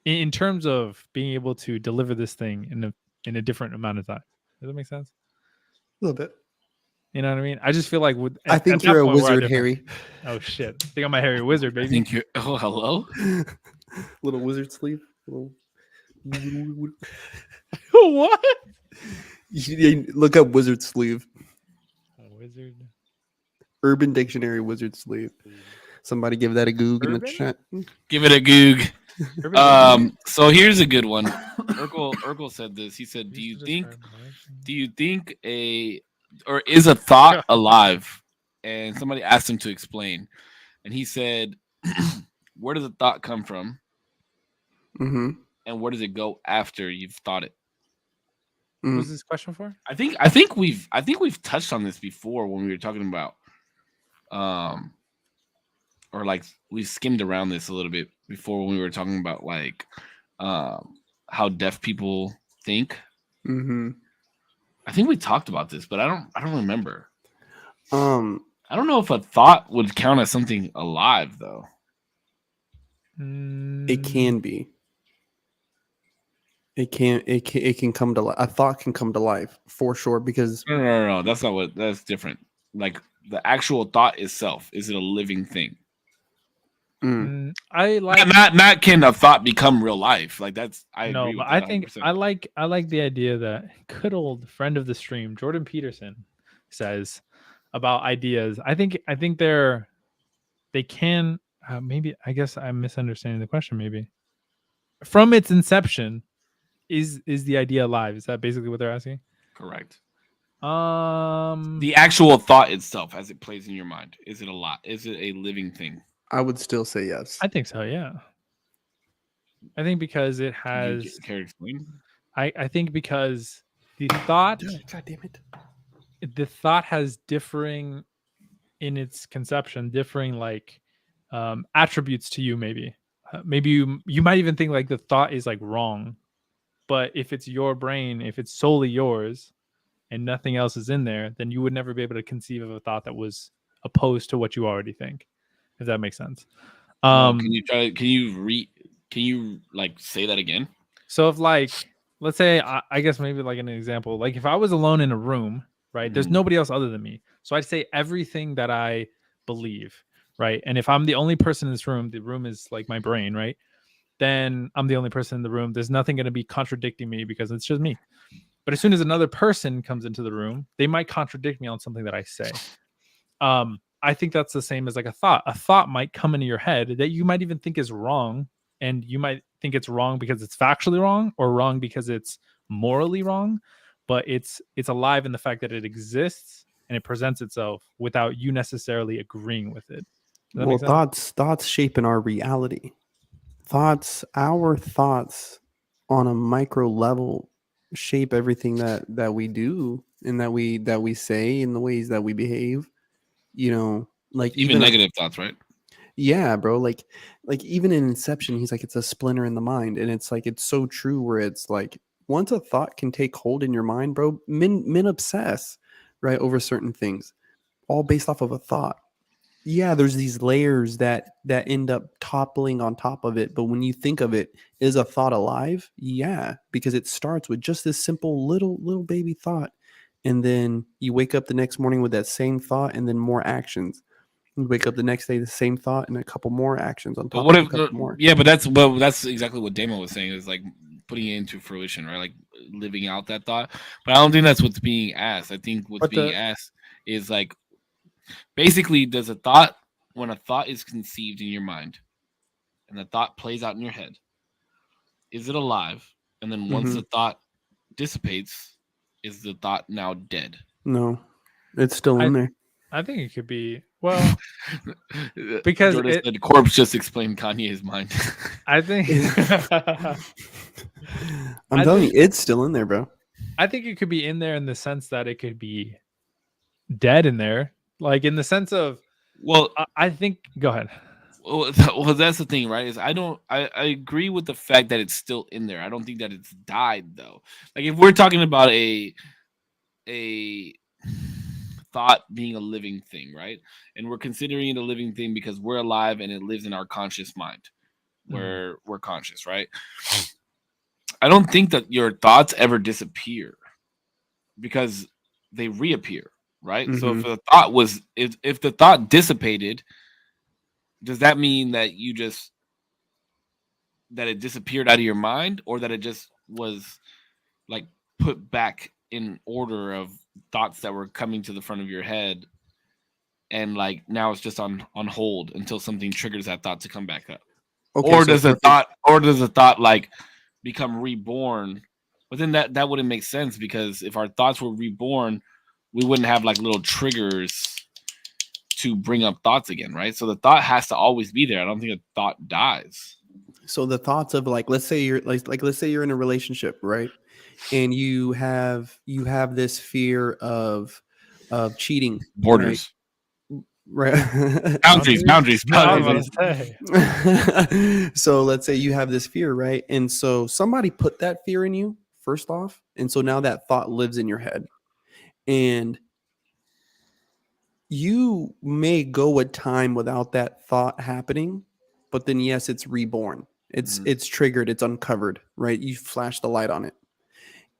Speaker 3: In terms of being able to deliver this thing in a different amount of time. Does that make sense?
Speaker 1: A little bit.
Speaker 3: You know what I mean? I just feel like
Speaker 1: I think you're a wizard, Harry.
Speaker 3: Oh shit! I think I'm a Harry wizard, baby.
Speaker 2: I think you're. Oh, hello.
Speaker 1: Little wizard sleeve.
Speaker 3: What?
Speaker 1: Look up wizard sleeve.
Speaker 3: Wizard.
Speaker 1: Urban Dictionary wizard sleeve. Somebody give that a goog in the chat.
Speaker 2: Give it a goog. So here's a good one. Urkel said this. He said, "Do you think or is a thought alive? And somebody asked him to explain, and he said, "Where does a thought come from,
Speaker 1: Mm-hmm.
Speaker 2: and where does it go after you've thought it?"
Speaker 3: What's this question for?
Speaker 2: I think we've touched on this before when we were talking about or like we skimmed around this a little bit before when we were talking about like how deaf people think.
Speaker 1: Mm-hmm.
Speaker 2: I think we talked about this, but I don't remember. I don't know if a thought would count as something alive though.
Speaker 1: It can be. It can come to life. A thought can come to life for sure because
Speaker 2: No. That's not what. That's different. Like the actual thought itself, is it a living thing?
Speaker 3: I like
Speaker 2: not can a thought become real life? Like that's I
Speaker 3: no,
Speaker 2: agree with
Speaker 3: but
Speaker 2: that
Speaker 3: I think
Speaker 2: 100%.
Speaker 3: I like the idea that good old friend of the stream, Jordan Peterson, says about ideas. I think they can maybe I guess I'm misunderstanding the question. Maybe from its inception, is the idea alive? Is that basically what they're asking?
Speaker 2: Correct.
Speaker 3: The
Speaker 2: The actual thought itself, as it plays in your mind, is it a lot? Is it a living thing?
Speaker 1: I would still say yes.
Speaker 3: I think so. Yeah. I think because it
Speaker 2: Can you
Speaker 3: has.
Speaker 2: care to explain?
Speaker 3: I think because the thought.
Speaker 1: God damn it.
Speaker 3: The thought has differing in its conception, differing like attributes to you. Maybe you might even think like the thought is like wrong, but if it's your brain, if it's solely yours and nothing else is in there, then you would never be able to conceive of a thought that was opposed to what you already think, if that makes sense.
Speaker 2: Can you like say that again?
Speaker 3: So if like let's say I guess maybe like an example, like if I was alone in a room, right, there's nobody else other than me, so I'd say everything that I believe, right, and if I'm the only person in this room, the room is like my brain, right, then I'm the only person in the room. There's nothing going to be contradicting me because it's just me. But as soon as another person comes into the room, they might contradict me on something that I say. I think that's the same as like a thought. A thought might come into your head that you might even think is wrong, and you might think it's wrong because it's factually wrong or wrong because it's morally wrong, but it's alive in the fact that it exists and it presents itself without you necessarily agreeing with it.
Speaker 1: Well, thoughts shaping our reality. Our thoughts on a micro level shape everything that we do and that we say and the ways that we behave. You know, like
Speaker 2: Even negative thoughts, right?
Speaker 1: Yeah, bro. Like even in Inception, he's like it's a splinter in the mind, and it's like it's so true. Where it's like once a thought can take hold in your mind, bro, men obsess right over certain things, all based off of a thought. Yeah, there's these layers that end up toppling on top of it, but when you think of it, is a thought alive? Yeah, because it starts with just this simple little baby thought, and then you wake up the next morning with that same thought, and then more actions. You wake up the next day, the same thought, and a couple more actions on
Speaker 2: But
Speaker 1: top
Speaker 2: what
Speaker 1: of a
Speaker 2: if?
Speaker 1: couple more.
Speaker 2: Yeah, but that's exactly what Damon was saying. Is like putting it into fruition, right? Like living out that thought. But I don't think that's what's being asked. I think what's being asked is like basically, does a thought when a thought is conceived in your mind and the thought plays out in your head, is it alive? And then once the thought dissipates, is the thought now dead?
Speaker 1: No, it's still in there.
Speaker 3: I think it could be well because
Speaker 2: Jordan said corpse just explained Kanye's mind.
Speaker 3: I think
Speaker 1: I'm telling you, it's still in there, bro.
Speaker 3: I think it could be in there in the sense that it could be dead in there, like in the sense of I think. Go ahead.
Speaker 2: Well, that's the thing, right? Is I agree with the fact that it's still in there. I don't think that it's died though. Like if we're talking about a thought being a living thing, right? And we're considering it a living thing because we're alive and it lives in our conscious mind where we're conscious, right? I don't think that your thoughts ever disappear because they reappear, right? So if the thought if the thought dissipated, does that mean that that it disappeared out of your mind, or that it just was like put back in order of thoughts that were coming to the front of your head, and like now it's just on hold until something triggers that thought to come back up? Okay, or does the thought like become reborn? But then that wouldn't make sense, because if our thoughts were reborn, we wouldn't have like little triggers to bring up thoughts again, right? So the thought has to always be there. I don't think a thought dies.
Speaker 1: So the thoughts of like, let's say you're let's say you're in a relationship, right? And you have this fear of cheating, right?
Speaker 2: Borders,
Speaker 1: Right.
Speaker 2: boundaries.
Speaker 3: I was about to say.
Speaker 1: So let's say you have this fear, right? And so somebody put that fear in you first off, and so now that thought lives in your head, and you may go a time without that thought happening, but then yes, it's reborn. It's triggered, it's uncovered, right? You flash the light on it.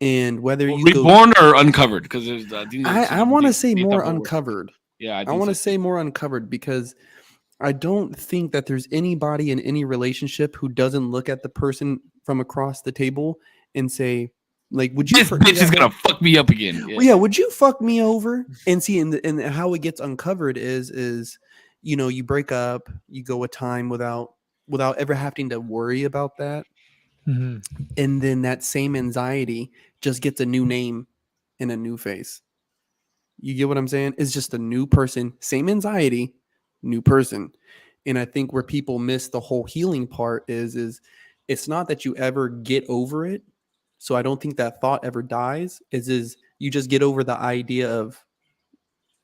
Speaker 1: And whether you
Speaker 2: reborn or uncovered, because there's
Speaker 1: I want to say more uncovered.
Speaker 2: Yeah,
Speaker 1: I want to say more uncovered because I don't think that there's anybody in any relationship who doesn't look at the person from across the table and say, like, would you?
Speaker 2: This bitch is gonna fuck me up again.
Speaker 1: Yeah. Well, yeah, would you fuck me over? And see, and how it gets uncovered is, you know, you break up, you go a time without ever having to worry about that,
Speaker 3: Mm-hmm.
Speaker 1: and then that same anxiety just gets a new name and a new face. You get what I'm saying? It's just a new person, same anxiety, new person. And I think where people miss the whole healing part is it's not that you ever get over it. So I don't think that thought ever dies. Is you just get over the idea of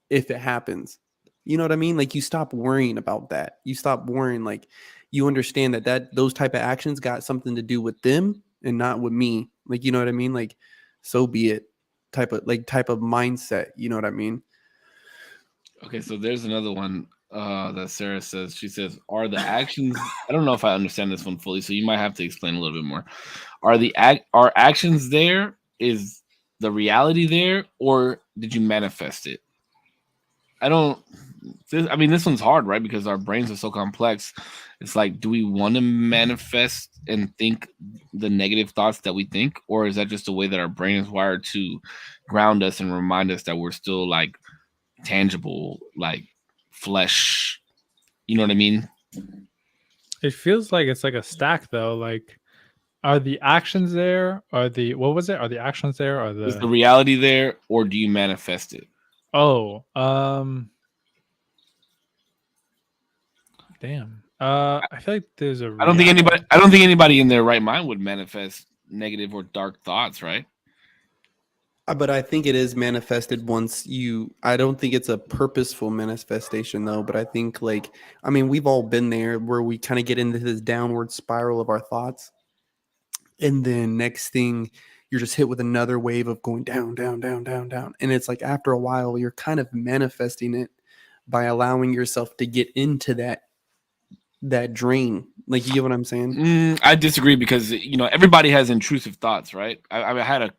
Speaker 1: if it happens. You know what I mean? Like you stop worrying about that. You stop worrying. Like you understand that those type of actions got something to do with them and not with me. Like you know what I mean? Like so be it. Type of mindset. You know what I mean?
Speaker 2: Okay, so there's another one that Sarah says. She says, "Are the actions?" I don't know if I understand this one fully, so you might have to explain a little bit more. Are actions there? Is the reality there, or did you manifest it? I don't. I mean, this one's hard, right? Because our brains are so complex. It's like, do we want to manifest and think the negative thoughts that we think, or is that just the way that our brain is wired to ground us and remind us that we're still like tangible, like flesh? You know what I mean?
Speaker 3: It feels like it's like a stack though. Like, are the actions there? Are the what was it? Are the actions there? Are
Speaker 2: Is the
Speaker 3: the
Speaker 2: reality there, or do you manifest it?
Speaker 3: oh damn. I feel like there's a
Speaker 2: I don't think anybody in their right mind would manifest negative or dark thoughts, right?
Speaker 1: But I think it is manifested once you. I don't think it's a purposeful manifestation though. But I think I mean, we've all been there where we kind of get into this downward spiral of our thoughts, and then next thing you're just hit with another wave of going down, down, down, down, down, and it's like after a while you're kind of manifesting it by allowing yourself to get into that drain. Like you get what I'm saying?
Speaker 2: I disagree because everybody has intrusive thoughts, right? I had a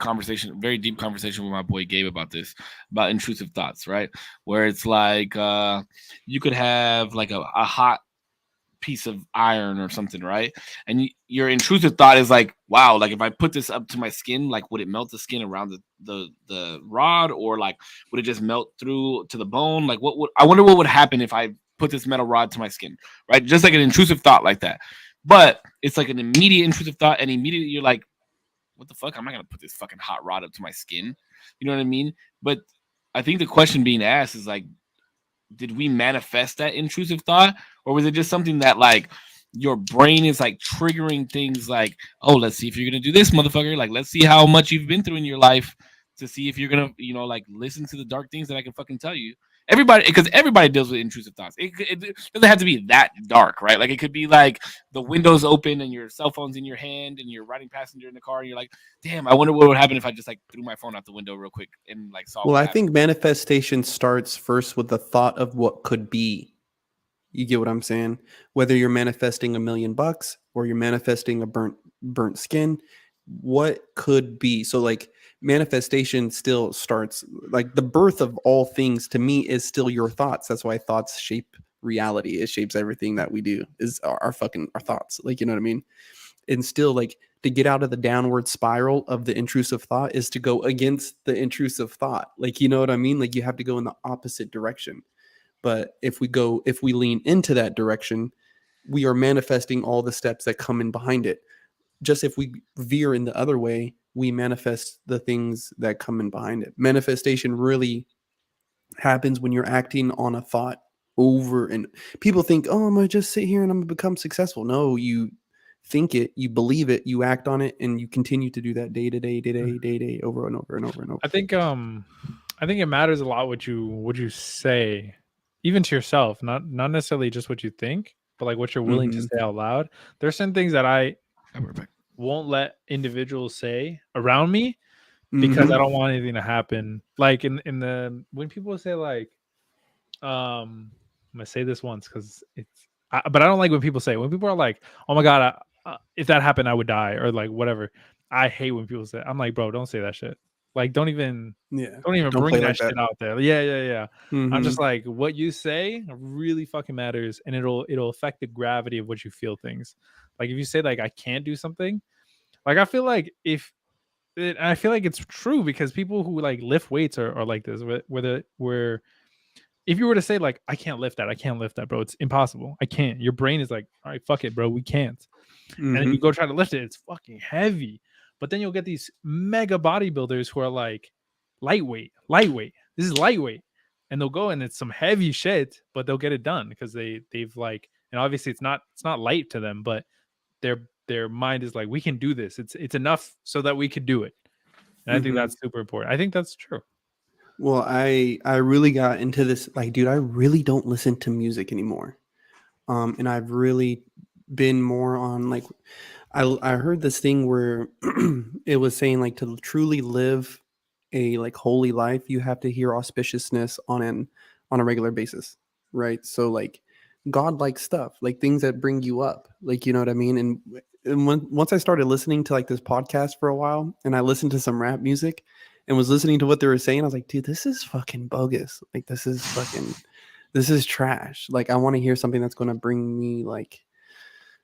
Speaker 2: very deep conversation with my boy Gabe about intrusive thoughts, right? Where it's like you could have like a hot piece of iron or something, right? And your intrusive thought is like, wow, like if I put this up to my skin, like would it melt the skin around the rod, or like would it just melt through to the bone? Like I wonder what would happen if I put this metal rod to my skin, right? Just like an intrusive thought like that. But it's like an immediate intrusive thought, and immediately you're like, what the fuck? I'm not gonna put this fucking hot rod up to my skin. You know what I mean? But I think the question being asked is like, did we manifest that intrusive thought, or was it just something that like your brain is like triggering things like, oh, let's see if you're gonna do this, motherfucker. Like, let's see how much you've been through in your life to see if you're gonna, like listen to the dark things that I can fucking tell you. Because everybody deals with intrusive thoughts. It doesn't have to be that dark, right? Like it could be like the windows open and your cell phone's in your hand and you're riding passenger in the car and you're like, damn, I wonder what would happen if I just like threw my phone out the window real quick and like saw.
Speaker 1: Well, I think manifestation starts first with the thought of what could be. You get what I'm saying? Whether you're manifesting $1 million or you're manifesting a burnt skin, what could be? So like manifestation still starts, like the birth of all things to me is still your thoughts. That's why thoughts shape reality. It shapes everything that we do, is our thoughts. Like, you know what I mean? And still, like, to get out of the downward spiral of the intrusive thought is to go against the intrusive thought. Like, you know what I mean? Like you have to go in the opposite direction. But if we lean into that direction, we are manifesting all the steps that come in behind it. Just if we veer in the other way, we manifest the things that come in behind it. Manifestation really happens when you're acting on a thought over, and people think, oh, I'm gonna just sit here and I'm gonna become successful. No, you think it, you believe it, you act on it, and you continue to do that day to day, over and over and over and over.
Speaker 3: I think it matters a lot what you say, even to yourself, not necessarily just what you think, but like what you're willing to say out loud. There's certain things that I won't let individuals say around me because I don't want anything to happen. Like in the when people say like, I'm gonna say this once because but I don't like when people say, when people are like, oh my god, if that happened, I would die, or like whatever. I hate when people say, I'm like, bro, don't say that shit. Like, don't even bring that shit out there. Yeah. I'm just like, what you say really fucking matters, and it'll affect the gravity of what you feel things. Like if you say like I can't do something, like I feel like I feel like it's true because people who like lift weights are like this, where if you were to say like I can't lift that, bro, it's impossible. I can't. Your brain is like, all right, fuck it, bro, we can't. And then you go try to lift it, it's fucking heavy. But then you'll get these mega bodybuilders who are like lightweight. This is lightweight, and they'll go and it's some heavy shit, but they'll get it done because they've like, and obviously it's not light to them, but their mind is like, we can do this. It's enough so that we could do it. And I think that's super important. I think that's true.
Speaker 1: Well, I really got into this. Like, dude, I really don't listen to music anymore. And I've really been more on like, I heard this thing where it was saying like to truly live a like holy life, you have to hear auspiciousness on a regular basis, right? So like godlike stuff, like things that bring you up, like, you know what I mean? And once I started listening to like this podcast for a while, and I listened to some rap music and was listening to what they were saying, I was like, dude, this is fucking bogus. Like this is trash. Like I want to hear something that's going to bring me like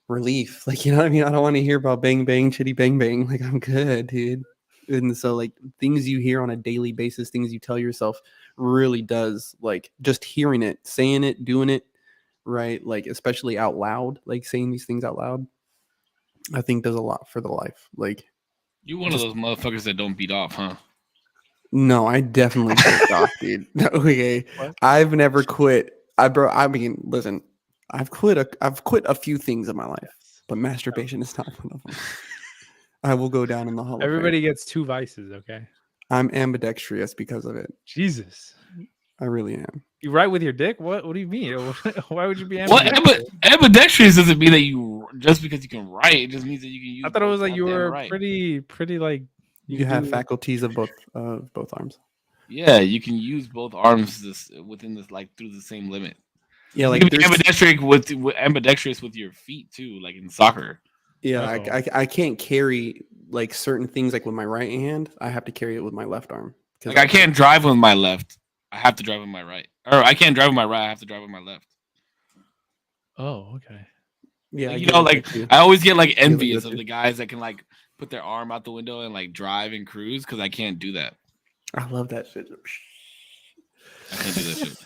Speaker 1: relief. Like, you know what I mean? I don't want to hear about bang bang chitty bang bang. Like I'm good, dude. And so like things you hear on a daily basis, things you tell yourself really does, like just hearing it, saying it, doing it, right? Like especially out loud, like saying these things out loud, I think does a lot for the life. Like
Speaker 2: you one of those motherfuckers that don't beat off, huh?
Speaker 1: No, I definitely quit off, dude. Okay.
Speaker 3: What?
Speaker 1: I've never quit. I mean, listen, I've quit a few things in my life, but masturbation is not one of them. I will go down in the hall.
Speaker 3: Everybody gets two vices, okay?
Speaker 1: I'm ambidextrous because of it.
Speaker 3: Jesus.
Speaker 1: I really am.
Speaker 3: You write with your dick? What do you mean? Why would you be ambidextrous?
Speaker 2: Well, ambidextrous doesn't mean that you just because you can write, it just means that you can use.
Speaker 3: I thought it was like you were
Speaker 2: right.
Speaker 3: pretty like
Speaker 1: you have faculties of both arms.
Speaker 2: Yeah, you can use both arms within this like through the same limit.
Speaker 1: Yeah, like
Speaker 2: you can be ambidextrous with your feet too, like in soccer.
Speaker 1: Yeah, I can't carry like certain things like with my right hand. I have to carry it with my left arm.
Speaker 2: Like I can't drive with my left. I have to drive with my right. Or I can't drive with my right. I have to drive with my left.
Speaker 3: Oh, okay.
Speaker 1: Yeah,
Speaker 2: like, you know, like I always get like envious of the guys that can like put their arm out the window and like drive and cruise because I can't do that.
Speaker 1: I love that shit.
Speaker 2: I can't do that shit.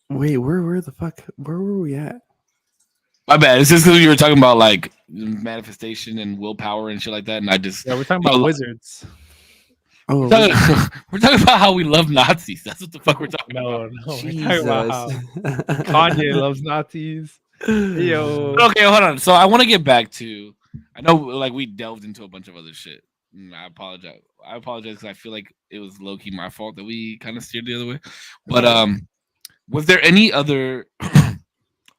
Speaker 1: Wait, where the fuck? Where were we at?
Speaker 2: My bad. It's just because you were talking about like manifestation and willpower and shit like that, and I just
Speaker 3: we're talking about wizards.
Speaker 1: Oh,
Speaker 2: we're talking about how we love Nazis. That's what the fuck we're talking about.
Speaker 3: No, we're talking about how Kanye loves Nazis. Yo.
Speaker 2: Okay, hold on. So I want to get back to. I know, like we delved into a bunch of other shit. I apologize. Because I feel like it was low key my fault that we kind of steered the other way. But was there any other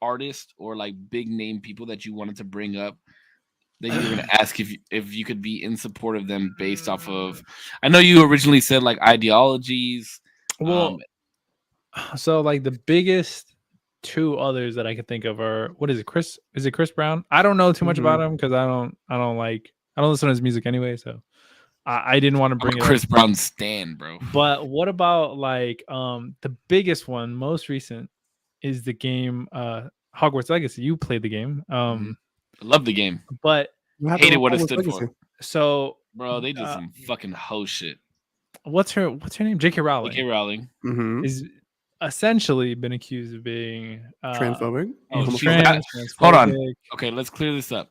Speaker 2: artist or like big name people that you wanted to bring up that you were going to ask if you could be in support of them based off of? I know you originally said like ideologies.
Speaker 3: Well, so like the biggest two others that I could think of are, what is it? Chris Brown? I don't know too much about him because I don't listen to his music anyway, so I didn't want to bring it
Speaker 2: Chris
Speaker 3: up.
Speaker 2: Brown stan, bro.
Speaker 3: But what about like the biggest one, most recent, is the game Hogwarts Legacy. You played the game.
Speaker 2: I love the game,
Speaker 3: but
Speaker 2: hated what it stood for.
Speaker 3: So,
Speaker 2: bro, they did some fucking hoe shit.
Speaker 3: What's her name? J.K. Rowling.
Speaker 2: J.K. Rowling
Speaker 3: is essentially been accused of being
Speaker 1: transphobic.
Speaker 2: Hold on. Okay, let's clear this up.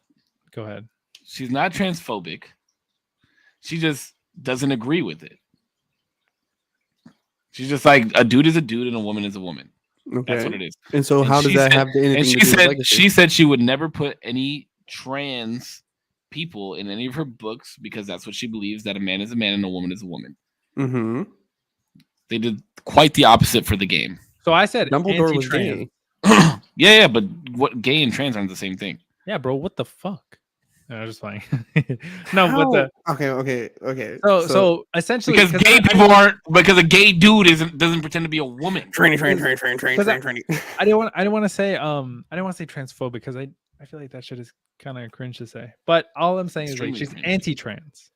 Speaker 3: Go ahead.
Speaker 2: She's not transphobic. She just doesn't agree with it. She's just like, a dude is a dude and a woman is a woman.
Speaker 1: Okay.
Speaker 2: That's what it is.
Speaker 1: And so, how does that have anything to do with legacy?
Speaker 2: She said she would never put any trans people in any of her books because that's what she believes, that a man is a man and a woman is a woman.
Speaker 1: Mm-hmm.
Speaker 2: They did quite the opposite for the game.
Speaker 3: So I said
Speaker 1: Dumbledore was gay.
Speaker 2: yeah, but what gay and trans aren't the same thing.
Speaker 3: Yeah, bro. What the fuck? No, just playing. No, but
Speaker 1: okay.
Speaker 3: So essentially,
Speaker 2: because gay people aren't, because a gay dude doesn't pretend to be a woman.
Speaker 1: Train.
Speaker 3: I didn't want to say transphobic because I feel like that shit is kind of cringe to say. But all I'm saying is like she's anti-trans.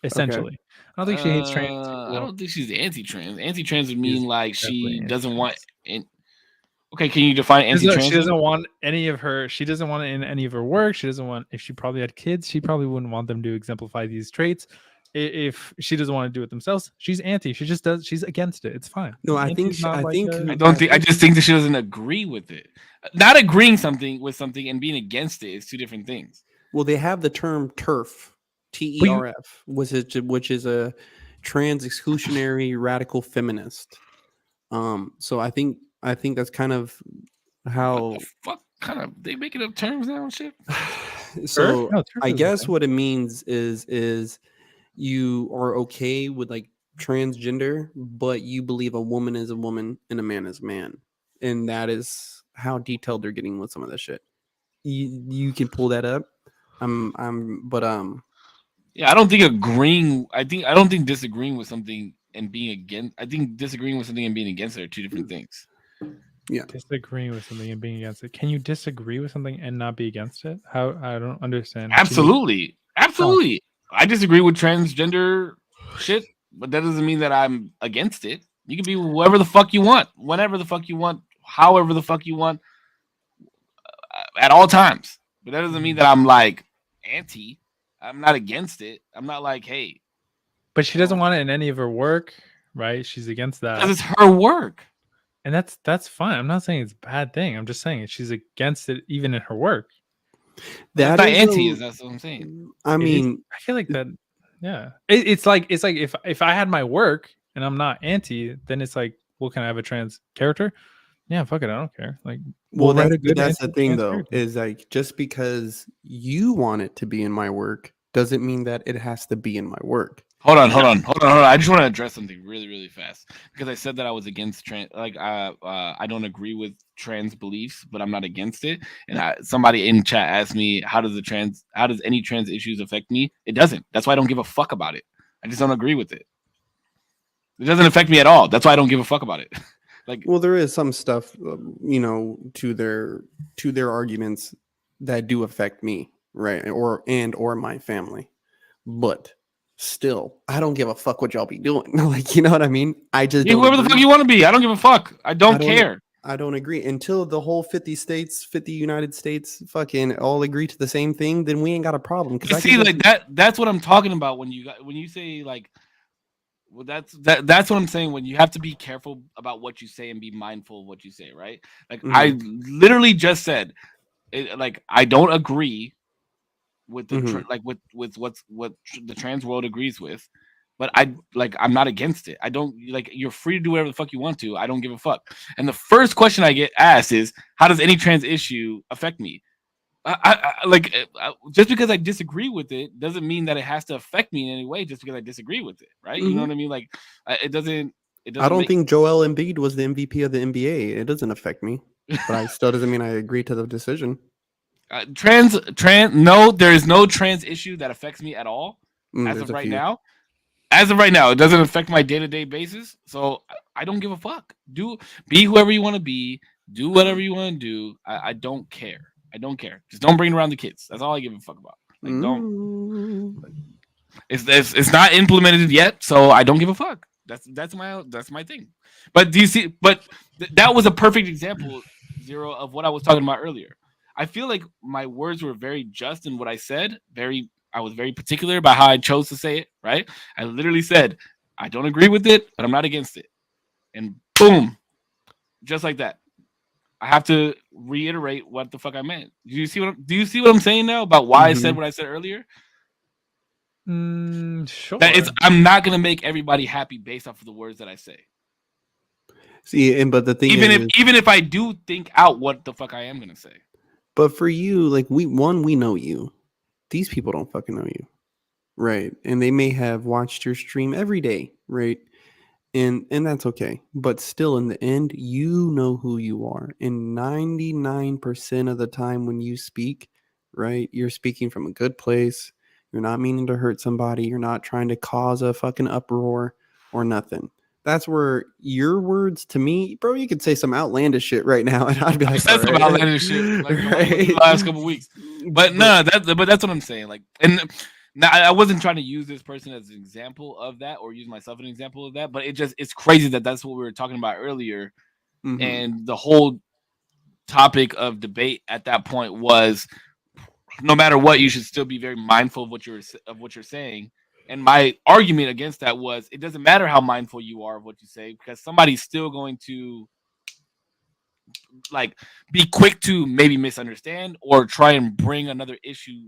Speaker 3: Essentially, I don't think she hates trans.
Speaker 2: I don't think she's anti-trans. Anti-trans would mean like she doesn't want. Okay, can you define anti-trans?
Speaker 3: She doesn't want any of her. She doesn't want it in any of her work. She doesn't want. If she probably had kids, she probably wouldn't want them to exemplify these traits. If she doesn't want to do it themselves, she's anti. She just does. She's against it. It's fine.
Speaker 1: No, I just
Speaker 2: think that she doesn't agree with it. Not agreeing with something and being against it is two different things.
Speaker 1: Well, they have the term TERF, TERF, which is a trans exclusionary radical feminist. So I think that's kind of how.
Speaker 2: What the fuck kind of they making up terms now and shit.
Speaker 1: So I guess what it means is you are okay with like transgender, but you believe a woman is a woman and a man is a man, and that is how detailed they're getting with some of this shit. You can pull that up.
Speaker 2: Yeah, I don't think agreeing. I don't think disagreeing with something and being against. I think disagreeing with something and being against it are two different things.
Speaker 1: Yeah,
Speaker 3: disagreeing with something and being against it. Can you disagree with something and not be against it? How? I don't understand.
Speaker 2: Absolutely. I disagree with transgender shit, but that doesn't mean that I'm against it. You can be whoever the fuck you want, whenever the fuck you want, however the fuck you want, at all times. But that doesn't mean that I'm like anti. I'm not against it. I'm not like, hey.
Speaker 3: But she doesn't want it in any of her work, right? She's against that.
Speaker 2: Because it's her work.
Speaker 3: And that's fine. I'm not saying it's a bad thing. I'm just saying she's against it even in her work.
Speaker 2: That's not anti, that's what I'm saying.
Speaker 1: I mean,
Speaker 3: I feel like that. Yeah, it's like if I had my work and I'm not anti, then it's like, well, can I have a trans character? Yeah, fuck it, I don't care. Like,
Speaker 1: well, that's the thing though, character. Is like just because you want it to be in my work doesn't mean that it has to be in my work.
Speaker 2: Hold on. I just want to address something really, really fast because I said that I was against trans. Like, I don't agree with trans beliefs, but I'm not against it. And somebody in chat asked me, how does any trans issues affect me? It doesn't. That's why I don't give a fuck about it. I just don't agree with it. It doesn't affect me at all. That's why I don't give a fuck about it. Like,
Speaker 1: well, there is some stuff, to their arguments that do affect me, right, or my family, but. Still, I don't give a fuck what y'all be doing. Like, you know what I mean? I just
Speaker 2: whoever the fuck you want to be. I don't give a fuck. I don't care.
Speaker 1: I don't agree until the whole 50 United States fucking all agree to the same thing. Then we ain't got a problem.
Speaker 2: Because that's what I'm talking about when you say like, well, that's what I'm saying. When you have to be careful about what you say and be mindful of what you say, right? Like I literally just said, I don't agree with the with what the trans world agrees with, but I'm not against it. I don't you're free to do whatever the fuck you want to. I don't give a fuck. And the first question I get asked is, how does any trans issue affect me? Just because I disagree with it doesn't mean that it has to affect me in any way just because I disagree with it, right? You know what I mean? Like it doesn't
Speaker 1: I don't think Joel Embiid was the MVP of the NBA. It doesn't affect me, but I still doesn't mean I agree to the decision.
Speaker 2: No, there is no trans issue that affects me at all as of right now. As of right now, it doesn't affect my day-to-day basis, so I don't give a fuck. Be whoever you want to be. Do whatever you want to do. I don't care. I don't care. Just don't bring it around the kids. That's all I give a fuck about. Like, don't. It's not implemented yet, so I don't give a fuck. That's my thing. But do you see? But that was a perfect example, Zero, of what I was talking about earlier. I feel like my words were very just in what I said. I was very particular about how I chose to say it, right? I literally said, I don't agree with it, but I'm not against it. And boom, just like that. I have to reiterate what the fuck I meant. Do you see what I'm saying now about why I said what I said earlier?
Speaker 3: Sure.
Speaker 2: I'm not gonna make everybody happy based off of the words that I say.
Speaker 1: See, but the thing
Speaker 2: even if I do think out what the fuck I am gonna say.
Speaker 1: But for you, like we know you. These people don't fucking know you, right? And they may have watched your stream every day, right? And that's okay. But still, in the end, you know who you are. And 99% of the time when you speak, right, you're speaking from a good place. You're not meaning to hurt somebody. You're not trying to cause a fucking uproar or nothing. That's where your words to me, bro, you could say some outlandish shit right now, and I'd be like,
Speaker 2: said some outlandish shit like the last couple weeks. But no, that's what I'm saying. Like, and now I wasn't trying to use this person as an example of that or use myself as an example of that, but it's crazy that that's what we were talking about earlier. Mm-hmm. And the whole topic of debate at that point was no matter what, you should still be very mindful of what you're saying. And my argument against that was it doesn't matter how mindful you are of what you say because somebody's still going to like be quick to maybe misunderstand or try and bring another issue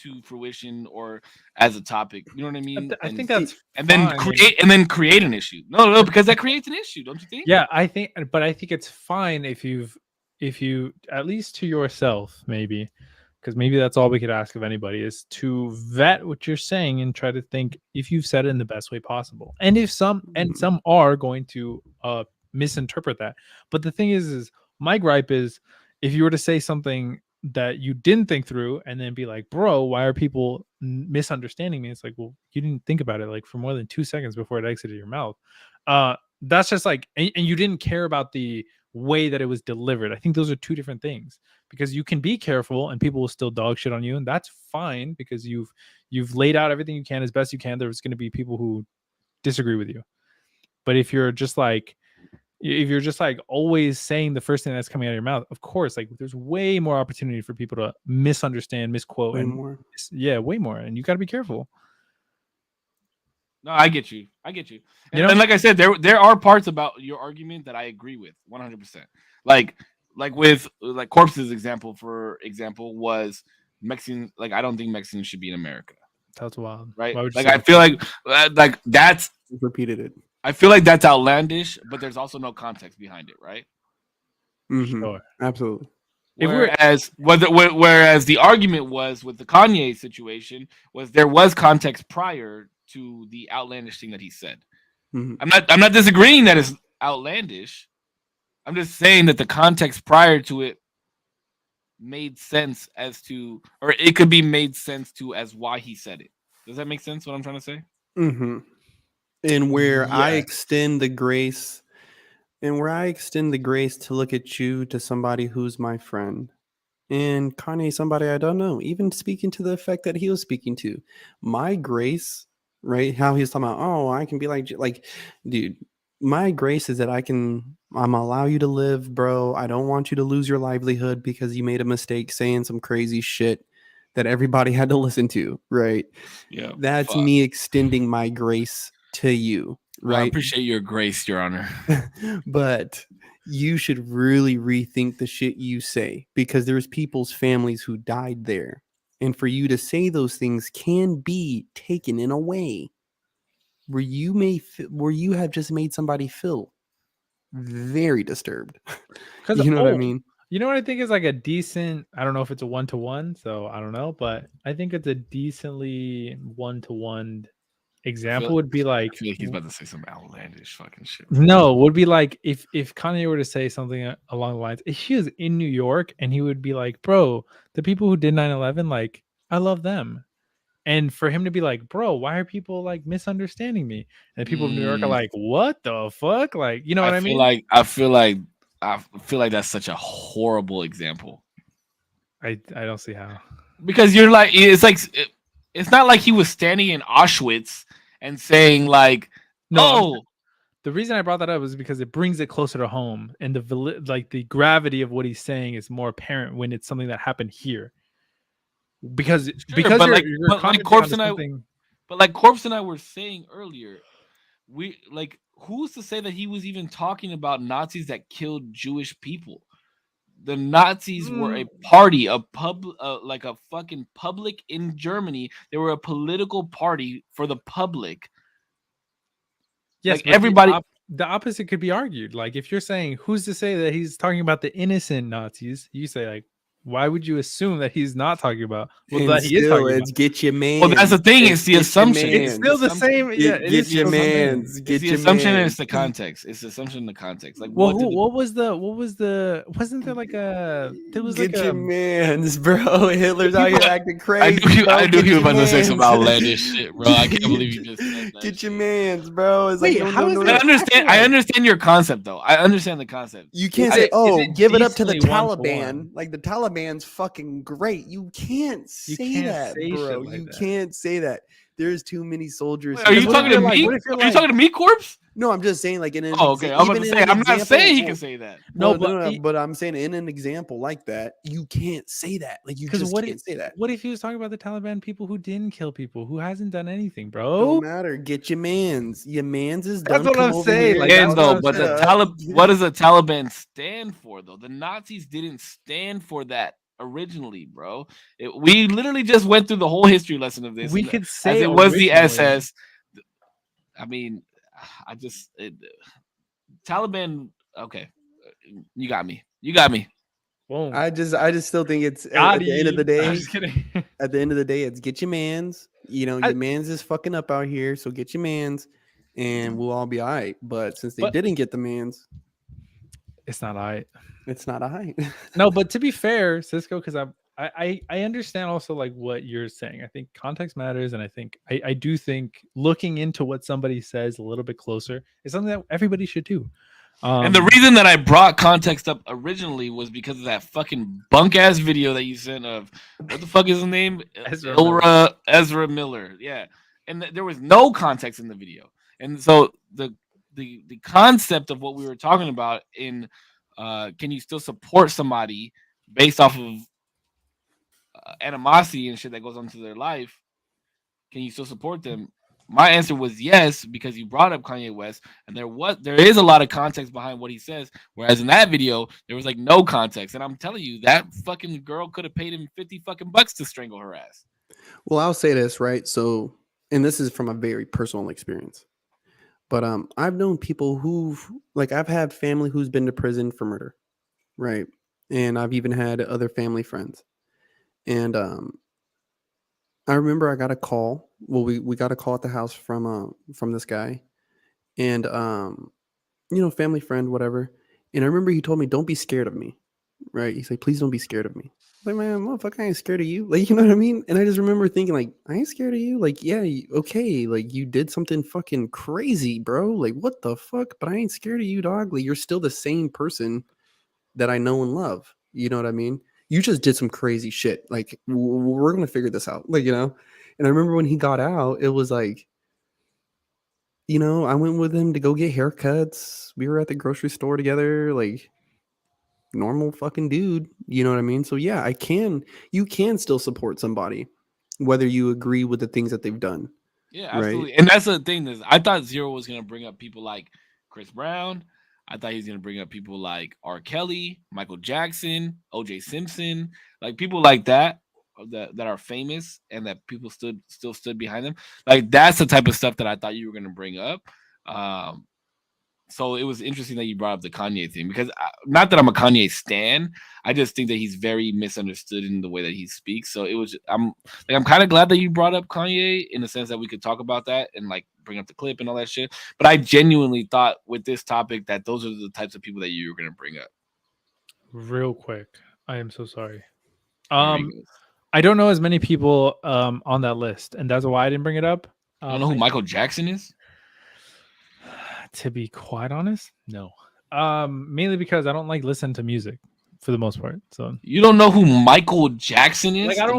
Speaker 2: to fruition or as a topic. You know what I mean?
Speaker 3: I think that's
Speaker 2: then create an issue. No, because that creates an issue, don't you think?
Speaker 3: Yeah, I think it's fine if you at least to yourself maybe, because maybe that's all we could ask of anybody is to vet what you're saying and try to think if you've said it in the best way possible. And if some are going to misinterpret that. But the thing is my gripe is if you were to say something that you didn't think through and then be like, bro, why are people misunderstanding me? It's like, well, you didn't think about it like for more than 2 seconds before it exited your mouth. That's just like, and you didn't care about the way that it was delivered. I think those are two different things because you can be careful and people will still dog shit on you. And that's fine because you've laid out everything you can as best you can. There's going to be people who disagree with you. But if you're just like always saying the first thing that's coming out of your mouth, of course, like there's way more opportunity for people to misunderstand, misquote, way more. And you got to be careful.
Speaker 2: No, I get you. And like I said, there are parts about your argument that I agree with 100%. Like with Corpse's example, for example, was Mexican. Like I don't think Mexicans should be in America.
Speaker 3: That's wild,
Speaker 2: right? Like I feel like that's
Speaker 1: repeated it.
Speaker 2: I feel like that's outlandish, but there's also no context behind it, right?
Speaker 1: Mm-hmm. Sure, absolutely.
Speaker 2: Whereas the argument was with the Kanye situation was there was context prior to the outlandish thing that he said. Mm-hmm. I'm not disagreeing that it's outlandish. I'm just saying that the context prior to it made sense or it could be made sense to as why he said it. Does that make sense? What I'm trying to say?
Speaker 1: Mm-hmm. And where I extend the grace, to look at you to somebody who's my friend, and Kanye, somebody I don't know, even speaking to the effect that he was speaking to, my grace, right? How he's talking about, oh, I can be like, dude, my grace is that I'm allow you to live, bro. I don't want you to lose your livelihood because you made a mistake saying some crazy shit that everybody had to listen to, right?
Speaker 2: Yeah.
Speaker 1: That's me extending my grace to you, right?
Speaker 2: Well, I appreciate your grace, Your Honor.
Speaker 1: But you should really rethink the shit you say because there's people's families who died there. And for you to say those things can be taken in a way where you have just made somebody feel very disturbed. You know what I mean?
Speaker 3: You know what I think is like a decent, I don't know if it's a 1-to-1, so I don't know, but I think it's a decently 1-to-1 example would be like,
Speaker 2: I feel like he's about to say some outlandish fucking shit.
Speaker 3: No, would be like if Kanye were to say something along the lines, if he was in New York and he would be like, bro, the people who did 9/11, like, I love them. And for him to be like, bro, why are people like misunderstanding me? And the people of New York are like, what the fuck? Like, you know what I mean?
Speaker 2: I feel like that's such a horrible example.
Speaker 3: I don't see how.
Speaker 2: Because you're like, it's not like he was standing in Auschwitz and saying like, no.
Speaker 3: The reason I brought that up is because it brings it closer to home, and the gravity of what he's saying is more apparent when it's something that happened here. Because
Speaker 2: Corpse and I were saying earlier, who's to say that he was even talking about Nazis that killed Jewish people? The Nazis were a party, like a fucking public in Germany. They were a political party for the public.
Speaker 3: Yes,
Speaker 2: like everybody.
Speaker 3: The opposite could be argued. Like if you're saying, who's to say that he's talking about the innocent Nazis? You say like, why would you assume that he's not talking about? Well,
Speaker 1: and
Speaker 3: that he is talking
Speaker 1: it's
Speaker 3: about.
Speaker 1: get your man.
Speaker 2: Well, that's the thing. It's the assumption.
Speaker 3: It's still the same. Yeah,
Speaker 1: Get your man's.
Speaker 2: It's the assumption and it's the context. It's the assumption and the context. Like,
Speaker 3: well, what was the? Wasn't there like a? There was
Speaker 1: get
Speaker 3: like
Speaker 1: your man's, bro. Hitler's out here acting crazy.
Speaker 2: I knew he was about to say some outlandish shit, bro. I can't believe you just said that.
Speaker 1: Get your man's, bro. It's
Speaker 3: Wait,
Speaker 1: like,
Speaker 3: how is
Speaker 2: I understand your concept though. I understand the concept.
Speaker 1: You can't say, give it up to the Taliban. Like the Taliban's fucking great. You can't say that, bro. You can't say that. There's too many soldiers.
Speaker 2: Are you talking to me? Are you talking to me, Corpse?
Speaker 1: No, I'm just saying, like in an
Speaker 2: okay. I'm not saying he can say that.
Speaker 1: No, but I'm saying in an example like that, you can't say that. Like you just can't say that.
Speaker 3: What if he was talking about the Taliban people who didn't kill people, who hasn't done anything, bro?
Speaker 1: Don't matter. Get your man's. Your man's is done.
Speaker 3: That's what I'm saying.
Speaker 2: Like, but the Taliban. What does the Taliban stand for, though? The Nazis didn't stand for that originally, bro. We literally just went through the whole history lesson of this.
Speaker 3: We could say
Speaker 2: it was the SS. I mean, Taliban. Okay, you got me.
Speaker 3: Whoa.
Speaker 1: I just still think it's at the end of the day.
Speaker 3: I'm just kidding.
Speaker 1: At the end of the day, it's get your man's. You know, your man's is fucking up out here, so get your man's, and we'll all be all right. But since they didn't get the man's,
Speaker 3: it's not all right.
Speaker 1: It's not all right.
Speaker 3: No, but to be fair, Cisco, because I understand also like what you're saying. I think context matters, and I do think looking into what somebody says a little bit closer is something that everybody should do.
Speaker 2: And the reason that I brought context up originally was because of that fucking bunk ass video that you sent of what the fuck is his name? Ezra Miller. Yeah, and there was no context in the video, and so the concept of what we were talking about in can you still support somebody based off of animosity and shit that goes on to their life? Can you still support them? My answer was yes, because you brought up Kanye West, and there is a lot of context behind what he says. Whereas in that video, there was like no context, and I'm telling you, that fucking girl could have paid him $50 to strangle her ass.
Speaker 1: Well, I'll say this, right? So, and this is from a very personal experience, but I've known people I've had family who's been to prison for murder, right? And I've even had other family friends, and I remember I got a call. Well, we got a call at the house from this guy, and family friend, whatever. And I remember he told me, "Don't be scared of me," right? He's like, "Please don't be scared of me." I'm like, man, motherfucker, I ain't scared of you. Like, you know what I mean? And I just remember thinking, like, I ain't scared of you. Like, yeah, okay, like you did something fucking crazy, bro. Like, what the fuck? But I ain't scared of you, dog. Like, you're still the same person that I know and love. You know what I mean? You just did some crazy shit. Like, we're gonna figure this out. Like, you know. And I remember when he got out, it was like, I went with him to go get haircuts. We were at the grocery store together, like normal fucking dude. You know what I mean? So yeah, you can still support somebody, whether you agree with the things that they've done.
Speaker 2: Yeah, absolutely. Right? And that's the thing is, I thought Zero was going to bring up people like Chris Brown. I thought he was going to bring up people like R. Kelly, Michael Jackson, O.J. Simpson, like people like that are famous and that people still stood behind them. Like that's the type of stuff that I thought you were going to bring up. So it was interesting that you brought up the Kanye thing, because not that I'm a Kanye stan, I just think that he's very misunderstood in the way that he speaks. So I'm kind of glad that you brought up Kanye in the sense that we could talk about that and like bring up the clip and all that shit. But I genuinely thought with this topic that those are the types of people that you were going to bring up.
Speaker 3: Real quick, I am so sorry. I don't know as many people on that list, and that's why I didn't bring it up.
Speaker 2: I don't know who Michael Jackson is.
Speaker 3: To be quite honest, no. Mainly because I don't like listen to music for the most part. So
Speaker 2: you don't know who Michael Jackson is?
Speaker 3: Like I don't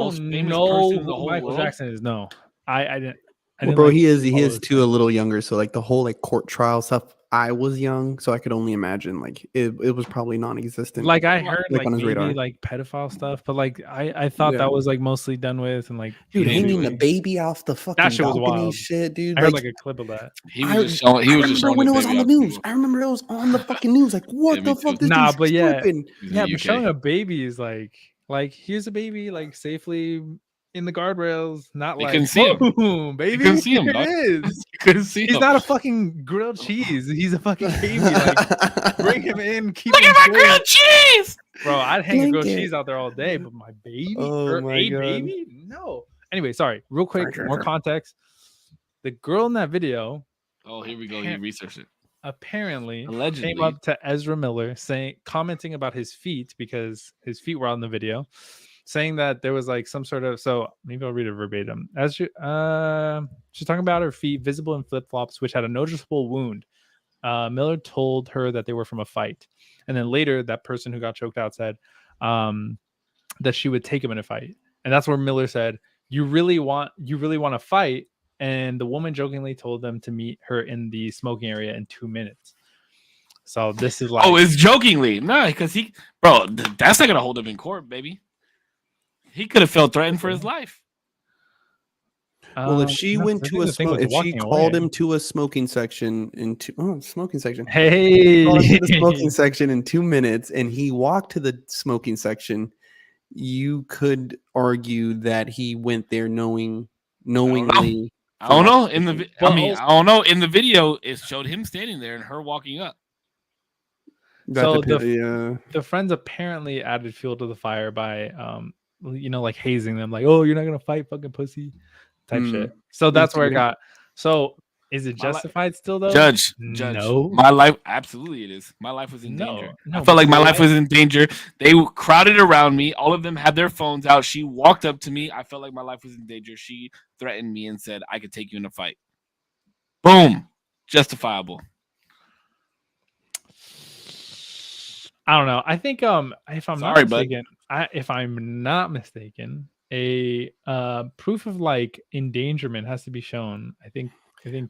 Speaker 3: know who Michael Jackson is. No, I didn't.
Speaker 1: Well, bro, he is too a little younger. So like the whole like court trial stuff I was young, so I could only imagine. Like it was probably non-existent.
Speaker 3: Like I heard
Speaker 1: like on his
Speaker 3: maybe
Speaker 1: radar.
Speaker 3: like pedophile stuff, but like I thought
Speaker 1: Yeah.
Speaker 3: that was like mostly done with, and like
Speaker 1: Dude, hanging
Speaker 2: Maybe.
Speaker 1: the baby off the fucking
Speaker 3: shit was
Speaker 1: balcony,
Speaker 3: wild.
Speaker 1: shit, dude.
Speaker 3: I heard like a clip of that.
Speaker 2: He was just showing. He
Speaker 1: I
Speaker 2: was just
Speaker 1: remember
Speaker 2: showing
Speaker 1: when
Speaker 2: his
Speaker 1: it was
Speaker 2: baby
Speaker 1: on the
Speaker 2: off to
Speaker 1: news.
Speaker 2: people.
Speaker 1: I remember it was on the fucking news. Like, what
Speaker 2: Yeah,
Speaker 1: the
Speaker 2: me
Speaker 1: fuck?
Speaker 2: too.
Speaker 1: This
Speaker 3: Nah,
Speaker 1: dude's
Speaker 3: but yeah,
Speaker 1: tripping.
Speaker 2: He's in
Speaker 3: yeah,
Speaker 2: the
Speaker 3: but
Speaker 2: UK.
Speaker 3: showing a baby is like here's a baby like safely in the guardrails, not
Speaker 2: You
Speaker 3: like
Speaker 2: couldn't see him.
Speaker 3: boom, baby.
Speaker 2: couldn't see him,
Speaker 3: Here
Speaker 2: dog.
Speaker 3: it is.
Speaker 2: You couldn't see
Speaker 3: He's
Speaker 2: him.
Speaker 3: not a fucking grilled cheese. He's a fucking baby. Like bring him in, keep
Speaker 2: Look
Speaker 3: him
Speaker 2: at my
Speaker 3: safe.
Speaker 2: grilled cheese.
Speaker 3: Bro, I'd hang a grilled
Speaker 1: Blanket.
Speaker 3: cheese out there all day, but my baby
Speaker 1: Oh
Speaker 3: or
Speaker 1: my
Speaker 3: a
Speaker 1: God.
Speaker 3: baby? No. Anyway, sorry. Real quick,
Speaker 1: Sure.
Speaker 3: more context. The girl in that video
Speaker 2: Oh, here we go. He researched it.
Speaker 3: apparently
Speaker 2: Allegedly.
Speaker 3: came up to Ezra Miller commenting about his feet because his feet were on the video, saying that there was like some sort of, so maybe I'll read it verbatim. She's talking about her feet visible in flip-flops, which had a noticeable wound. Miller told her that they were from a fight. And then later that person who got choked out said that she would take him in a fight. And that's where Miller said, you really want to fight? And the woman jokingly told them to meet her in the smoking area in 2 minutes. So this is like,
Speaker 2: Oh, it's jokingly. No, because that's not gonna hold him in court, baby. He could have felt threatened for his life.
Speaker 1: Well, if she went to a smoke, if she called him to a smoking section smoking section.
Speaker 3: Hey,
Speaker 1: Called him to the smoking section in 2 minutes, and he walked to the smoking section, you could argue that he went there knowingly.
Speaker 2: I don't know. I don't know. In the video, it showed him standing there and her walking up.
Speaker 3: So the friends apparently added fuel to the fire by like hazing them, like, oh, you're not gonna fight, fucking pussy type shit. So that's where it got. So is it justified still though?
Speaker 2: Judge.
Speaker 3: No.
Speaker 2: My life, absolutely it is. My life was in danger.
Speaker 3: No,
Speaker 2: I felt like my life was in danger. They crowded around me. All of them had their phones out. She walked up to me. I felt like my life was in danger. She threatened me and said, I could take you in a fight. Boom. Justifiable.
Speaker 3: I don't know. I think if I'm not mistaken, a proof of like endangerment has to be shown. I think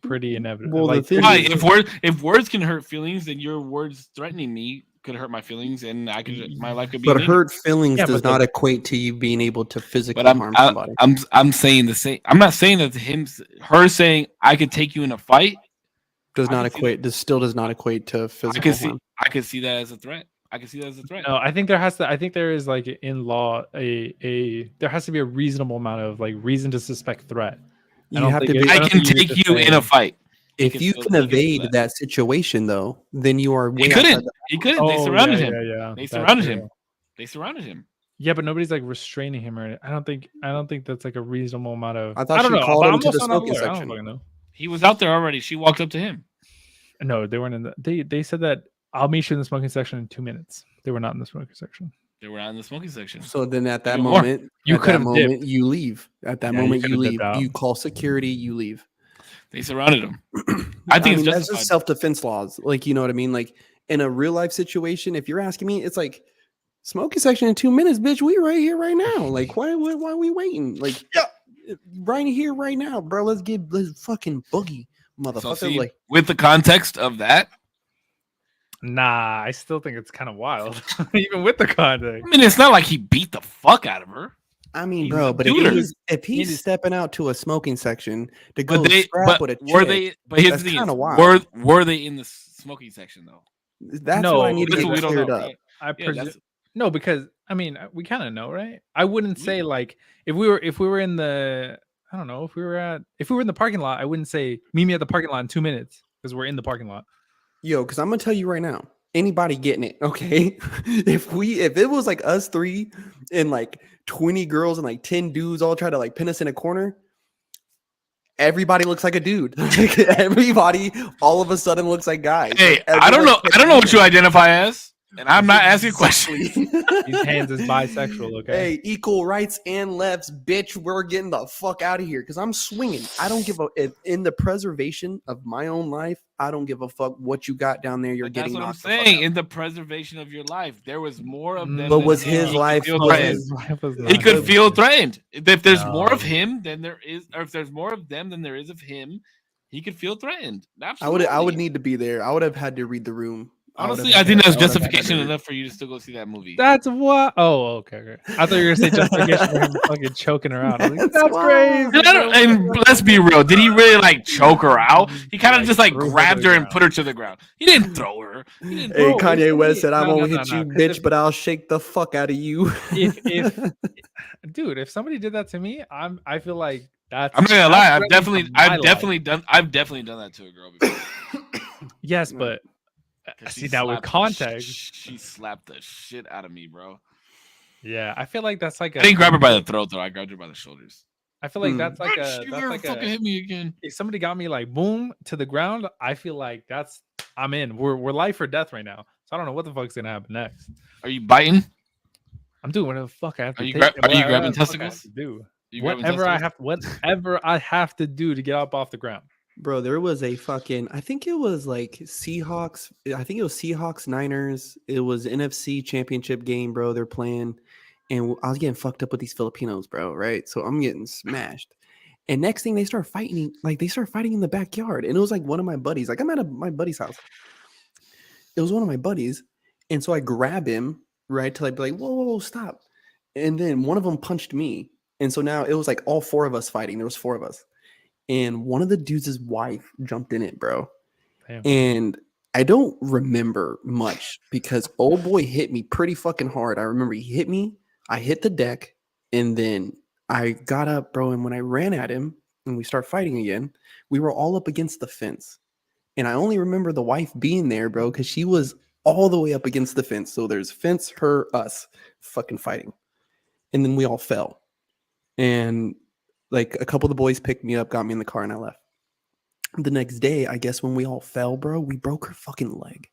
Speaker 3: pretty inevitable.
Speaker 1: Well,
Speaker 3: like,
Speaker 2: if words can hurt feelings, then your words threatening me could hurt my feelings, and my life could be.
Speaker 1: But hurt feelings does not equate to you being able to physically harm somebody.
Speaker 2: I'm saying the same. I'm not saying that her saying I could take you in a fight
Speaker 1: does not equate. This still does not equate to physical harm.
Speaker 2: I can see that as a threat.
Speaker 3: No, I think there is like in law there has to be a reasonable amount of like reason to suspect threat.
Speaker 2: I can take you in a fight.
Speaker 1: If you can evade that situation, though, then you are.
Speaker 2: He couldn't. They surrounded him.
Speaker 3: Yeah.
Speaker 2: They surrounded him.
Speaker 3: Yeah, but nobody's like restraining him, or I don't think that's like a reasonable amount of.
Speaker 1: I thought she called him to the smoking section.
Speaker 2: He was out there already. She walked up to him.
Speaker 3: No, they weren't in the. They said that I'll meet you in the smoking section in 2 minutes. They were not in the smoking section.
Speaker 2: They were not in the smoking section.
Speaker 1: So then at that moment, you leave. At that moment, you leave. You call security, you leave.
Speaker 2: They surrounded him. I think
Speaker 1: that's just self-defense laws. Like, you know what I mean? Like in a real life situation, if you're asking me, it's like smoking section in 2 minutes, bitch. We right here right now. Like, why are we waiting? Like, right here, right now, bro. Let's fucking boogie, motherfucker.
Speaker 2: So see, with the context of that.
Speaker 3: Nah, I still think it's kind of wild, even with the context.
Speaker 2: I mean, it's not like he beat the fuck out of her.
Speaker 1: I mean, bro, but if he's stepping out to a smoking section to go scrap with a chick,
Speaker 2: but here's the thing:
Speaker 1: kind of wild.
Speaker 2: Were they in the smoking section though?
Speaker 1: That's what I need to get cleared up.
Speaker 3: Right? I presume no, because I mean, we kind of know, right? I wouldn't say like if we were in the I don't know if we were in the parking lot, I wouldn't say meet me at the parking lot in 2 minutes because we're in the parking lot.
Speaker 1: Yo, because I'm gonna tell you right now, anybody getting it, okay? If it was like us three and like 20 girls and like 10 dudes all try to like pin us in a corner, everybody looks like a dude. Everybody all of a sudden looks like guys.
Speaker 2: Hey, I don't know what you identify as. And I'm not asking questions.
Speaker 3: These hands is bisexual, okay?
Speaker 1: Hey, equal rights and lefts, bitch. We're getting the fuck out of here because I'm swinging. I don't give in the preservation of my own life. I don't give a fuck what you got down there. You're getting.
Speaker 2: That's what I'm saying. In the preservation of your life, there was more of them.
Speaker 1: But was his life?
Speaker 2: He could feel threatened. If there's more of him than there is, or if there's more of them than there is of him, he could feel threatened. Absolutely.
Speaker 1: I would need to be there. I would have had to read the room.
Speaker 2: Honestly, I think that's justification enough for you to still go see that movie.
Speaker 3: That's what. Oh, okay. I thought you were gonna say justification for him fucking choking her out. Like, that's crazy.
Speaker 2: And let's be real. Did he really like choke her out? He kind of just like grabbed her and put her to the ground. He didn't throw her.
Speaker 1: Hey, Kanye West said, "I won't hit you, bitch, but I'll shake the fuck out of you."
Speaker 3: Dude, if somebody did that to me, I feel like that's.
Speaker 2: I'm not gonna lie. I've definitely done that to a girl before.
Speaker 3: Yes, but. See that with context,
Speaker 2: she slapped the shit out of me, bro.
Speaker 3: Yeah, I feel like that's like
Speaker 2: I didn't grab her by the throat though. I grabbed her by the shoulders.
Speaker 3: I feel like that's like
Speaker 2: fucking hit me again.
Speaker 3: If somebody got me like boom to the ground, I feel like I'm in. We're life or death right now. So I don't know what the fuck's gonna happen next.
Speaker 2: Are you biting?
Speaker 3: I'm doing whatever the fuck I have to.
Speaker 2: Are you grabbing testicles?
Speaker 3: Whatever I have to do to get up off the ground.
Speaker 1: Bro, there was a fucking, I think it was like Seahawks. I think it was Seahawks Niners. It was NFC championship game, bro. They're playing. And I was getting fucked up with these Filipinos, bro. Right. So I'm getting smashed. And next thing they start fighting, like they start fighting in the backyard. And it was like one of my buddies. Like I'm at my buddy's house. It was one of my buddies. And so I grab him, right, to like be like, whoa, stop. And then one of them punched me. And so now it was like all four of us fighting. There was four of us. And one of the dudes' wife jumped in it, bro. Damn. And I don't remember much because old boy hit me pretty fucking hard. I remember he hit me. I hit the deck. And then I got up, bro. And when I ran at him and we start fighting again, we were all up against the fence. And I only remember the wife being there, bro, because she was all the way up against the fence. So there's fence, her, us fucking fighting. And then we all fell. And like a couple of the boys picked me up, got me in the car, and I left. The next day, I guess when we all fell, bro, we broke her fucking leg.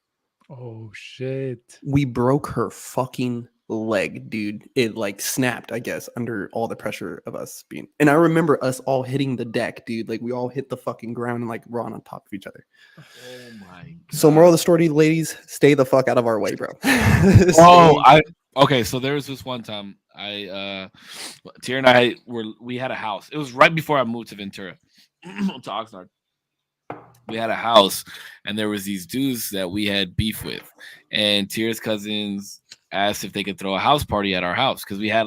Speaker 3: Oh, shit.
Speaker 1: We broke her fucking leg, dude. It like snapped, I guess, under all the pressure of us being. And I remember us all hitting the deck, dude. Like we all hit the fucking ground and like we're on top of each other.
Speaker 2: Oh my God.
Speaker 1: So moral of the story, ladies, stay the fuck out of our way, bro.
Speaker 2: Okay, so there was this one time Tier and I we had a house. It was right before I moved to Ventura, to Oxnard. We had a house, and there was these dudes that we had beef with, and Tier's cousins asked if they could throw a house party at our house because we had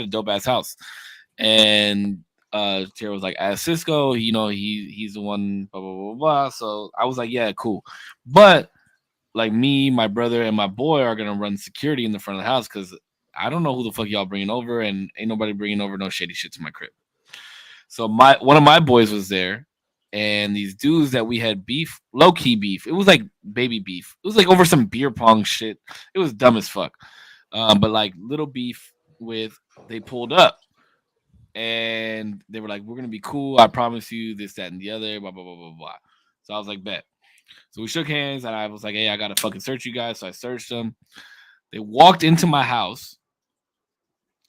Speaker 2: a dope ass house, and Tier was like, "Ask Cisco, he's the one." Blah blah blah blah. So I was like, "Yeah, cool," but like me, my brother, and my boy are gonna run security in the front of the house because I don't know who the fuck y'all bringing over, and ain't nobody bringing over no shady shit to my crib. So one of my boys was there, and these dudes that we had beef, low key beef. It was like baby beef. It was like over some beer pong shit. It was dumb as fuck. But like little beef with. They pulled up, and they were like, "We're gonna be cool. I promise you this, that, and the other." Blah blah blah blah blah. So I was like, "Bet." So we shook hands, and I was like, "Hey, I gotta fucking search you guys." So I searched them. They walked into my house.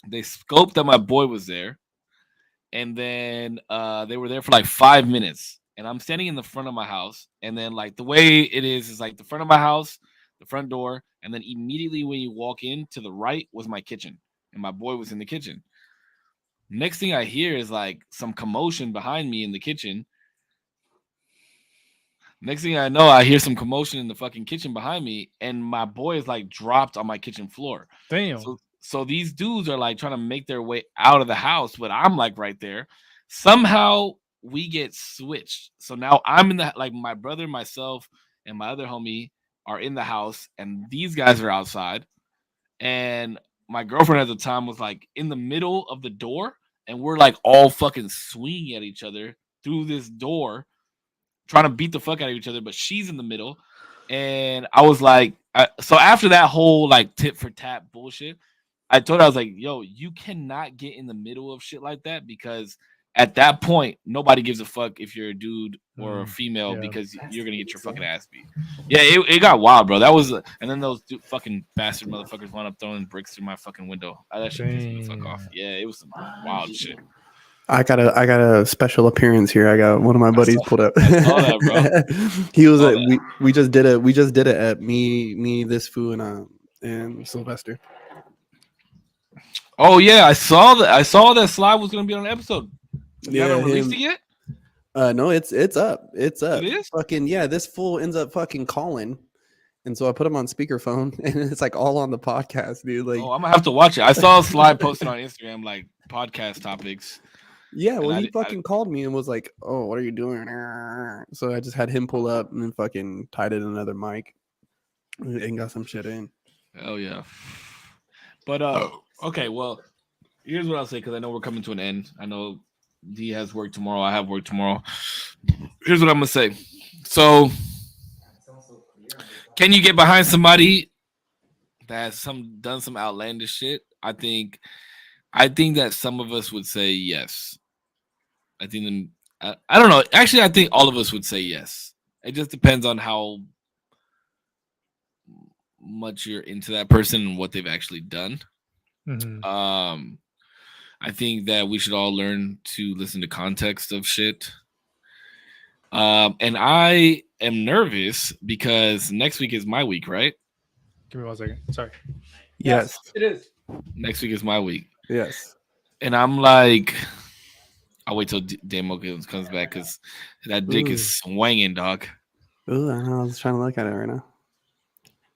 Speaker 2: They scoped that my boy was there, and then they were there for like 5 minutes. And I'm standing in the front of my house, and then like the way it is like the front of my house, the front door, and then immediately when you walk in to the right was my kitchen, and my boy was in the kitchen. Next thing I hear is like some commotion behind me in the kitchen. Next thing I know, I hear some commotion in the fucking kitchen behind me, and my boy is like dropped on my kitchen floor.
Speaker 3: Damn.
Speaker 2: So these dudes are like trying to make their way out of the house, but I'm like right there. Somehow we get switched. So now I'm in the, like my brother, myself, and my other homie are in the house, and these guys are outside. And my girlfriend at the time was like in the middle of the door, and we're like all fucking swinging at each other through this door, trying to beat the fuck out of each other, but she's in the middle. And I was like, so after that whole like tit for tat bullshit, I told her, I was like, yo, you cannot get in the middle of shit like that, because at that point, nobody gives a fuck if you're a dude or a female, because you're gonna get your fucking ass beat. Yeah, it got wild, bro. That was, and then those fucking bastard motherfuckers wound up throwing bricks through my fucking window. That shit pissed me the fuck off. Yeah, it was some wild shit.
Speaker 1: I got a special appearance here. I got one of my buddies pulled up.
Speaker 2: I saw that, bro.
Speaker 1: He was we just did it at me, this fool, and Sylvester.
Speaker 2: Oh yeah, I saw that slide was gonna be on an episode. You haven't released it yet?
Speaker 1: No, it's up. It's up.
Speaker 2: It is?
Speaker 1: Fucking yeah, this fool ends up fucking calling. And so I put him on speakerphone and it's like all on the podcast, dude. Like,
Speaker 2: oh, I'm gonna have to watch it. I saw a slide posted on Instagram like podcast topics.
Speaker 1: yeah, well,
Speaker 2: And
Speaker 1: he fucking called me and was like, "Oh, what are you doing?" So I just had him pull up and then fucking tied it in another mic and got some shit in.
Speaker 2: Oh yeah. But okay, well, here's what I'll say because I know we're coming to an end. I know D has work tomorrow. I have work tomorrow. Here's what I'm gonna say. So, can you get behind somebody that has done some outlandish shit? I think that some of us would say yes. I think I don't know. Actually, I think all of us would say yes. It just depends on how much you're into that person and what they've actually done.
Speaker 3: Mm-hmm.
Speaker 2: I think that we should all learn to listen to context of shit. And I am nervous because next week is my week, right?
Speaker 3: Give me 1 second. Sorry.
Speaker 1: Yes,
Speaker 3: it is.
Speaker 2: Next week is my week.
Speaker 1: yes.
Speaker 2: And I'm like, I'll wait till Damian comes back because that dick is swinging, dog.
Speaker 1: Ooh, I know. I was trying to look at it right now.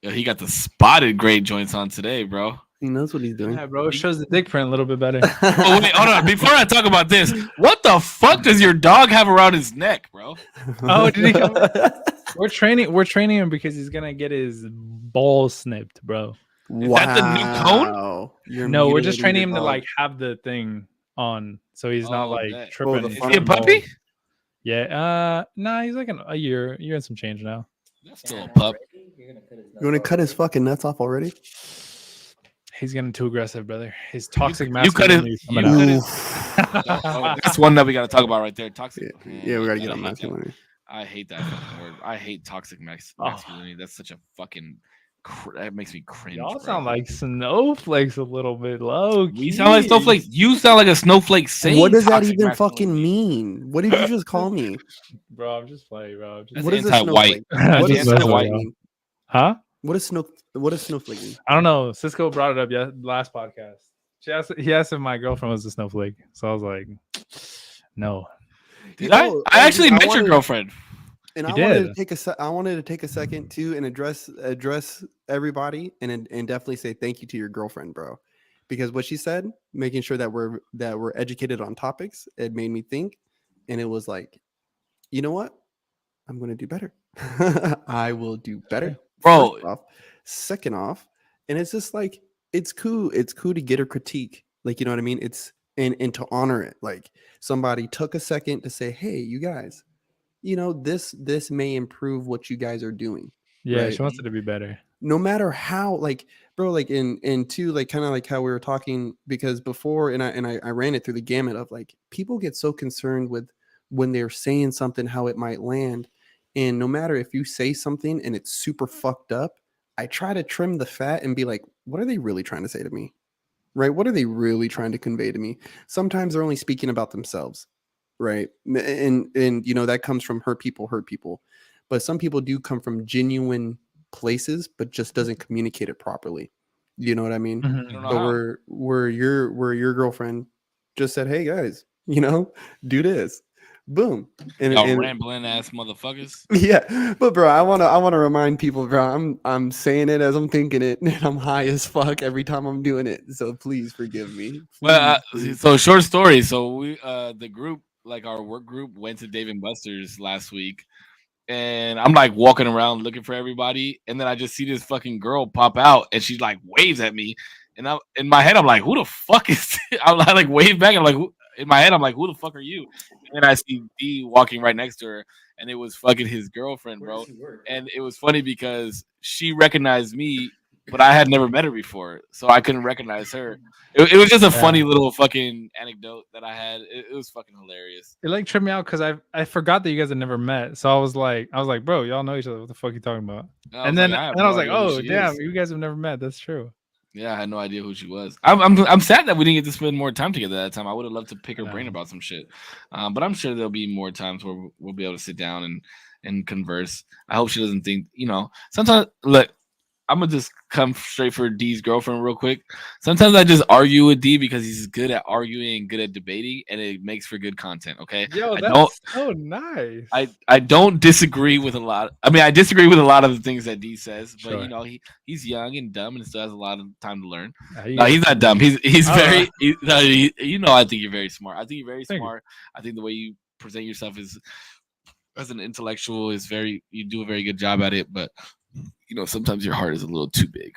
Speaker 2: Yo, he got the spotted great joints on today, bro.
Speaker 1: He knows what he's doing.
Speaker 3: Yeah, bro. It shows the dick print a little bit better.
Speaker 2: Oh, wait, hold on. Before I talk about this, what the fuck does your dog have around his neck, bro?
Speaker 3: Oh, did he come? We're training him because he's gonna get his balls snipped, bro.
Speaker 2: Is that the new cone?
Speaker 3: No, we're just training him to like have the thing on, so he's not like
Speaker 2: that.
Speaker 3: tripping.
Speaker 1: the
Speaker 2: Is he a puppy?
Speaker 3: Yeah. Nah, he's like a year and some change now.
Speaker 2: That's still a pup.
Speaker 1: You want to cut his fucking nuts off already?
Speaker 3: He's getting too aggressive, brother. His toxic
Speaker 2: You cut
Speaker 3: masculinity is coming out.
Speaker 2: Oh, that's one that we got to talk about right there. Toxic.
Speaker 1: Yeah, we got to get
Speaker 2: I
Speaker 1: on
Speaker 2: hate
Speaker 1: masculinity.
Speaker 2: I hate that fucking word. I hate toxic masculinity. That's such a fucking. That makes me cringe.
Speaker 3: Y'all
Speaker 2: bro.
Speaker 3: sound like snowflakes a little bit low.
Speaker 2: We sound like snowflakes. You sound like a snowflake saying.
Speaker 1: What does that
Speaker 2: toxic
Speaker 1: even fucking
Speaker 2: masculinity.
Speaker 1: mean? What did you just call me?
Speaker 3: Bro, I'm just playing, bro.
Speaker 2: That's
Speaker 1: What is a
Speaker 2: anti-white.
Speaker 1: snowflake? What
Speaker 3: Just
Speaker 1: does
Speaker 3: messing
Speaker 1: snowflake
Speaker 3: with
Speaker 1: mean?
Speaker 3: Huh?
Speaker 1: What is snowflake mean?
Speaker 3: I don't know. Cisco brought it up last podcast. He asked if my girlfriend was a snowflake. So I was like, no.
Speaker 2: Did I? I actually met your girlfriend.
Speaker 1: And
Speaker 3: You
Speaker 1: I wanted
Speaker 3: did.
Speaker 1: to take I wanted to take a second too and address everybody and definitely say thank you to your girlfriend, bro. Because what she said, making sure that we're educated on topics, it made me think, and it was like, you know what? I'm gonna do better. I will do better.
Speaker 2: Bro.
Speaker 1: First off. Second off, and it's just like it's cool. It's cool to get her critique. Like, you know what I mean? It's and to honor it. Like somebody took a second to say, hey, you guys, you know, this may improve what you guys are doing.
Speaker 3: Yeah,
Speaker 1: right?
Speaker 3: she wants it to be better.
Speaker 1: No matter how, like, bro, like in two, like kind of like how we were talking, because before, and I ran it through the gamut of like people get so concerned with when they're saying something, how it might land. And no matter if you say something and it's super fucked up, I try to trim the fat and be like, what are they really trying to say to me? Right? What are they really trying to convey to me? Sometimes they're only speaking about themselves. Right. And you know, that comes from hurt people. But some people do come from genuine places, but just doesn't communicate it properly. You know what I mean?
Speaker 3: Mm-hmm.
Speaker 2: I don't know
Speaker 1: So
Speaker 2: how.
Speaker 1: where your girlfriend just said, hey guys, you know, do this. Boom.
Speaker 2: Y'all rambling ass motherfuckers.
Speaker 1: Yeah, but bro, I wanna remind people, bro. I'm saying it as I'm thinking it, and I'm high as fuck every time I'm doing it. So please forgive me.
Speaker 2: Well,
Speaker 1: Please.
Speaker 2: so short story. So we, the group, like our work group, went to Dave and Buster's last week, and I'm like walking around looking for everybody, and then I just see this fucking girl pop out, and she like waves at me, and I in my head I'm like, who the fuck is this? I like wave back. I'm like, in my head I'm like, who the fuck are you? And then I see D walking right next to her, and it was fucking his girlfriend, bro. And it was funny because she recognized me, but I had never met her before, so I couldn't recognize her. It was just a funny little fucking anecdote that I had. It was fucking hilarious.
Speaker 3: It like tripped me out because I forgot that you guys had never met. So I was like, bro, y'all know each other. What the fuck are you talking about? And then I was like, oh damn, you guys have never met. That's true.
Speaker 2: Yeah, I had no idea who she was. I'm sad that we didn't get to spend more time together that time. I would have loved to pick her brain about some shit. But I'm sure there'll be more times where we'll be able to sit down and converse. I hope she doesn't think, you know, sometimes look, I'm gonna just come straight for D's girlfriend real quick. Sometimes I just argue with D because he's good at arguing and good at debating, and it makes for good content. Okay,
Speaker 3: Yo,
Speaker 2: I
Speaker 3: that's
Speaker 2: don't
Speaker 3: so nice.
Speaker 2: I don't disagree with a lot. I mean, I disagree with a lot of the things that D says, but
Speaker 3: Sure.
Speaker 2: you know, he's young and dumb and still has a lot of time to learn.
Speaker 3: He
Speaker 2: No,
Speaker 3: is.
Speaker 2: he's not dumb. He's
Speaker 3: Oh.
Speaker 2: very. You know, I think you're very smart. I think you're very
Speaker 3: Thank you.
Speaker 2: smart. I think the way you present yourself is as an intellectual is very. You do a very good job at it, but you know, sometimes your heart is a little too big.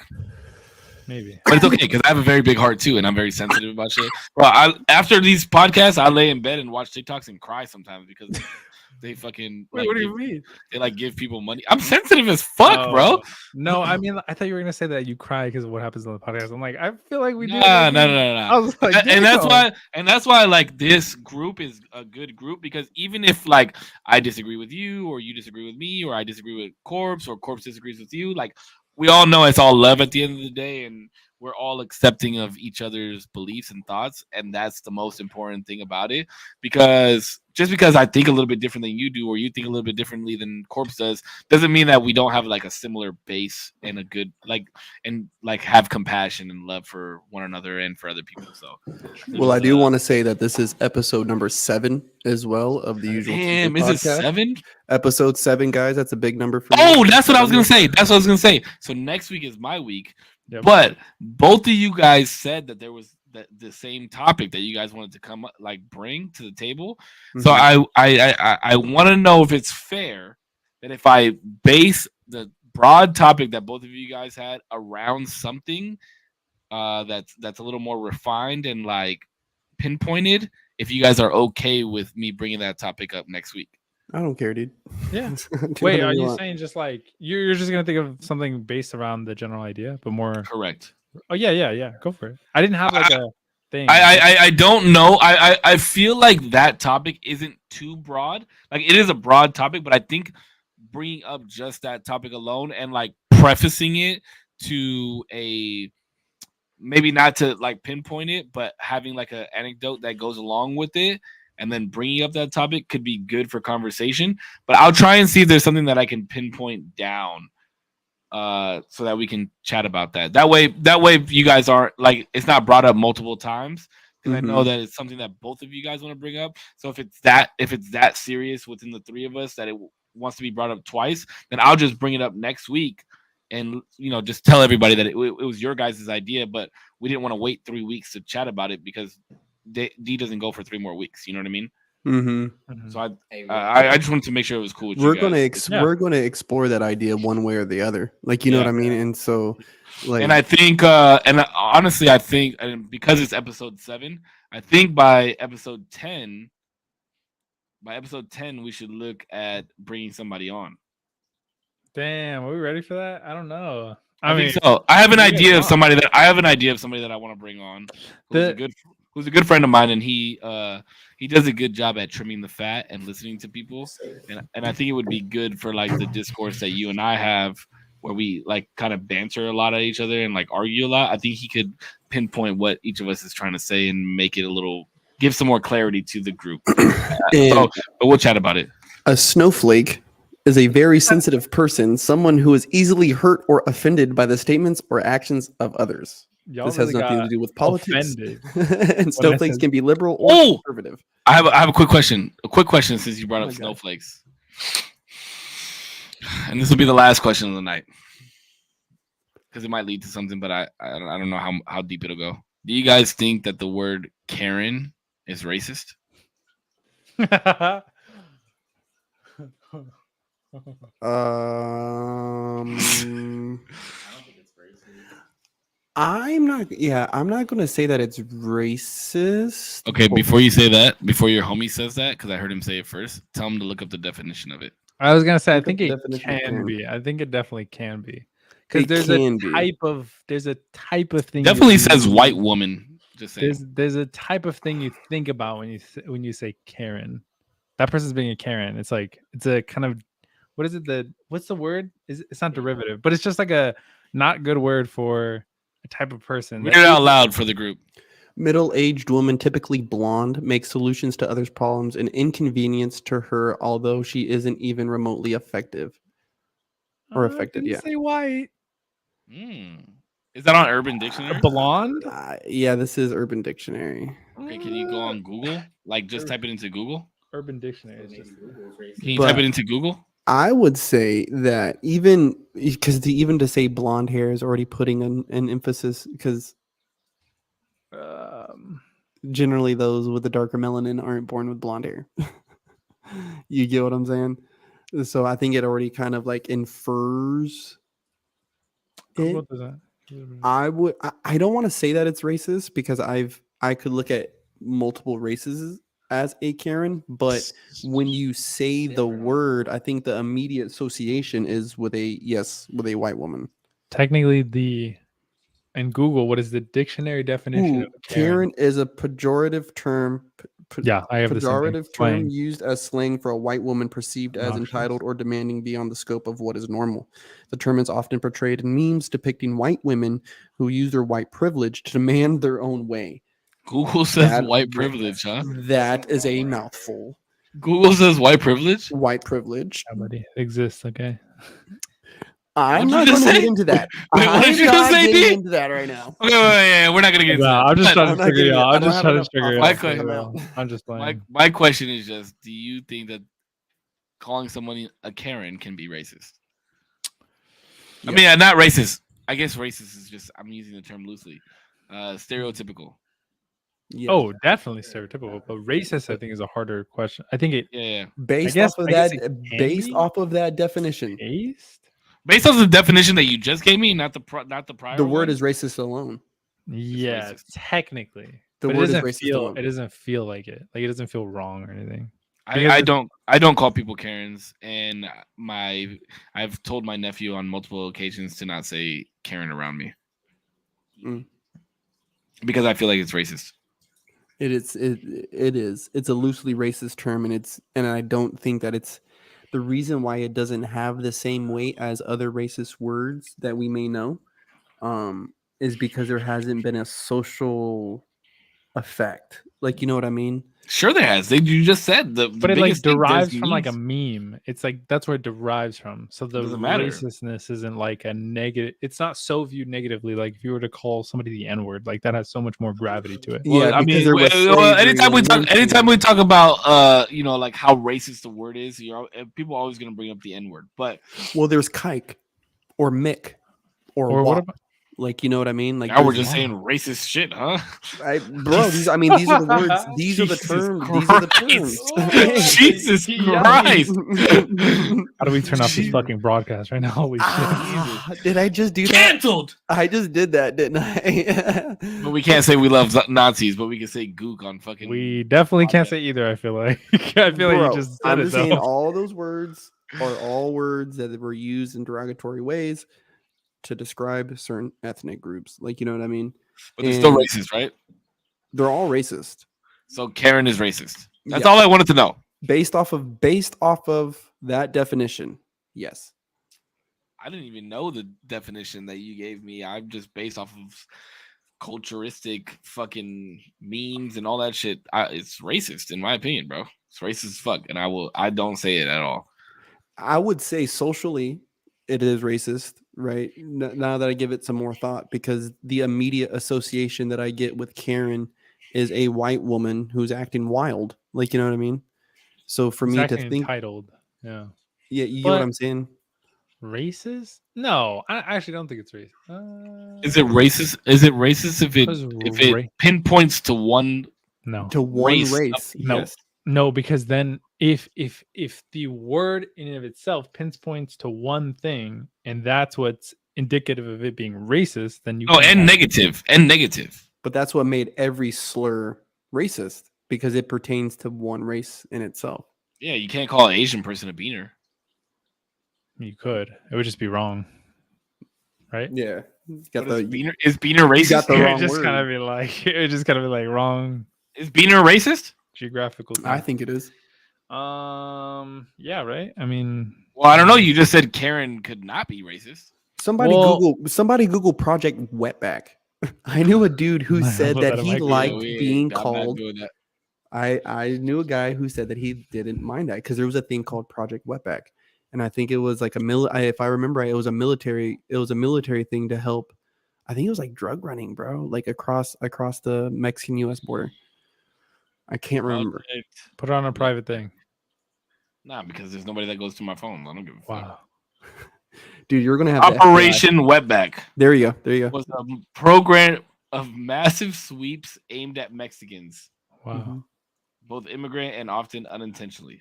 Speaker 3: Maybe.
Speaker 2: But it's okay because I have a very big heart too, and I'm very sensitive about shit. Well, after these podcasts, I lay in bed and watch TikToks and cry sometimes because they fucking
Speaker 3: Wait, what do you mean?
Speaker 2: They like give people money. I'm sensitive as fuck, bro.
Speaker 3: No, I mean, I thought you were gonna say that you cry because of what happens on the podcast. I'm like, I feel like we do.
Speaker 2: No.
Speaker 3: I was like,
Speaker 2: and that's why like this group is a good group because even if like I disagree with you or you disagree with me or I disagree with Corpse or Corpse disagrees with you, like we all know it's all love at the end of the day and we're all accepting of each other's beliefs and thoughts, and that's the most important thing about it. Because just because I think a little bit different than you do, or you think a little bit differently than Corpse does, doesn't mean that we don't have like a similar base and a good like have compassion and love for one another and for other people. So,
Speaker 1: well, I do want to say that this is episode number 7 as well of the usual.
Speaker 2: Damn, is it 7?
Speaker 1: Episode 7, guys. That's a big number for me.
Speaker 2: Oh, that's what I was gonna say. So next week is my week. Yep. But both of you guys said that there was the same topic that you guys wanted to come like bring to the table. Mm-hmm. So I want to know if it's fair that if I base the broad topic that both of you guys had around something that's a little more refined and like pinpointed, if you guys are okay with me bringing that topic up next week.
Speaker 1: I don't care, dude.
Speaker 3: Yeah. Wait, are you saying just like you're just gonna think of something based around the general idea, but more
Speaker 2: correct?
Speaker 3: Oh yeah. Go for it. I didn't have like a thing.
Speaker 2: I don't know. I feel like that topic isn't too broad. Like it is a broad topic, but I think bringing up just that topic alone and like prefacing it to a maybe not to like pinpoint it, but having like an anecdote that goes along with it. And then bringing up that topic could be good for conversation. But I'll try and see if there's something that I can pinpoint down so that we can chat about that. That way you guys aren't like it's not brought up multiple times because I know that it's something that both of you guys want to bring up. So if it's that serious within the three of us that it wants to be brought up twice, then I'll just bring it up next week and just tell everybody that it was your guys' idea, but we didn't want to wait 3 weeks to chat about it because D doesn't go for 3 more weeks. You know what I mean?
Speaker 1: Mm-hmm.
Speaker 2: So I just wanted to make sure it was cool with you guys.
Speaker 1: We're gonna explore that idea one way or the other. Like you know what I mean? And so like
Speaker 2: and I think and honestly I think and because it's episode 7, I think by episode 10 we should look at bringing somebody on.
Speaker 3: Damn, are we ready for that? I don't know.
Speaker 2: I think so. I have an idea of somebody that I want to bring on. Who's a good friend of mine, and he does a good job at trimming the fat and listening to people, and I think it would be good for like the discourse that you and I have, where we like kind of banter a lot at each other and like argue a lot. I think he could pinpoint what each of us is trying to say and make it give some more clarity to the group. But we'll chat about it.
Speaker 1: A snowflake is a very sensitive person, someone who is easily hurt or offended by the statements or actions of others. This has nothing to do with politics. And snowflakes can be liberal or conservative.
Speaker 2: I have a quick question. Since you brought up snowflakes. And this will be the last question of the night. Because it might lead to something, but I don't know how deep it'll go. Do you guys think that the word Karen is racist?
Speaker 1: I'm not going to say that it's racist.
Speaker 2: Okay, before you say that, before your homie says that, because I heard him say it first, tell him to look up the definition of it.
Speaker 3: I was going to say, I think it can be. I think it definitely can be. Because there's a type of thing.
Speaker 2: Definitely says white woman. Just saying.
Speaker 3: There's a type of thing you think about when you say Karen. That person's being a Karen. It's like, it's a kind of, what is it? What's the word? It's not derivative, but it's just like a not good word for a type of person.
Speaker 2: Read it out loud for the group.
Speaker 1: Middle-aged woman, typically blonde, makes solutions to others' problems an inconvenience to her, although she isn't even remotely effective. Or affected,
Speaker 3: Say white.
Speaker 2: Is that on Urban Dictionary?
Speaker 3: Blonde?
Speaker 1: Yeah, this is Urban Dictionary.
Speaker 2: Okay, can you go on Google? Like, just type it into Google.
Speaker 3: Urban Dictionary is just.
Speaker 2: Can you type it into Google?
Speaker 1: I would say that even because to say blonde hair is already putting an emphasis because generally those with the darker melanin aren't born with blonde hair. You get what I'm saying? So I think it already kind of like infers it. I don't want to say that it's racist because I could look at multiple races as a Karen, but when you say the word, I think the immediate association is with a white woman.
Speaker 3: Technically, in Google, what is the dictionary definition of
Speaker 1: Karen? Is a pejorative term.
Speaker 3: I have
Speaker 1: pejorative term used as slang for a white woman perceived as entitled or demanding beyond the scope of what is normal. The term is often portrayed in memes depicting white women who use their white privilege to demand their own way.
Speaker 2: Google says white privilege, huh?
Speaker 1: That is a mouthful.
Speaker 2: Google says white privilege?
Speaker 1: White privilege.
Speaker 3: Somebody exists, okay?
Speaker 1: I'm not going to get into that.
Speaker 2: Wait, what did you say, D?
Speaker 1: Into that right now.
Speaker 2: Okay, we're not going to get into that.
Speaker 3: I'm just trying to figure it out.
Speaker 2: I'm just playing. My question is just, do you think that calling someone a Karen can be racist? I mean, not racist. I guess racist is just, I'm using the term loosely. Stereotypical.
Speaker 3: Yes. Oh, definitely stereotypical, but racist I think is a harder question. I think it
Speaker 1: based off of that definition.
Speaker 2: Based off the definition that you just gave me, not the prior.
Speaker 1: The word is racist alone.
Speaker 3: Yeah, technically.
Speaker 1: The word is racist alone.
Speaker 3: It doesn't feel like it. Like it doesn't feel wrong or anything.
Speaker 2: I don't call people Karens, and I've told my nephew on multiple occasions to not say Karen around me. Because I feel like it's racist.
Speaker 1: It is. It's a loosely racist term, and I don't think that it's the reason why it doesn't have the same weight as other racist words that we may know, is because there hasn't been a social effect. Like, you know what I mean?
Speaker 2: Sure, there has. You just said but
Speaker 3: it like derives from like a meme. It's like that's where it derives from. So the racistness isn't like a negative. It's not so viewed negatively. Like if you were to call somebody the N-word, like that has so much more gravity to it.
Speaker 2: Yeah, I mean, anytime we talk about like how racist the word is, people are always going to bring up the N-word. But
Speaker 1: there's kike or mick or
Speaker 3: what about?
Speaker 1: Like, you know what I mean? Like,
Speaker 2: now we're just saying racist shit, huh?
Speaker 1: These are the words. These are the terms. These are the terms.
Speaker 2: Jesus Christ!
Speaker 3: How do we turn off this fucking broadcast right now? Holy shit!
Speaker 1: Did I just do that?
Speaker 2: Canceled.
Speaker 1: I just did that, didn't I?
Speaker 2: But we can't say we love Nazis, but we can say gook on fucking.
Speaker 3: We definitely can't say either. I feel like. Like you just.
Speaker 1: I'm just saying all those words are all words that were used in derogatory ways to describe certain ethnic groups. Like, you know what I mean?
Speaker 2: But they're still racist, right?
Speaker 1: They're all racist.
Speaker 2: So Karen is racist. That's all I wanted to know.
Speaker 1: Based off of that definition, yes.
Speaker 2: I didn't even know the definition that you gave me. I'm just based off of culturistic fucking memes and all that shit. It's racist in my opinion, bro. It's racist as fuck, and I don't say it at all.
Speaker 1: I would say socially it is racist, right? Now that I give it some more thought, because the immediate association that I get with Karen is a white woman who's acting wild. Like, you know what I mean? So for me to think
Speaker 3: entitled, you
Speaker 1: get what I'm saying?
Speaker 3: Racist? No, I actually don't think it's racist.
Speaker 2: Is it racist? Is it racist if it pinpoints to one?
Speaker 3: No,
Speaker 1: to one race.
Speaker 3: No. Yes. No, because then if the word in and of itself pinpoints to one thing, and that's what's indicative of it being racist, then you
Speaker 2: negative.
Speaker 1: But that's what made every slur racist, because it pertains to one race in itself.
Speaker 2: Yeah, you can't call an Asian person a beaner.
Speaker 3: You could. It would just be wrong, right?
Speaker 1: Yeah.
Speaker 2: Is beaner racist?
Speaker 1: Got the wrong
Speaker 3: it would just kind of be like wrong.
Speaker 2: Is beaner racist?
Speaker 3: Geographical thing.
Speaker 1: I think it is.
Speaker 3: Yeah, right. I mean,
Speaker 2: well, I don't know. You just said Karen could not be racist.
Speaker 1: Somebody Google Project Wetback. I knew a dude who said that he liked being called. I knew a guy who said that he didn't mind that because there was a thing called Project Wetback, and I think it was like if I remember right, it was a military thing to help. I think it was like drug running, bro, like across the Mexican U.S. border. I can't remember.
Speaker 3: Put it on a private thing.
Speaker 2: Nah, because there's nobody that goes to my phone. I don't give a fuck.
Speaker 3: Wow.
Speaker 1: Dude, you're gonna have
Speaker 2: Operation Wetback.
Speaker 1: There you go.
Speaker 2: Was a program of massive sweeps aimed at Mexicans.
Speaker 3: Wow.
Speaker 1: Mm-hmm.
Speaker 2: Both immigrant and often unintentionally.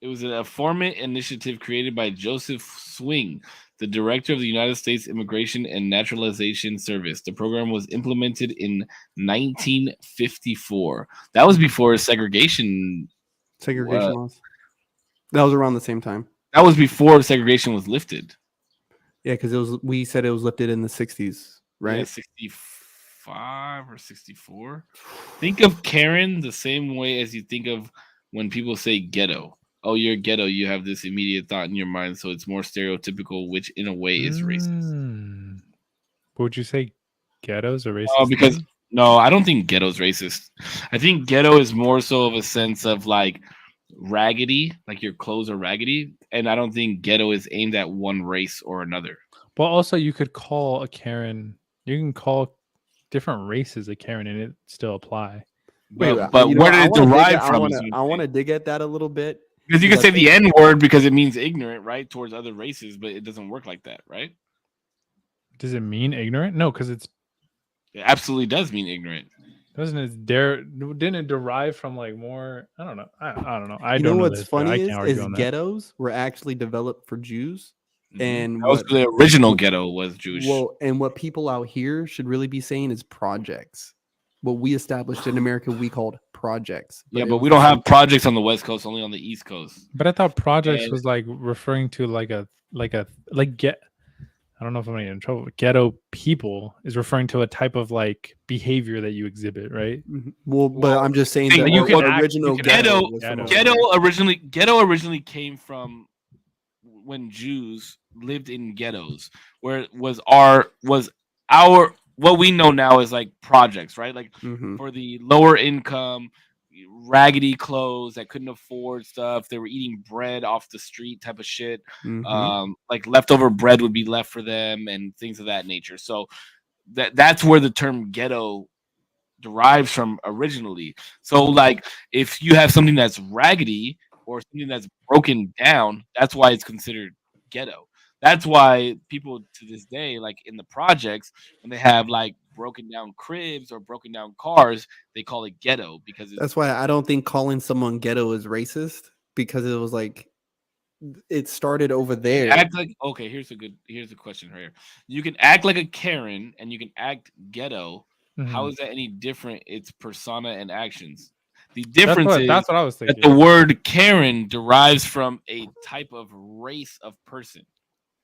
Speaker 2: It was an informant initiative created by Joseph Swing, the director of the United States Immigration and Naturalization Service. The program was implemented in 1954. That was before segregation
Speaker 1: laws. That was around the same time.
Speaker 2: That was before segregation was lifted.
Speaker 1: Yeah, because we said it was lifted in the 60s, right?
Speaker 2: Yeah, 65 or 64. Think of Karen the same way as you think of when people say ghetto. Oh, you're ghetto. You have this immediate thought in your mind, so it's more stereotypical, which in a way is racist.
Speaker 3: Would you say ghettos are racist?
Speaker 2: Oh, because no, I don't think ghetto's racist. I think ghetto is more so of a sense of like raggedy, like your clothes are raggedy, and I don't think ghetto is aimed at one race or another.
Speaker 3: But also, you could call a Karen. You can call different races a Karen, and it still apply.
Speaker 2: But where did it derive from?
Speaker 1: I want to dig at that a little bit.
Speaker 2: Because you can say the N word because it means ignorant, right, towards other races, but it doesn't work like that, right?
Speaker 3: Does it mean ignorant? No, because it
Speaker 2: absolutely does mean ignorant.
Speaker 3: Doesn't it didn't it derive from like more? I don't know. I don't know.
Speaker 1: You know what's funny is ghettos were actually developed for Jews. And
Speaker 2: the original ghetto was Jewish.
Speaker 1: Well, and what people out here should really be saying is projects. What we established in America, we called projects.
Speaker 2: But we don't have projects on the West Coast, only on the East Coast.
Speaker 3: But I thought projects was like referring to get. I don't know if I'm gonna get in trouble. Ghetto people is referring to a type of like behavior that you exhibit, right?
Speaker 1: Well, but I'm just saying that
Speaker 2: you can
Speaker 1: original
Speaker 2: ghetto originally came from when Jews lived in ghettos, where it was our what we know now is like projects, right? Like for the lower income, raggedy clothes that couldn't afford stuff. They were eating bread off the street type of shit. Like leftover bread would be left for them and things of that nature. So that's where the term ghetto derives from originally. So like if you have something that's raggedy or something that's broken down, that's why it's considered ghetto. That's why people to this day, like in the projects, when they have like broken down cribs or broken down cars, they call it ghetto because
Speaker 1: that's why I don't think calling someone ghetto is racist, because it was like it started over there.
Speaker 2: Act like here's a question right here. You can act like a Karen and you can act ghetto. How is that any different? It's persona and actions. The difference is
Speaker 3: that's what I was thinking.
Speaker 2: That the word Karen derives from a type of race of person.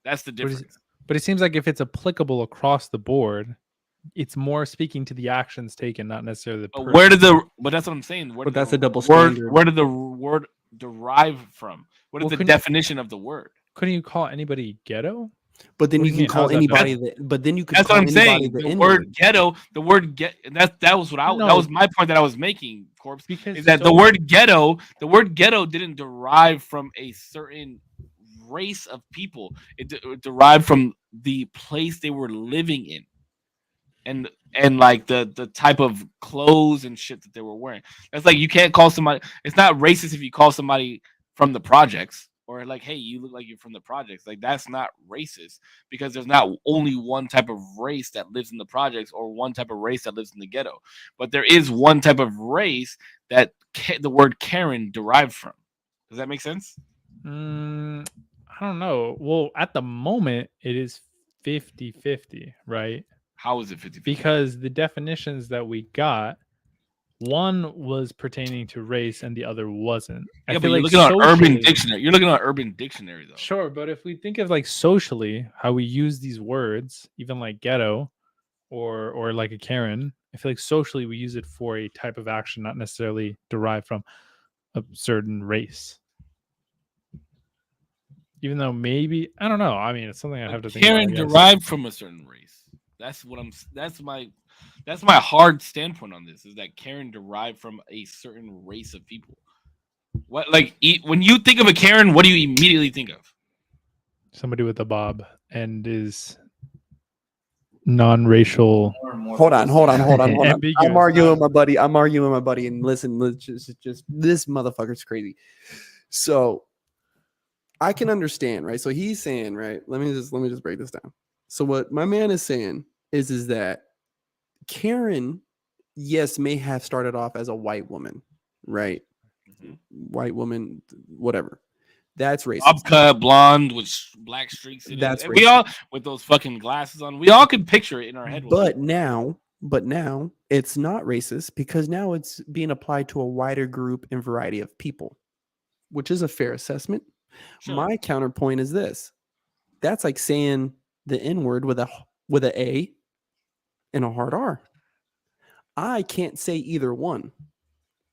Speaker 2: That's the difference.
Speaker 3: But it seems like if it's applicable across the board, it's more speaking to the actions taken, not necessarily the person.
Speaker 2: But that's what I'm saying.
Speaker 1: But that's a double standard.
Speaker 2: Where did the word derive from? What is the definition of the word?
Speaker 3: Couldn't you call anybody ghetto?
Speaker 1: But then you can call anybody that. But then you could.
Speaker 2: That's what I'm saying. The word ghetto. The word get. That was what I. That was my point that I was making, Corpse. Because the word ghetto. The word ghetto didn't derive from a certain race of people. It derived from the place they were living in, and like the type of clothes and shit that they were wearing. That's like you can't call somebody. It's not racist if you call somebody from the projects. Or like, hey, you look like you're from the projects. Like that's not racist because there's not only one type of race that lives in the projects or one type of race that lives in the ghetto, but there is one type of race that the word Karen derived from. Does that make sense?
Speaker 3: I don't know. Well, at the moment, it is 50-50, right?
Speaker 2: How is it 50-50?
Speaker 3: Because the definitions that we got, one was pertaining to race and the other wasn't.
Speaker 2: Yeah, but you're looking at Urban Dictionary. You're looking at Urban Dictionary, though.
Speaker 3: Sure, but if we think of like socially, how we use these words, even like ghetto or like a Karen, I feel like socially we use it for a type of action, not necessarily derived from a certain race. Even though maybe, I don't know. I mean, it's something I have to think about.
Speaker 2: Karen derived from a certain race. That's my hard standpoint on this, is that Karen derived from a certain race of people. What like when you think of a Karen, what do you immediately think of?
Speaker 3: Somebody with a bob and is non-racial.
Speaker 1: Hold on.
Speaker 3: Ambiguous.
Speaker 1: I'm arguing with my buddy. And listen, just this motherfucker's crazy. So I can understand, right? So he's saying, right? Let me just break this down. So what my man is saying is that Karen, yes, may have started off as a white woman, right? Mm-hmm. White woman, whatever. That's racist.
Speaker 2: Bob cut, blonde with black streaks in
Speaker 1: That's
Speaker 2: it. We all with those fucking glasses on. We all can picture it in our head.
Speaker 1: But now it's not racist because now it's being applied to a wider group and variety of people, which is a fair assessment. Sure. My counterpoint is this: that's like saying the N-word with a A and a hard R. I can't say either one,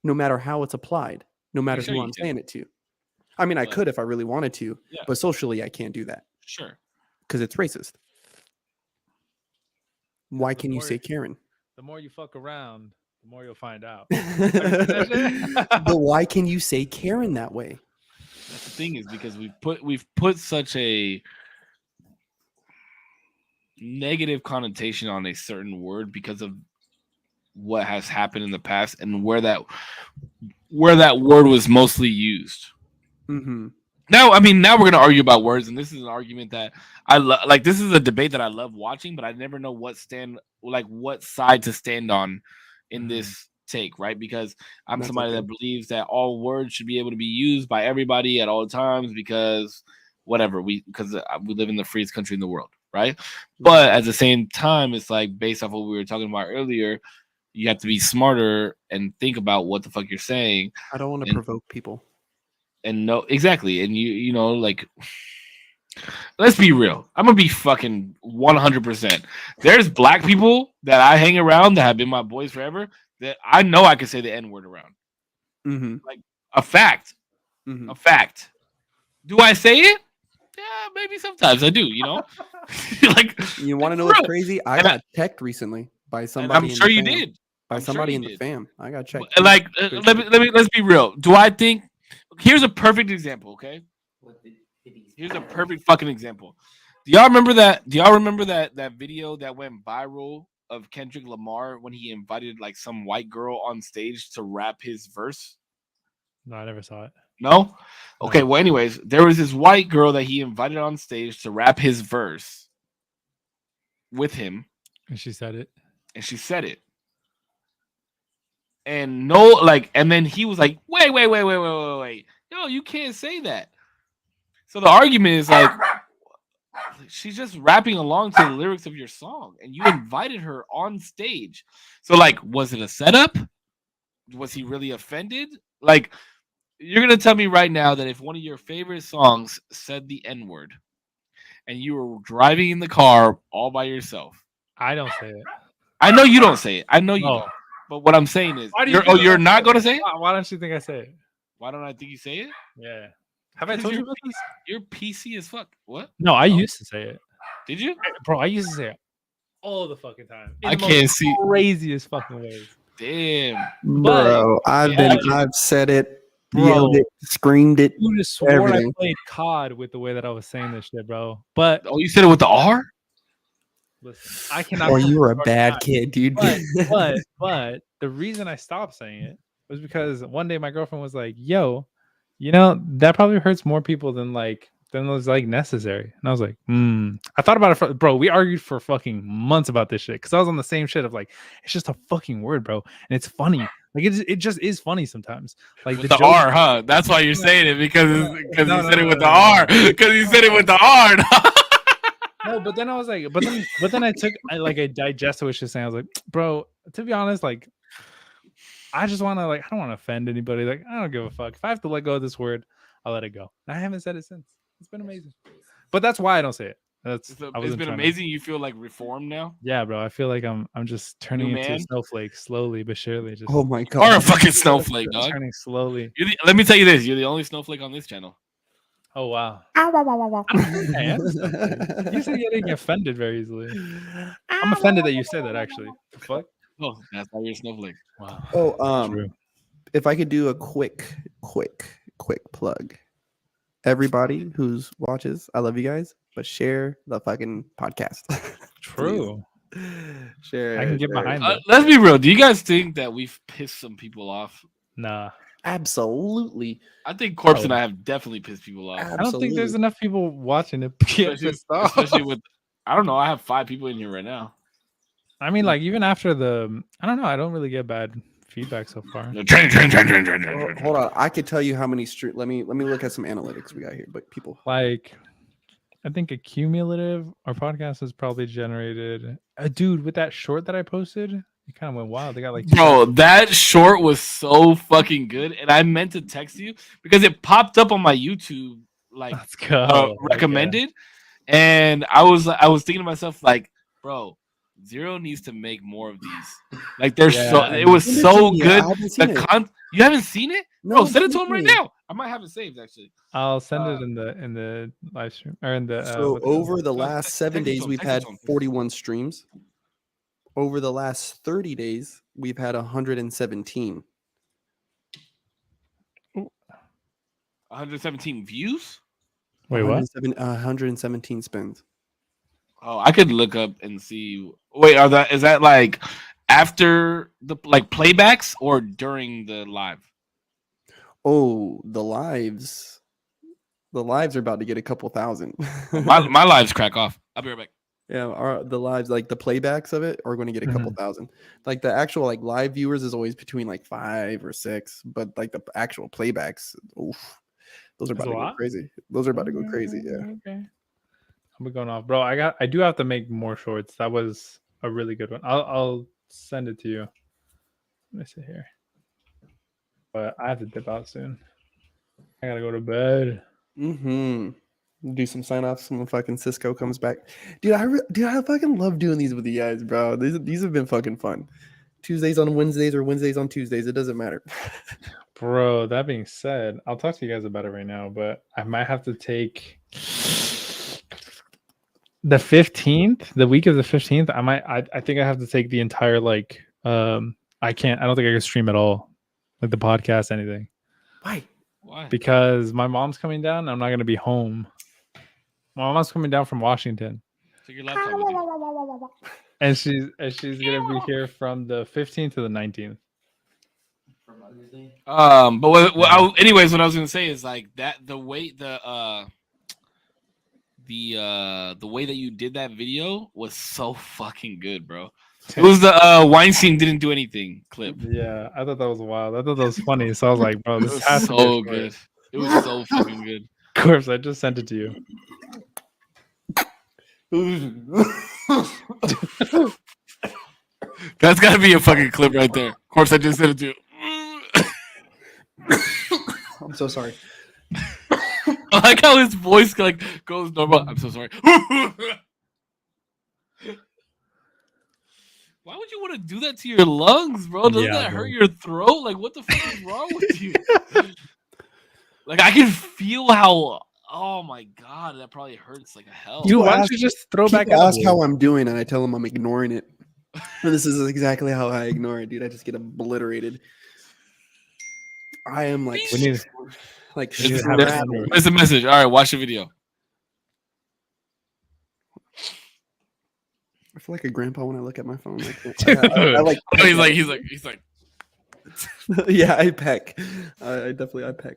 Speaker 1: no matter how it's applied, no matter who I'm saying it to. I mean, I could if I really wanted to, but socially I can't do that.
Speaker 2: Sure.
Speaker 1: Because it's racist. Why can you say Karen?
Speaker 3: The more you fuck around, the more you'll find out.
Speaker 1: But why can you say Karen that way?
Speaker 2: That's the thing, is because we've put such a negative connotation on a certain word because of what has happened in the past and where that word was mostly used.
Speaker 1: Mm-hmm.
Speaker 2: Now we're going to argue about words, and this is an argument that I love. Like, this is a debate that I love watching, but I never know what side to stand on in this take, right? Because I'm somebody that believes that all words should be able to be used by everybody at all times because we live in the freest country in the world, right? Mm-hmm. But at the same time, it's like, based off what we were talking about earlier, you have to be smarter and think about what the fuck you're saying.
Speaker 1: I don't want to provoke people.
Speaker 2: And no, exactly. And you know, like, let's be real. I'm gonna be fucking 100%. There's black people that I hang around that have been my boys forever that I know I can say the N-word around.
Speaker 1: Mm-hmm.
Speaker 2: Like, a fact.
Speaker 1: Mm-hmm.
Speaker 2: A fact. Do I say it? Yeah, maybe sometimes I do, you know? Like,
Speaker 1: you want to know what's crazy? I got checked recently by somebody.
Speaker 2: I'm sure you did.
Speaker 1: By somebody in the fam. I got checked.
Speaker 2: Like, let's be real. Do I think? Here's a perfect example, okay? Here's a perfect fucking example. Do y'all remember that video that went viral of Kendrick Lamar when he invited like some white girl on stage to rap his verse?
Speaker 3: No, I never saw it.
Speaker 2: No? Okay, well, anyways, there was this white girl that he invited on stage to rap his verse with him.
Speaker 3: And she said it.
Speaker 2: And and then he was like, wait. No, you can't say that. So the argument is like, she's just rapping along to the lyrics of your song, and you invited her on stage. So, like, was it a setup? Was he really offended? Like, you're going to tell me right now that if one of your favorite songs said the N-word, and you were driving in the car all by yourself.
Speaker 3: I don't say it.
Speaker 2: I know you don't say it. I know you don't. But what I'm saying is, you're not going to say it?
Speaker 3: Why don't you think I say it?
Speaker 2: Why don't I think you say it?
Speaker 3: Yeah. Have I told you about this?
Speaker 2: You're PC as fuck. What?
Speaker 3: No, I used to say it.
Speaker 2: Did you?
Speaker 3: Bro, I used to say it all the fucking time.
Speaker 2: I can't see.
Speaker 3: Craziest fucking ways.
Speaker 2: Damn.
Speaker 1: Bro, I've said it, yelled it, screamed it.
Speaker 3: You just swore everything. I played COD with the way that I was saying this shit, bro. But
Speaker 2: you said it with the R?
Speaker 3: Listen, I cannot.
Speaker 1: Oh, you were a bad kid, dude.
Speaker 3: But the reason I stopped saying it was because one day my girlfriend was like, "Yo, you know that probably hurts more people than was like necessary." And I was like, I thought about it, bro. We argued for fucking months about this shit because I was on the same shit of like, it's just a fucking word, bro, and it's funny. Like it just is funny sometimes. Like
Speaker 2: with the R, huh? That's why you're saying it because you said it with the R. Because you said it with the R.
Speaker 3: No, but then I was like, but then I digested what she's saying. I was like, bro, to be honest, like, I just want to I don't want to offend anybody. Like, I don't give a fuck. If I have to let go of this word, I'll let it go. And I haven't said it since. It's been amazing. But that's why I don't say it. It's been
Speaker 2: amazing. You feel like reformed now?
Speaker 3: Yeah, bro. I feel like I'm just turning into a snowflake slowly but surely. Just
Speaker 1: oh my god,
Speaker 2: you're a fucking snowflake, dog.
Speaker 3: Turning slowly.
Speaker 2: Let me tell you this: you're the only snowflake on this channel.
Speaker 3: Oh wow. I am. You say getting offended very easily. I'm offended that you said that. Actually, the fuck.
Speaker 2: Oh, that's why you're a snowflake.
Speaker 3: Wow.
Speaker 1: Oh, if I could do a quick quick plug. Everybody who's watches, I love you guys, but share the fucking podcast.
Speaker 3: True.
Speaker 1: Share.
Speaker 3: I can get behind it.
Speaker 2: Let's be real. Do you guys think that we've pissed some people off?
Speaker 3: Nah.
Speaker 1: Absolutely.
Speaker 2: I think Corpse and I have definitely pissed people off.
Speaker 3: I don't think there's enough people watching it.
Speaker 2: Especially with, I don't know. I have 5 people in here right now.
Speaker 3: I mean, like even after I don't know. I don't really get bad feedback so far.
Speaker 1: Hold on. I could tell you how many let me look at some analytics we got here. But people
Speaker 3: like, I think a cumulative our podcast has probably generated a dude with that short that I posted. It kind of went wild. They got like
Speaker 2: bro, that short was so fucking good, and I meant to text you because it popped up on my YouTube like recommended, and I was thinking to myself like, bro, Zero needs to make more of these. Like they're it was so good. You haven't seen it? No, bro, send it to him right now. I might have it saved actually.
Speaker 3: I'll send it in the live stream or in the.
Speaker 1: So over the last 7 days, we've had 41 streams. Over the last 30 days, we've had 117.
Speaker 2: 117 views?
Speaker 3: Wait, what?
Speaker 1: 117 spins.
Speaker 2: Oh, I could look up and see. Wait, is that like after the like playbacks or during the live?
Speaker 1: Oh, the lives. The lives are about to get a couple thousand.
Speaker 2: my lives crack off. I'll be right back.
Speaker 1: Yeah, the lives, like the playbacks of it, are going to get a couple thousand. Like the actual like live viewers is always between like 5 or 6, but like the actual playbacks, oof, those are about to go crazy. Those are about to go crazy. Yeah.
Speaker 3: Okay. I'm going off, bro. I do have to make more shorts. That was a really good one. I'll send it to you. Let me see here. But I have to dip out soon. I gotta go to bed.
Speaker 1: Do some sign offs when fucking Cisco comes back. Dude, I fucking love doing these with you guys, bro. These have been fucking fun. Tuesdays on Wednesdays or Wednesdays on Tuesdays. It doesn't matter.
Speaker 3: Bro, that being said, I'll talk to you guys about it right now, but I might have to take the 15th, the week of the 15th. I think I have to take the entire I don't think I can stream at all. Like the podcast, anything.
Speaker 1: Why?
Speaker 3: Because my mom's coming down. I'm not gonna be home. My mom's coming down from Washington.
Speaker 2: Take your laptop with you.
Speaker 3: And she's gonna be here from the 15th to the 19th.
Speaker 2: But anyways, what I was gonna say is like that the way the way that you did that video was so fucking good, bro. It was the Weinstein didn't do anything clip.
Speaker 3: Yeah, I thought that was wild. I thought that was funny. So I was like, bro, this
Speaker 2: is so good. It was so fucking good.
Speaker 3: Corpse, I just sent it to you.
Speaker 2: That's gotta be a fucking clip right there. Of course, I just sent it to you.
Speaker 1: I'm so sorry.
Speaker 2: I like how his voice like goes normal. I'm so sorry. Why would you want to do that to your lungs, bro? Doesn't that hurt your throat? Like, what the fuck is wrong with you? Like, I can feel how. Oh my god, that probably hurts like a hell.
Speaker 3: Dude, why don't you just throw back?
Speaker 1: Ask how I'm doing, and I tell them I'm ignoring it. And this is exactly how I ignore it, dude. I just get obliterated. I am like,
Speaker 2: it's a message. All right, watch the video.
Speaker 1: I feel like a grandpa when I look at my phone. Like,
Speaker 2: I like. He's like.
Speaker 1: Yeah, I peck. I definitely peck.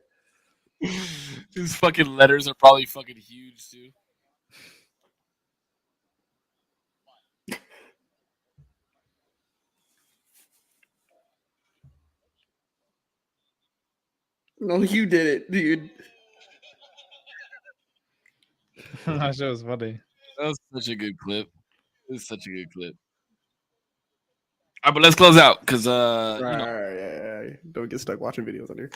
Speaker 2: His fucking letters are probably fucking huge too.
Speaker 1: No, you did it, dude.
Speaker 3: That shit was funny.
Speaker 2: That was such a good clip. It was such a good clip. All right, but let's close out because
Speaker 1: don't get stuck watching videos on here.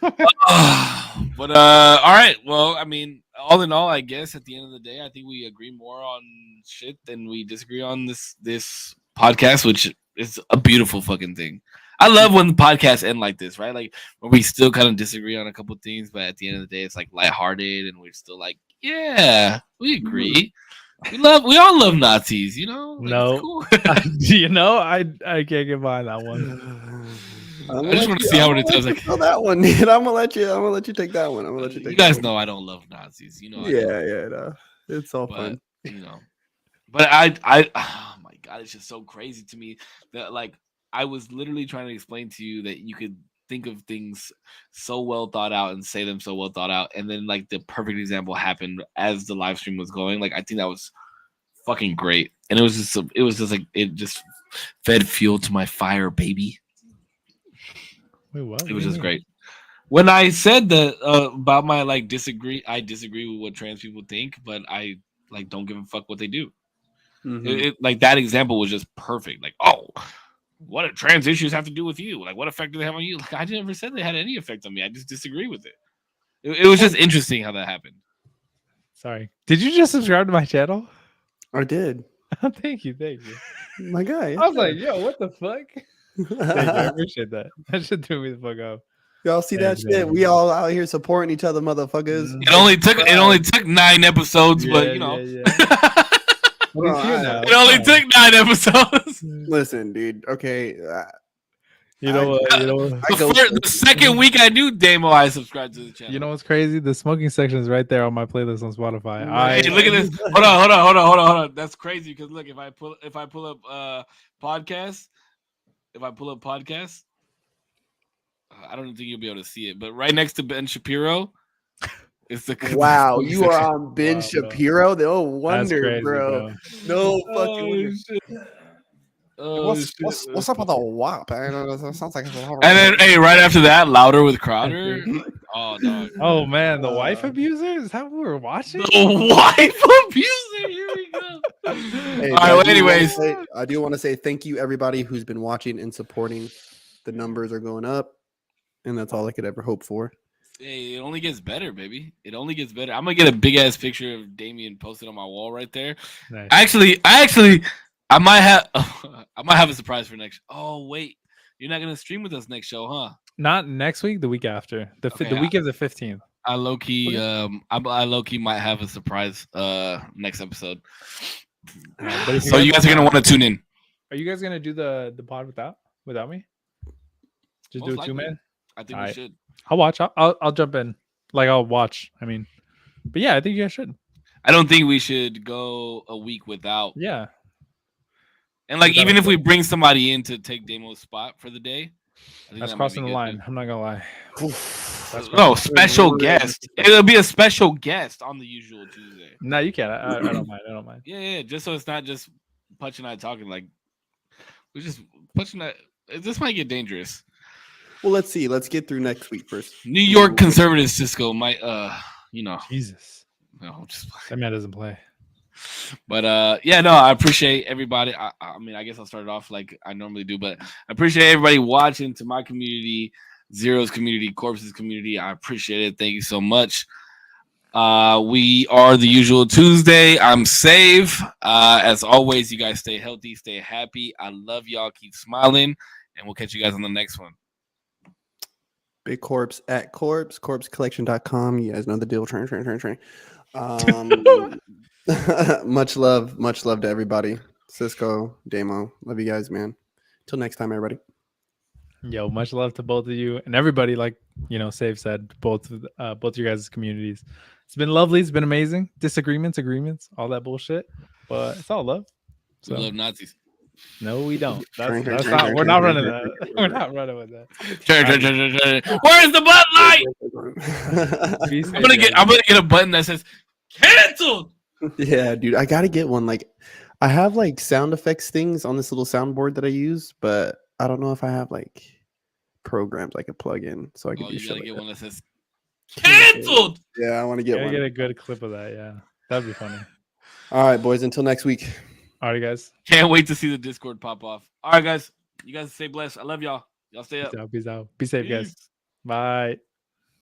Speaker 2: But all right. Well, I mean, all in all, I guess at the end of the day, I think we agree more on shit than we disagree on this podcast, which is a beautiful fucking thing. I love when the podcasts end like this, right? Like when we still kind of disagree on a couple of things, but at the end of the day, it's like lighthearted, and we're still like, yeah, we agree. We all love Nazis, you know. Like,
Speaker 3: no,
Speaker 2: cool.
Speaker 3: you know, I can't get behind that one.
Speaker 2: I just want to see how many times I can.
Speaker 1: That one, dude. I'm gonna let you take that one. I'm gonna let you take.
Speaker 2: You guys know I don't love Nazis. You know.
Speaker 1: Yeah. No. It's all fun.
Speaker 2: You know. But I, oh my God, it's just so crazy to me that like I was literally trying to explain to you that you could think of things so well thought out and say them so well thought out, and then like the perfect example happened as the live stream was going. Like I think that was fucking great, and it was just like it just fed fuel to my fire, baby.
Speaker 3: Wait, what?
Speaker 2: It was just great. When I said that about my like I disagree with what trans people think, but I like don't give a fuck what they do. Mm-hmm. Like that example was just perfect. Like, oh, what do trans issues have to do with you? Like, what effect do they have on you? Like, I never said they had any effect on me. I just disagree with it. It was just interesting how that happened.
Speaker 3: Sorry. Did you just subscribe to my channel?
Speaker 1: I did.
Speaker 3: Thank you.
Speaker 1: My guy.
Speaker 3: I was like, yo, what the fuck? Thank you. I appreciate that. That shit threw me the fuck off.
Speaker 1: Y'all see that shit? We all out here supporting each other, motherfuckers.
Speaker 2: It only took 9 episodes, but you know. It only took 9 episodes.
Speaker 1: Listen, dude. Okay.
Speaker 3: You know what?
Speaker 2: The second week I knew Damo, I subscribed to the channel.
Speaker 3: You know what's crazy? The smoking section is right there on my playlist on Spotify.
Speaker 2: Hey, look at this. Hold on. That's crazy because look, if I pull up podcast, I don't think you'll be able to see it, but right next to Ben Shapiro, it's the
Speaker 1: wow. You are on Ben Shapiro. No wonder,
Speaker 3: crazy,
Speaker 1: bro. No fucking
Speaker 2: shit.
Speaker 1: What's up with the WAP? I don't know. That sounds like.
Speaker 2: And then, hey, right after that, Louder with Crowder. Oh, dog.
Speaker 3: Oh man, the wife abuser. Is that what we're watching?
Speaker 2: The wife abuser. Here we go.
Speaker 1: Hey,
Speaker 2: all right. Well, anyways,
Speaker 1: I do want to say thank you, everybody who's been watching and supporting. The numbers are going up, and that's all I could ever hope for.
Speaker 2: Hey, it only gets better, baby. It only gets better. I'm gonna get a big ass picture of Damian posted on my wall right there. Nice. Actually, I might have a surprise for next. Oh wait, you're not gonna stream with us next show, huh?
Speaker 3: Not next week. The week after. The week of the 15th.
Speaker 2: I low key, I low key might have a surprise next episode. So you guys are gonna want to tune in.
Speaker 3: Are you guys gonna do the pod without me? Just do a 2-man.
Speaker 2: I think we should.
Speaker 3: I'll watch. I'll jump in. Like I'll watch. I mean, but yeah, I think you guys should.
Speaker 2: I don't think we should go a week without.
Speaker 3: Yeah.
Speaker 2: And like, even if we bring somebody in to take Damo's spot for the day,
Speaker 3: that's crossing the line. I'm not gonna lie.
Speaker 2: No, special guest. It'll be a special guest on the usual Tuesday.
Speaker 3: No, you can't. I don't mind. I don't mind.
Speaker 2: Yeah. Just so it's not just Putch and I talking. Like, we're just Putch and I. This might get dangerous.
Speaker 1: Well, let's see. Let's get through next week first.
Speaker 2: New York conservative Cisco might,
Speaker 3: Jesus.
Speaker 2: No,
Speaker 3: that man doesn't play.
Speaker 2: But yeah, no, I appreciate everybody. I mean, I guess I'll start it off like I normally do, but I appreciate everybody watching, to my community, Zero's community, Corpse's community. I appreciate it. Thank you so much. We are the usual Tuesday. I'm Save. As always, you guys stay healthy, stay happy. I love y'all. Keep smiling, and we'll catch you guys on the next one.
Speaker 1: Big Corpse at corpsecollection.com. You guys know the deal. Train. Much love to everybody. Cisco, Damo, love you guys, man. Till next time, everybody.
Speaker 3: Yo, much love to both of you and everybody. Like Save said, both your guys' communities. It's been lovely. It's been amazing. Disagreements, agreements, all that bullshit, but it's all love.
Speaker 2: So. We love Nazis.
Speaker 3: No, we don't. That's not. We're not running that. We're not running with that.
Speaker 2: Where's the button light? I'm gonna get a button that says canceled.
Speaker 1: Yeah, dude, I gotta get one. Like, I have like sound effects things on this little soundboard that I use, but I don't know if I have like programs I could plug in so I could do shit.
Speaker 2: Gotta get one that says canceled.
Speaker 1: Yeah, I want to get one.
Speaker 3: Get a good clip of that. Yeah, that'd be funny.
Speaker 1: All right, boys. Until next week.
Speaker 3: All right, guys.
Speaker 2: Can't wait to see the Discord pop off. All right, guys. You guys stay blessed. I love y'all. Y'all stay up.
Speaker 3: Peace out. Be safe, guys. Bye.